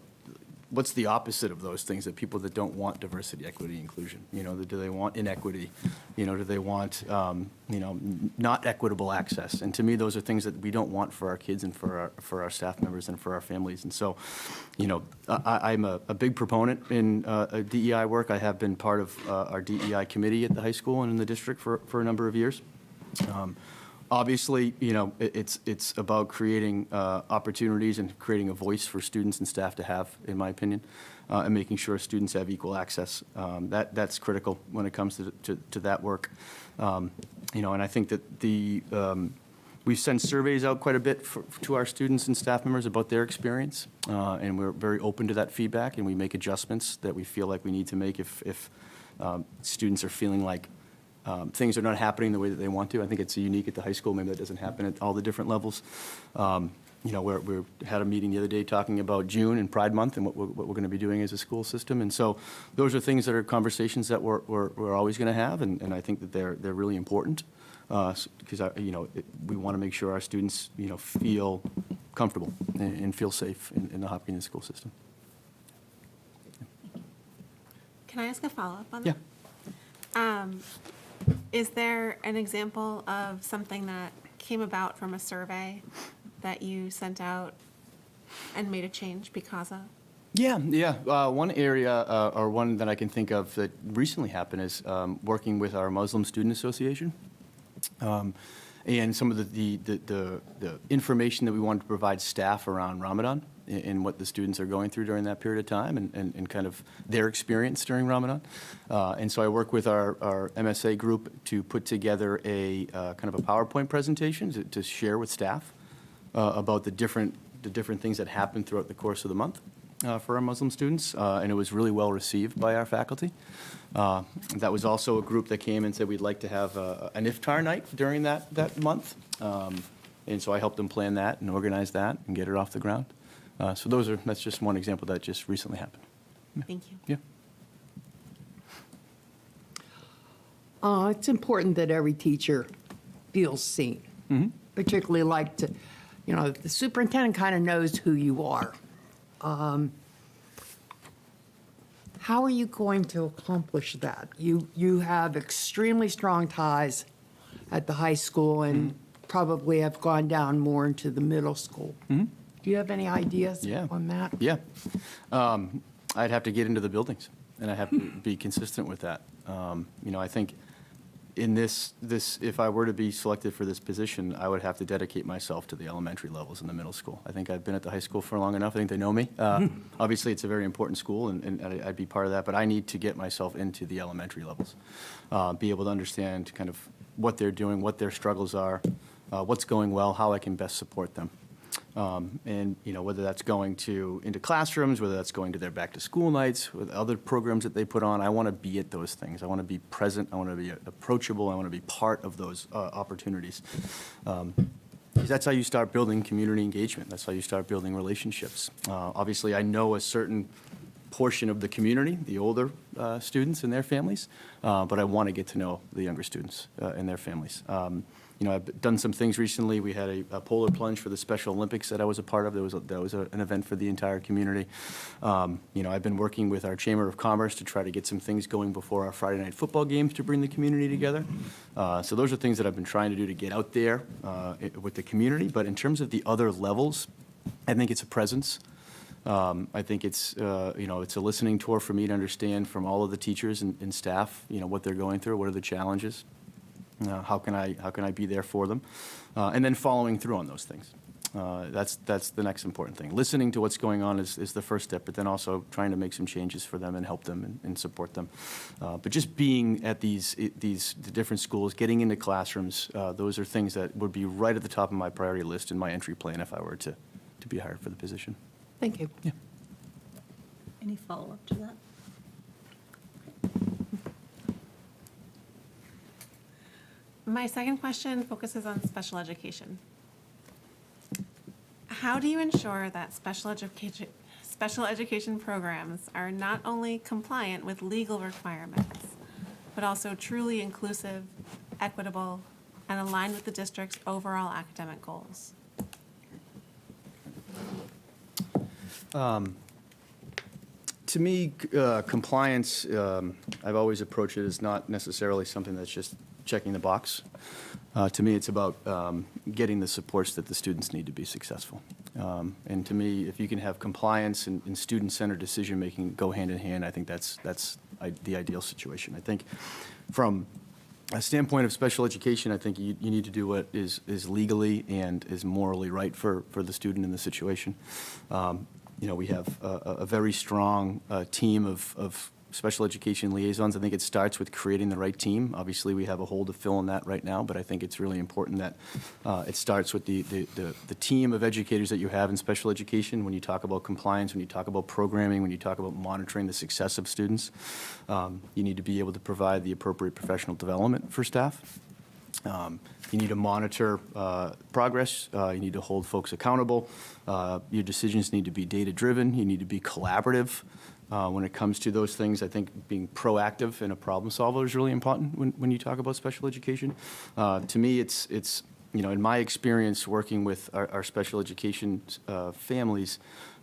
what's the opposite of those things, that people that don't want diversity, equity, inclusion? Do they want inequity? Do they want, not equitable access? And to me, those are things that we don't want for our kids and for our staff members and for our families. And so, I'm a big proponent in DEI work. I have been part of our DEI committee at the high school and in the district for a number of years. Obviously, it's about creating opportunities and creating a voice for students and staff to have, in my opinion, and making sure students have equal access. That's critical when it comes to that work. And I think that we send surveys out quite a bit to our students and staff members about their experience, and we're very open to that feedback, and we make adjustments that we feel like we need to make if students are feeling like things are not happening the way that they want to. I think it's unique at the high school. Maybe that doesn't happen at all the different levels. We had a meeting the other day talking about June and Pride Month and what we're going to be doing as a school system. And so those are things that are conversations that we're always going to have, and I think that they're really important because we want to make sure our students feel comfortable and feel safe in the Hopkins school system. Can I ask a follow-up on Yeah. that? Is there an example of something that came about from a survey that you sent out and made a change because of? Yeah. One area, or one that I can think of that recently happened is working with our Muslim Student Association. And some of the information that we wanted to provide staff around Ramadan and what the students are going through during that period of time and kind of their experience during Ramadan. And so I work with our MSA group to put together a kind of a PowerPoint presentation to share with staff about the different things that happen throughout the course of the month for our Muslim students. And it was really well received by our faculty. That was also a group that came and said we'd like to have an iftar night during that month. And so I helped them plan that and organize that and get it off the ground. So that's just one example that just recently happened. Thank you. Yeah. It's important that every teacher feels seen, particularly the superintendent kind of knows who you are. How are you going to accomplish that? You have extremely strong ties at the high school and probably have gone down more into the middle school. Do you have any ideas on that? Yeah. I'd have to get into the buildings, and I have to be consistent with that. I think in this, if I were to be selected for this position, I would have to dedicate myself to the elementary levels and the middle school. I think I've been at the high school for long enough. I think they know me. Obviously, it's a very important school, and I'd be part of that, but I need to get myself into the elementary levels, be able to understand kind of what they're doing, what their struggles are, what's going well, how I can best support them. And whether that's going into classrooms, whether that's going to their back to school nights, with other programs that they put on, I want to be at those things. I want to be present. I want to be approachable. I want to be part of those opportunities. Because that's how you start building community engagement. That's how you start building relationships. Obviously, I know a certain portion of the community, the older students and their families, but I want to get to know the younger students and their families. I've done some things recently. We had a polar plunge for the Special Olympics that I was a part of. That was an event for the entire community. I've been working with our Chamber of Commerce to try to get some things going before our Friday night football games to bring the community together. So those are things that I've been trying to do to get out there with the community. But in terms of the other levels, I think it's a presence. I think it's a listening tour for me to understand from all of the teachers and staff, what they're going through, what are the challenges. How can I be there for them? And then following through on those things. That's the next important thing. Listening to what's going on is the first step, but then also trying to make some changes for them and help them and support them. But just being at the different schools, getting into classrooms, those are things that would be right at the top of my priority list in my entry plan if I were to be hired for the position. Thank you. Yeah. Any follow-up to that? My second question focuses on special education. How do you ensure that special education programs are not only compliant with legal requirements, but also truly inclusive, equitable, and aligned with the district's overall academic goals? To me, compliance, I've always approached it as not necessarily something that's just checking the box. To me, it's about getting the supports that the students need to be successful. And to me, if you can have compliance and student-centered decision-making go hand in hand, I think that's the ideal situation. I think from a standpoint of special education, I think you need to do what is legally and is morally right for the student in the situation. We have a very strong team of special education liaisons. I think it starts with creating the right team. Obviously, we have a hole to fill in that right now, but I think it's really important that it starts with the team of educators that you have in special education. When you talk about compliance, when you talk about programming, when you talk about monitoring the success of students, you need to be able to provide the appropriate professional development for staff. You need to monitor progress. You need to hold folks accountable. Your decisions need to be data-driven. You need to be collaborative. When it comes to those things, I think being proactive and a problem solver is really important when you talk about special education. To me, it's in my experience working with our special education families,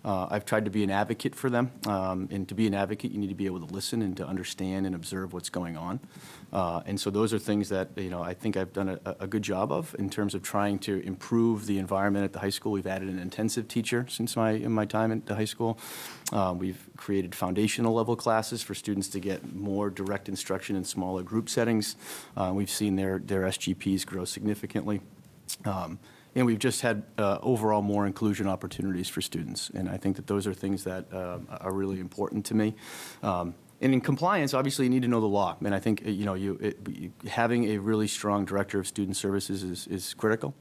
I've tried to be an advocate for them. And to be an advocate, you need to be able to listen and to understand and observe what's going on. And so those are things that, I think I've done a good job of in terms of trying to improve the environment at the high school. We've added an intensive teacher since in my time at the high school. We've created foundational level classes for students to get more direct instruction in smaller group settings. We've seen their SGPs grow significantly. And we've just had overall more inclusion opportunities for students. And I think that those are things that are really important to me. And in compliance, obviously, you need to know the law. And I think, having a really strong director of student services is critical.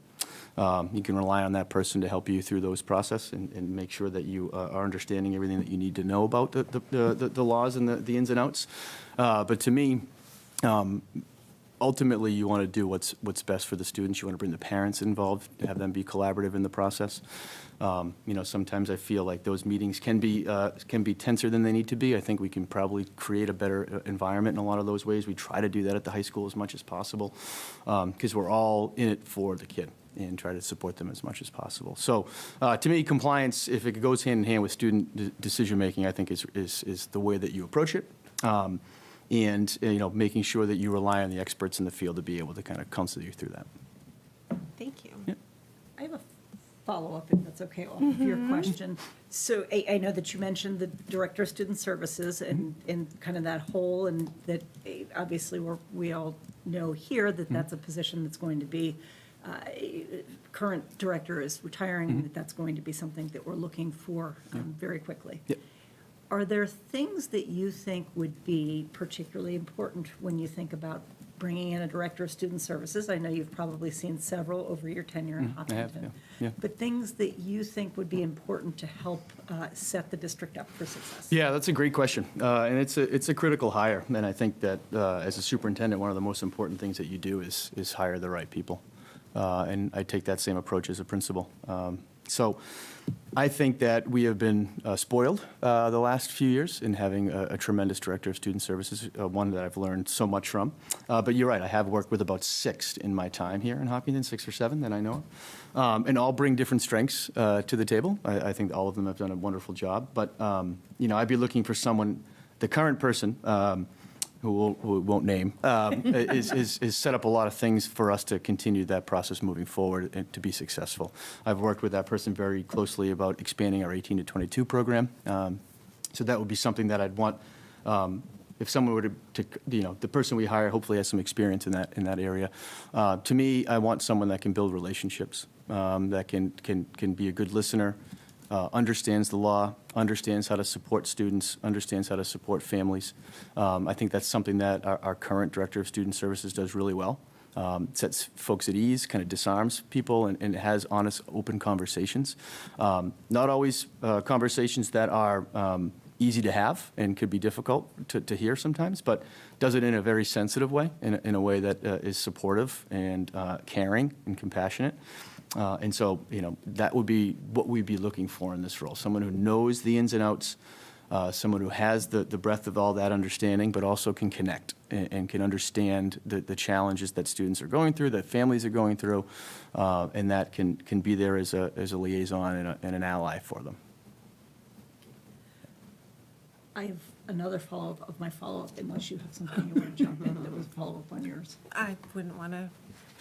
You can rely on that person to help you through those process and make sure that you are understanding everything that you need to know about the laws and the ins and outs. But to me, ultimately, you want to do what's best for the students. You want to bring the parents involved, have them be collaborative in the process. Sometimes I feel like those meetings can be tenser than they need to be. I think we can probably create a better environment in a lot of those ways. We try to do that at the high school as much as possible because we're all in it for the kid and try to support them as much as possible. So to me, compliance, if it goes hand in hand with student decision-making, I think is the way that you approach it. And making sure that you rely on the experts in the field to be able to kind of counsel you through that. Thank you. Yeah. I have a follow-up, if that's okay, off of your question. So I know that you mentioned the Director of Student Services and kind of that hole, and that obviously we all know here that that's a position that's going to be, current director is retiring, and that's going to be something that we're looking for very quickly. Yep. Are there things that you think would be particularly important when you think about bringing in a Director of Student Services? I know you've probably seen several over your tenure in I have, Hopkinton. yeah. But things that you think would be important to help set the district up for success? Yeah, that's a great question. And it's a critical hire. And I think that as a superintendent, one of the most important things that you do is hire the right people. And I take that same approach as a principal. So I think that we have been spoiled the last few years in having a tremendous Director of Student Services, one that I've learned so much from. But you're right, I have worked with about 6 in my time here in Hopkinton, 6 or 7 that I know of. And all bring different strengths to the table. I think all of them have done a wonderful job. But, I'd be looking for someone, the current person, who we won't name, is set up a lot of things for us to continue that process moving forward and to be successful. I've worked with that person very closely about expanding our 18 to 22 program. So that would be something that I'd want, if someone were to the person we hire hopefully has some experience in that area. To me, I want someone that can build relationships, that can be a good listener, understands the law, understands how to support students, understands how to support families. I think that's something that our current Director of Student Services does really well. Sets folks at ease, kind of disarms people, and has honest, open conversations. Not always conversations that are easy to have and could be difficult to hear sometimes, but does it in a very sensitive way, in a way that is supportive and caring and compassionate. And so, that would be what we'd be looking for in this role, someone who knows the ins and outs, someone who has the breadth of all that understanding, but also can connect and can understand the challenges that students are going through, that families are going through, and that can be there as a liaison and an ally for them. I have another follow-up of my follow-up, unless you have something you want to jump in that was a follow-up on yours. I wouldn't want to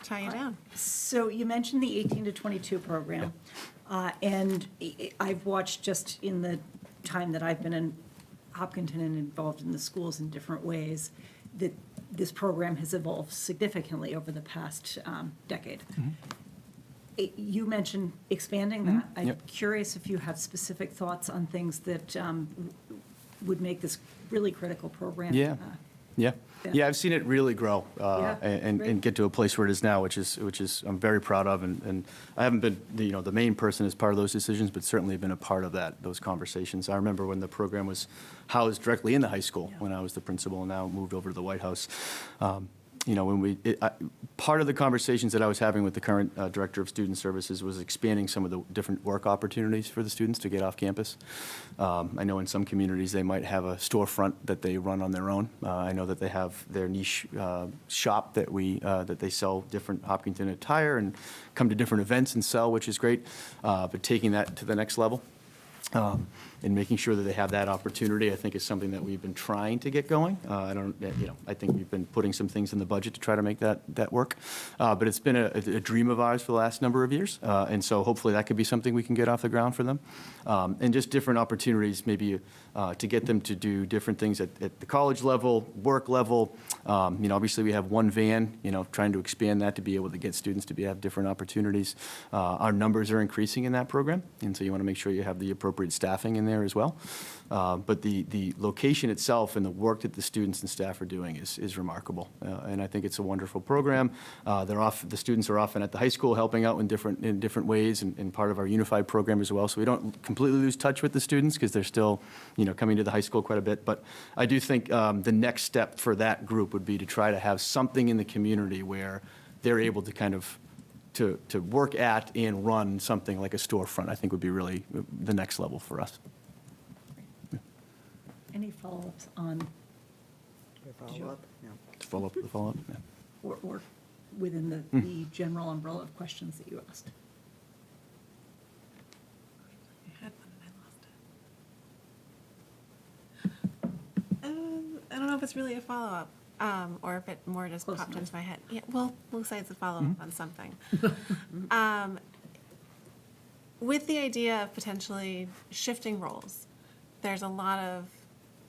tie you down. So you mentioned the 18 to 22 program, and I've watched just in the time that I've been in Hopkinton and involved in the schools in different ways, that this program has evolved significantly over the past decade. You mentioned expanding that. I'm Yep. curious if you have specific thoughts on things that would make this really critical program. Yeah. Yeah. Yeah, I've seen it really grow Yeah, and great. get to a place where it is now, which is I'm very proud of. And I haven't been the main person as part of those decisions, but certainly been a part of those conversations. I remember when the program was housed directly in the high school when I was the principal, and now moved over to the White House. Part of the conversations that I was having with the current director of student services was expanding some of the different work opportunities for the students to get off campus. I know in some communities they might have a storefront that they run on their own. I know that they have their niche shop that they sell different Hopkinton attire and come to different events and sell, which is great. But taking that to the next level. And making sure that they have that opportunity, I think, is something that we've been trying to get going. I think we've been putting some things in the budget to try to make that work. But it's been a dream of ours for the last number of years, and so hopefully that could be something we can get off the ground for them. And just different opportunities, maybe to get them to do different things at the college level, work level. Obviously we have one van. Trying to expand that to be able to get students to have different opportunities. Our numbers are increasing in that program, and so you want to make sure you have the appropriate staffing in there as well. But the location itself and the work that the students and staff are doing is remarkable. And I think it's a wonderful program. The students are often at the high school helping out in different ways and part of our unified program as well. So we don't completely lose touch with the students because they're still, coming to the high school quite a bit. But I do think the next step for that group would be to try to have something in the community where they're able to kind of to work at and run something like a storefront. I think would be really the next level for us. Any follow-ups on, Follow-up? No. Follow-up. Yeah. or within the general umbrella of questions that you asked? I had one and I lost it. I don't know if it's really a follow-up, or if it more just Close popped enough. into my head. Yeah, well, we'll say it's a follow-up on something. With the idea of potentially shifting roles, there's a lot of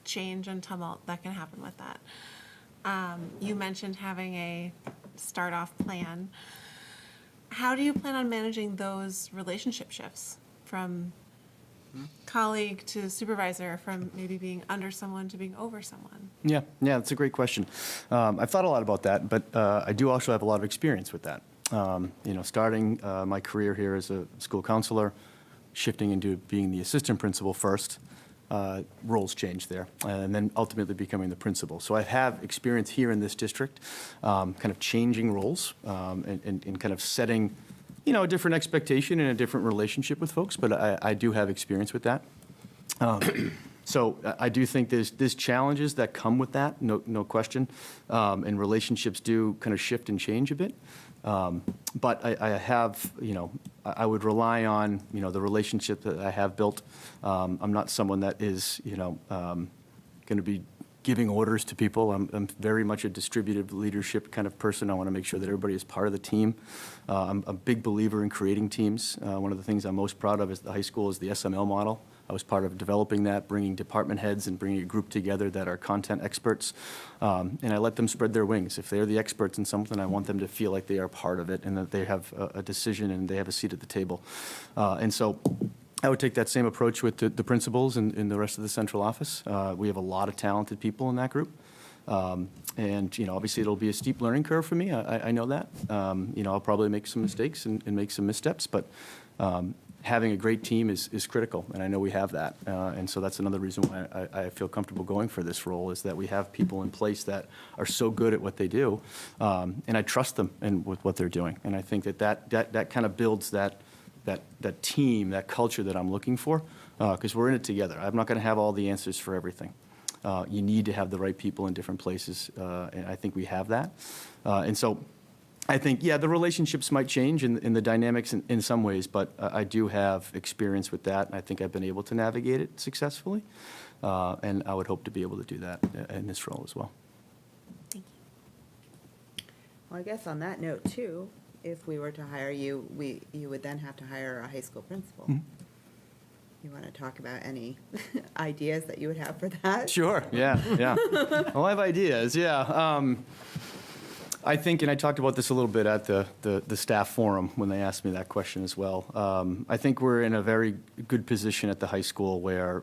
change and tumult that can happen with that. You mentioned having a start-off plan. How do you plan on managing those relationship shifts from colleague to supervisor, from maybe being under someone to being over someone? Yeah, that's a great question. I've thought a lot about that, but I do also have a lot of experience with that. Starting my career here as a school counselor, shifting into being the assistant principal first, roles change there, and then ultimately becoming the principal. So I have experience here in this district, kind of changing roles and kind of setting, a different expectation and a different relationship with folks, but I do have experience with that. So I do think there's challenges that come with that, no question, and relationships do kind of shift and change a bit. But I have, I would rely on, the relationship that I have built. I'm not someone that is, going to be giving orders to people. I'm very much a distributed leadership kind of person. I want to make sure that everybody is part of the team. I'm a big believer in creating teams. One of the things I'm most proud of at the high school is the SML model. I was part of developing that, bringing department heads and bringing a group together that are content experts. And I let them spread their wings. If they're the experts in something, I want them to feel like they are part of it and that they have a decision and they have a seat at the table. And so I would take that same approach with the principals and the rest of the central office. We have a lot of talented people in that group. And, obviously it'll be a steep learning curve for me. I know that. I'll probably make some mistakes and make some missteps, but having a great team is critical, and I know we have that. And so that's another reason why I feel comfortable going for this role, is that we have people in place that are so good at what they do, and I trust them with what they're doing. And I think that kind of builds that team, that culture that I'm looking for, because we're in it together. I'm not going to have all the answers for everything. You need to have the right people in different places, and I think we have that. And so I think, yeah, the relationships might change in the dynamics in some ways, but I do have experience with that, and I think I've been able to navigate it successfully. And I would hope to be able to do that in this role as well. Thank you. Well, I guess on that note too, if we were to hire you, you would then have to hire a high school principal. You want to talk about any ideas that you would have for that? Sure, yeah. Well, I have ideas, yeah. I think, and I talked about this a little bit at the staff forum when they asked me that question as well. I think we're in a very good position at the high school where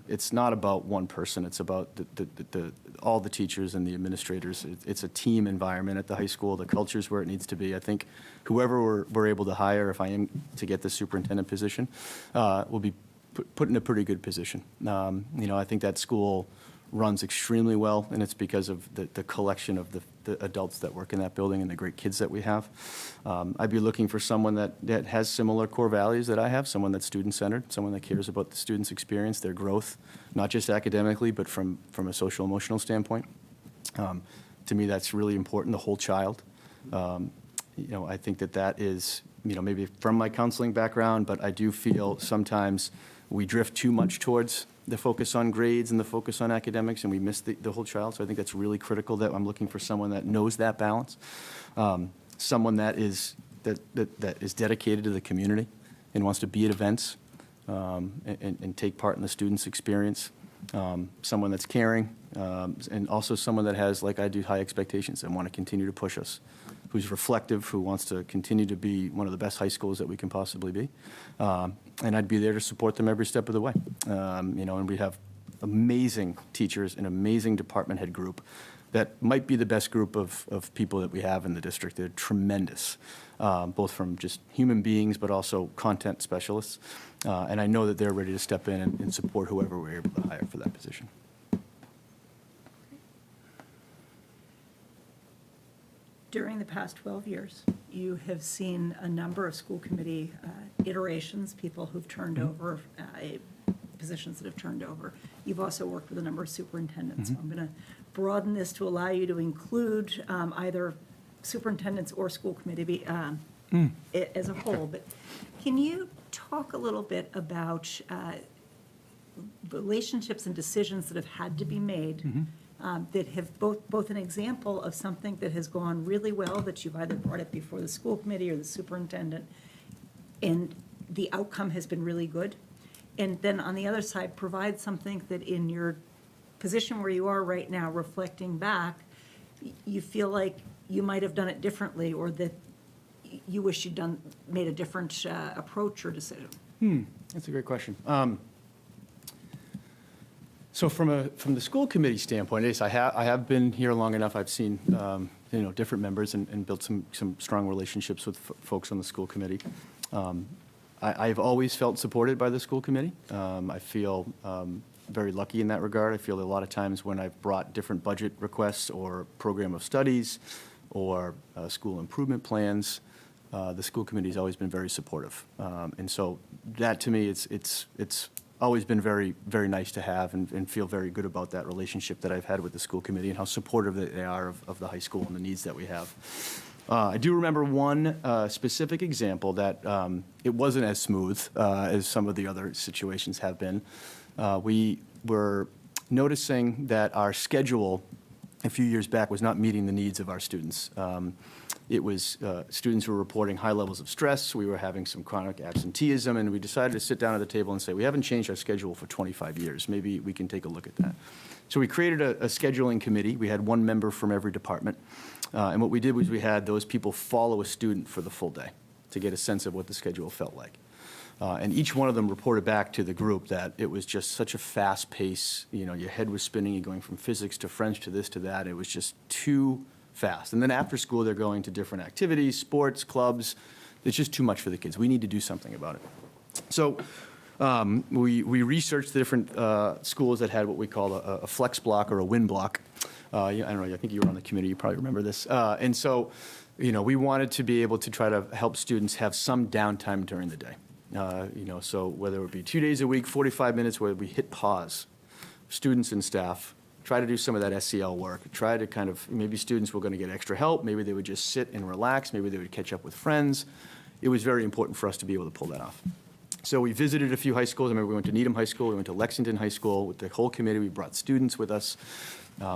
it's not about one person. It's about all the teachers and the administrators. It's a team environment at the high school. The culture's where it needs to be. I think whoever we're able to hire, if I am to get the superintendent position, will be put in a pretty good position. I think that school runs extremely well, and it's because of the collection of the adults that work in that building and the great kids that we have. I'd be looking for someone that has similar core values that I have, someone that's student-centered, someone that cares about the student's experience, their growth, not just academically, but from a social-emotional standpoint. To me, that's really important, the whole child. I think that is, maybe from my counseling background, but I do feel sometimes we drift too much towards the focus on grades and the focus on academics, and we miss the whole child. So I think that's really critical, that I'm looking for someone that knows that balance, someone that is dedicated to the community and wants to be at events and take part in the student's experience, someone that's caring, and also someone that has, like I do, high expectations and want to continue to push us, who's reflective, who wants to continue to be one of the best high schools that we can possibly be. And I'd be there to support them every step of the way. And we have amazing teachers, an amazing department head group that might be the best group of people that we have in the district. They're tremendous, both from just human beings, but also content specialists. And I know that they're ready to step in and support whoever we're able to hire for that position. During the past 12 years, you have seen a number of school committee iterations, people who've turned over, positions that have turned over. You've also worked with a number of superintendents. So I'm going to broaden this to allow you to include either superintendents or school committee as a whole. But can you talk a little bit about relationships and decisions that have had to be made that have both an example of something that has gone really well, that you've either brought it before the school committee or the superintendent, and the outcome has been really good, and then on the other side, provide something that in your position where you are right now, reflecting back, you feel like you might have done it differently, or that you wish you'd made a different approach or decision? That's a great question. So from the school committee standpoint, yes, I have been here long enough. I've seen different members and built some strong relationships with folks on the school committee. I've always felt supported by the school committee. I feel very lucky in that regard. I feel a lot of times when I've brought different budget requests or program of studies or school improvement plans, the school committee has always been very supportive. And so that, to me, it's always been very, very nice to have, and feel very good about that relationship that I've had with the school committee and how supportive they are of the high school and the needs that we have. I do remember one specific example that it wasn't as smooth as some of the other situations have been. We were noticing that our schedule a few years back was not meeting the needs of our students. It was students who were reporting high levels of stress. We were having some chronic absenteeism, and we decided to sit down at the table and say, we haven't changed our schedule for 25 years. Maybe we can take a look at that. So we created a scheduling committee. We had one member from every department. And what we did was we had those people follow a student for the full day to get a sense of what the schedule felt like. And each one of them reported back to the group that it was just such a fast pace. Your head was spinning. You're going from physics to French to this to that. It was just too fast. And then after school, they're going to different activities, sports, clubs. It's just too much for the kids. We need to do something about it. So we researched the different schools that had what we call a flex block or a win block. I don't know, I think you were on the committee, you probably remember this. And so, we wanted to be able to try to help students have some downtime during the day. So whether it be 2 days a week, 45 minutes, where we hit pause, students and staff, try to do some of that SEL work, try to kind of, maybe students were going to get extra help, maybe they would just sit and relax, maybe they would catch up with friends. It was very important for us to be able to pull that off. So we visited a few high schools. I remember we went to Needham High School, we went to Lexington High School with the whole committee. We brought students with us.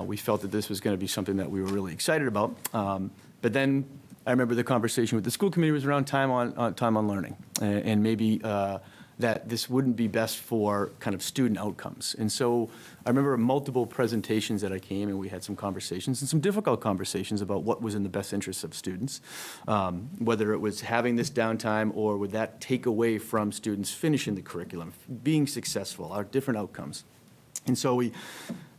We felt that this was going to be something that we were really excited about. But then I remember the conversation with the school committee was around time on learning, and maybe that this wouldn't be best for kind of student outcomes. And so I remember multiple presentations that I came, and we had some conversations, and some difficult conversations about what was in the best interests of students, whether it was having this downtime or would that take away from students finishing the curriculum, being successful, our different outcomes. And so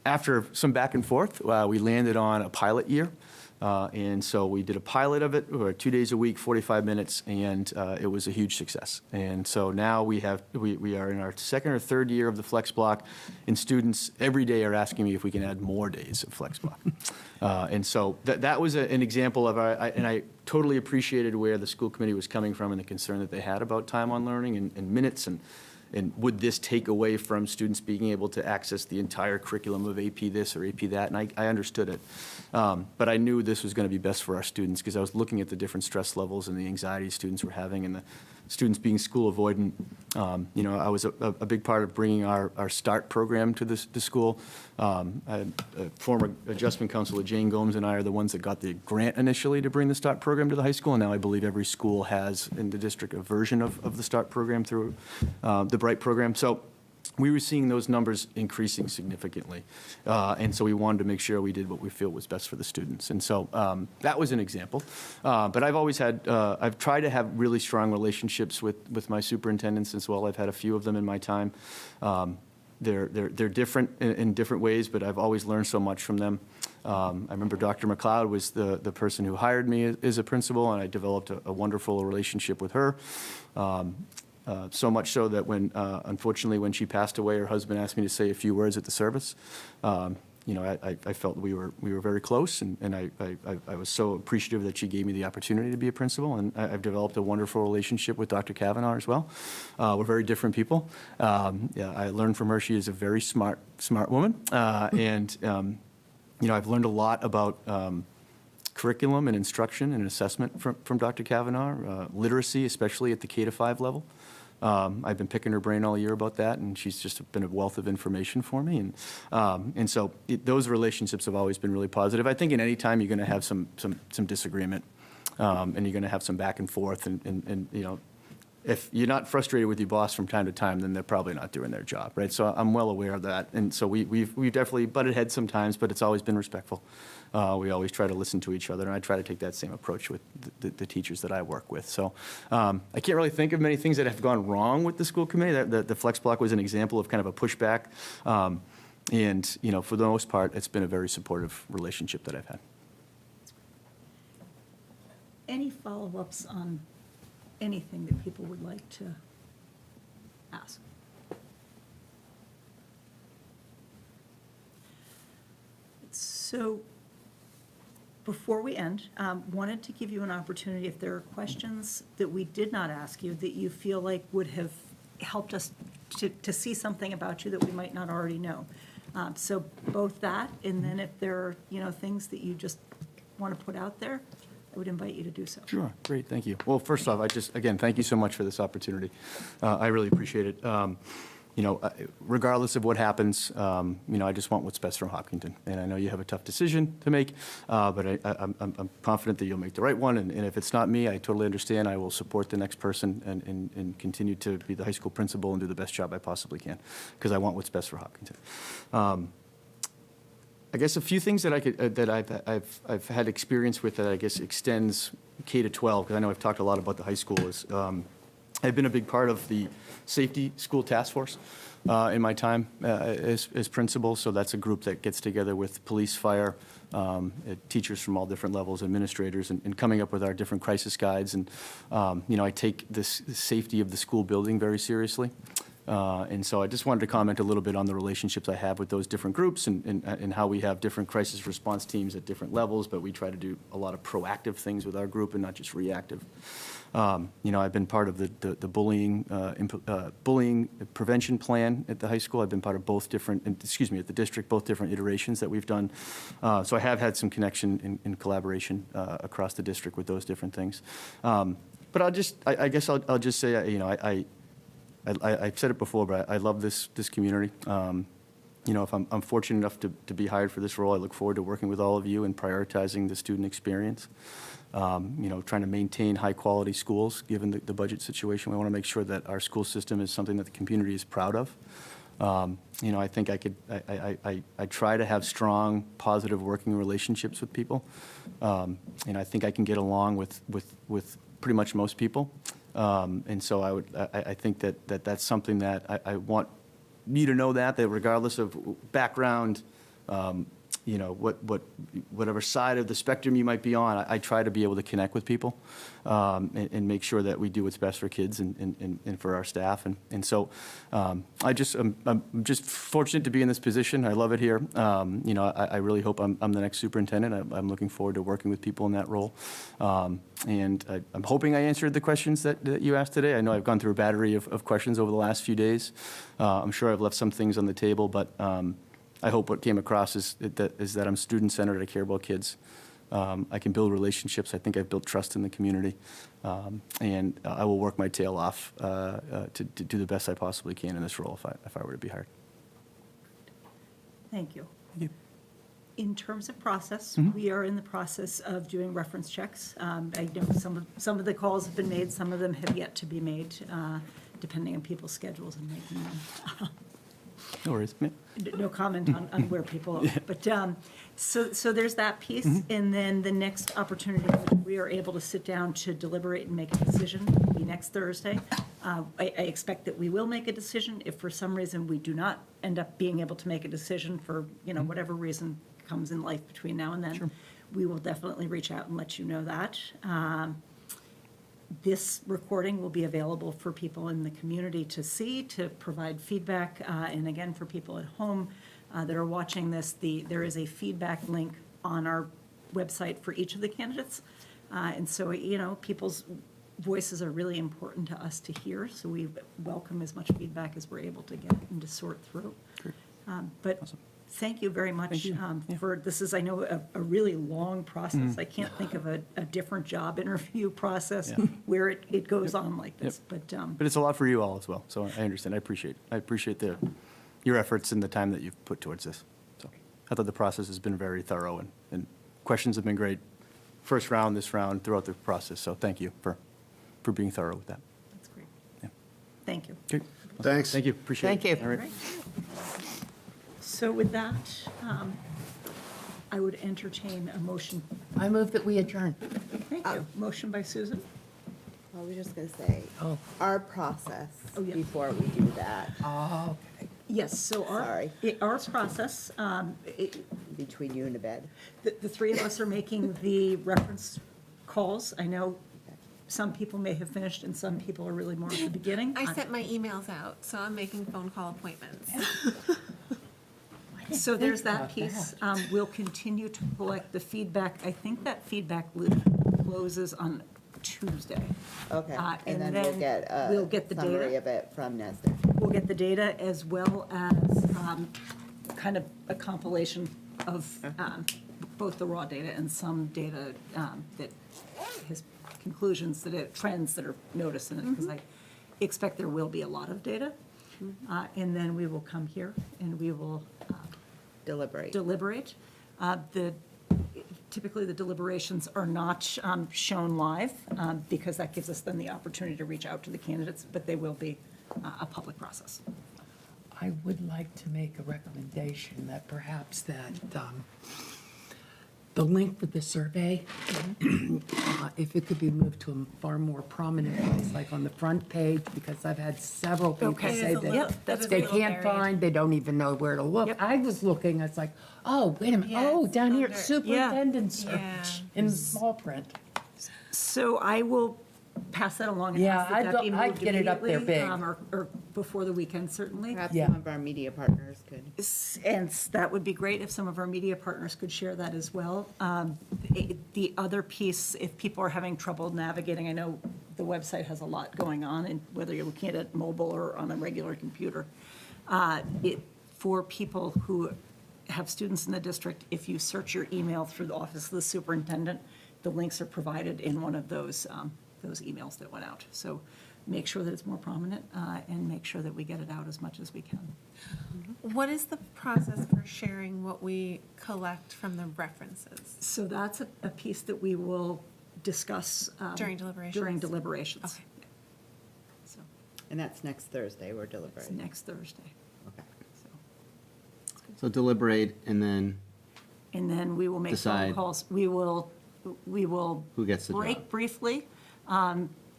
after some back and forth, we landed on a pilot year. And so we did a pilot of it, 2 days a week, 45 minutes, and it was a huge success. And so now we are in our second or third year of the Flex Block, and students every day are asking me if we can add more days of Flex Block. And so that was an example of and I totally appreciated where the school committee was coming from and the concern that they had about time on learning and minutes, and would this take away from students being able to access the entire curriculum of AP this or AP that? And I understood it. But I knew this was going to be best for our students because I was looking at the different stress levels and the anxiety students were having and the students being school avoidant. I was a big part of bringing our START program to the school. Former adjustment counselor Jane Gomes and I are the ones that got the grant initially to bring the START program to the high school, and now I believe every school has in the district a version of the START program through the BRIGHT program. So we were seeing those numbers increasing significantly, and so we wanted to make sure we did what we feel was best for the students. And so that was an example. But I've always I've tried to have really strong relationships with my superintendents as well. I've had a few of them in my time. They're different in different ways, but I've always learned so much from them. I remember Dr. McLeod was the person who hired me as a principal, and I developed a wonderful relationship with her. So much so that unfortunately, when she passed away, her husband asked me to say a few words at the service. I felt we were very close, and I was so appreciative that she gave me the opportunity to be a principal, and I've developed a wonderful relationship with Dr. Kavanaugh as well. We're very different people. I learned from her. She is a very smart woman, and I've learned a lot about curriculum and instruction and assessment from Dr. Kavanaugh, literacy, especially at the K-5 level. I've been picking her brain all year about that, and she's just been a wealth of information for me. And so those relationships have always been really positive. I think in any time you're going to have some disagreement, and you're going to have some back and forth, and if you're not frustrated with your boss from time to time, then they're probably not doing their job, right? So I'm well aware of that, and so we've definitely butted heads sometimes, but it's always been respectful. We always try to listen to each other, and I try to take that same approach with the teachers that I work with. So I can't really think of many things that have gone wrong with the school committee. The Flex Block was an example of kind of a pushback, and for the most part, it's been a very supportive relationship that I've had. Any follow-ups on anything that people would like to ask? So before we end, wanted to give you an opportunity, if there are questions that we did not ask you that you feel like would have helped us to see something about you that we might not already know. So both that, and then if there are, things that you just want to put out there, I would invite you to do so. Sure, great, thank you. Well, first off, again, thank you so much for this opportunity. I really appreciate it. Regardless of what happens, I just want what's best for Hopkinton. And I know you have a tough decision to make, but I'm confident that you'll make the right one. And if it's not me, I totally understand. I will support the next person and continue to be the high school principal and do the best job I possibly can, because I want what's best for Hopkinton. I guess a few things that I've had experience with that I guess extends K-12, because I know I've talked a lot about the high school, is I've been a big part of the Safety School Task Force. in my time as principal. So that's a group that gets together with police, fire, teachers from all different levels, administrators, and coming up with our different crisis guides. And, I take the safety of the school building very seriously. And so I just wanted to comment a little bit on the relationships I have with those different groups and how we have different crisis response teams at different levels, but we try to do a lot of proactive things with our group and not just reactive. I've been part of the bullying prevention plan at the high school. I've been part of at the district, both different iterations that we've done. So I have had some connection in collaboration across the district with those different things. But I guess I'll just say, I've said it before, but I love this community. If I'm fortunate enough to be hired for this role, I look forward to working with all of you and prioritizing the student experience. Trying to maintain high-quality schools, given the budget situation. We want to make sure that our school system is something that the community is proud of. I think I try to have strong, positive working relationships with people. And I think I can get along with pretty much most people. And so I think that's something that I want you to know that regardless of background, whatever side of the spectrum you might be on, I try to be able to connect with people and make sure that we do what's best for kids and for our staff. And so I'm just fortunate to be in this position. I love it here. I really hope I'm the next superintendent. I'm looking forward to working with people in that role. And I'm hoping I answered the questions that you asked today. I know I've gone through a battery of questions over the last few days. I'm sure I've left some things on the table, but I hope what came across is that I'm student-centered. I care about kids. I can build relationships. I think I've built trust in the community. And I will work my tail off to do the best I possibly can in this role if I were to be hired. Thank you. Thank you. In terms of process, we are in the process of doing reference checks. I know some of the calls have been made, some of them have yet to be made, depending on people's schedules and making them. No worries. Yeah. No comment on where people are. But so there's that piece. And then the next opportunity that we are able to sit down to deliberate and make a decision will be next Thursday. I expect that we will make a decision. If for some reason we do not end up being able to make a decision for, whatever reason comes in life between now and then, we will definitely reach out and let you know that. This recording will be available for people in the community to see, to provide feedback. And again, for people at home that are watching this, there is a feedback link on our website for each of the candidates. And so, people's voices are really important to us to hear. So we welcome as much feedback as we're able to get and to sort through. But Awesome. Thank you very much Yeah. for, this is, I know, a really long process. I can't think of a different job interview process where it goes on like this. But But it's a lot for you all as well, so I understand. I appreciate your efforts and the time that you've put towards this. So I thought the process has been very thorough, and questions have been great. First round, this round, throughout the process, so thank you for being thorough with that. that's great. Yeah. Thank you. Okay. Thanks. Thank you, appreciate it. Thank you. All right. Right. So with that, I would entertain a motion. I move that we adjourn. Thank you. Motion by Susan. I was just going to say, Oh. our process Oh, yeah. before we do that, Oh, okay. Yes, so Sorry. our process, between you and the bed. the three of us are making the reference calls. I know some people may have finished and some people are really more at the beginning. I sent my emails out, so I'm making phone call appointments. So there's that about piece. We'll continue to collect the feedback. I think that feedback loop closes on Tuesday. Okay, And and then then we'll get the summary data. of it from Nestor. We'll get the data as well as kind of a compilation of both the raw data and some data that has conclusions, trends that are noticed in it, because I expect there will be a lot of data. And then we will come here and we will Deliberate. deliberate. Typically, the deliberations are not shown live because that gives us then the opportunity to reach out to the candidates, but they will be a public process. I would like to make a recommendation that perhaps that The link for the survey, if it could be moved to a far more prominent place, like on the front page, because I've had several people Okay. say It is a little- that it is a they little can't buried. find, they don't even know where to look. Yep. I was looking, I was like, oh, wait a minute, Yeah, oh, it's down here, under- superintendent Yeah. search in small print. So I will pass that along and Yeah, ask that that be I'd moved get it up there immediately, big. or before the weekend, certainly. Perhaps Yeah. some of our media partners could. And that would be great if some of our media partners could share that as well. The other piece, if people are having trouble navigating, I know the website has a lot going on, and whether you're looking at it mobile or on a regular computer, for people who have students in the district, if you search your email through the Office of the Superintendent, the links are provided in one of those emails that went out. So make sure that it's more prominent, and make sure that we get it out as much as we can. What is the process for sharing what we collect from the references? So that's a piece that we will discuss. During deliberations? During deliberations. Okay. So And that's next Thursday, we're it's deliberating. next Thursday. Okay. So- So deliberate and then, And then we will make phone Decide. calls. We will Who gets the job? break briefly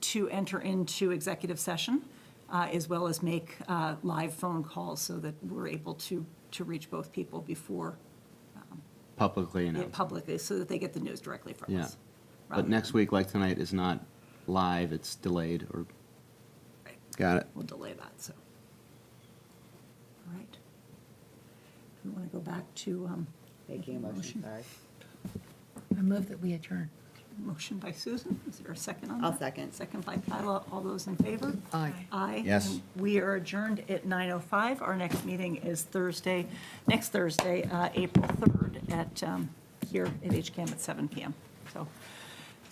to enter into executive session, as well as make live phone calls so that we're able to reach both people before publicly announced. publicly, so that they get the news directly from Yeah. us. But next week, like tonight, is not live, it's delayed or, got it. We'll delay that, so. All right. Do we want to go back to Making a motion, sorry. I move that we adjourn. motion by Susan? Is there a second on that? I'll second. Second by Kyla. All those in favor? Aye. Aye. Yes. And we are adjourned at 9:05. Our next meeting is next Thursday, April 3rd at, here at HCAM at 7 PM. So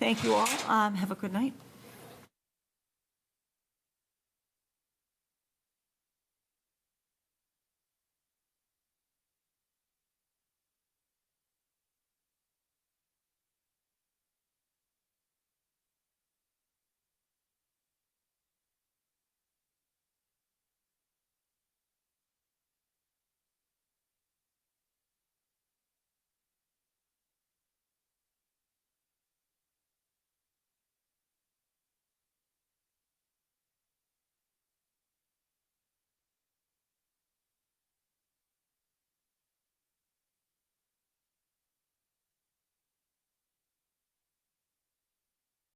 thank you all. Have a good night.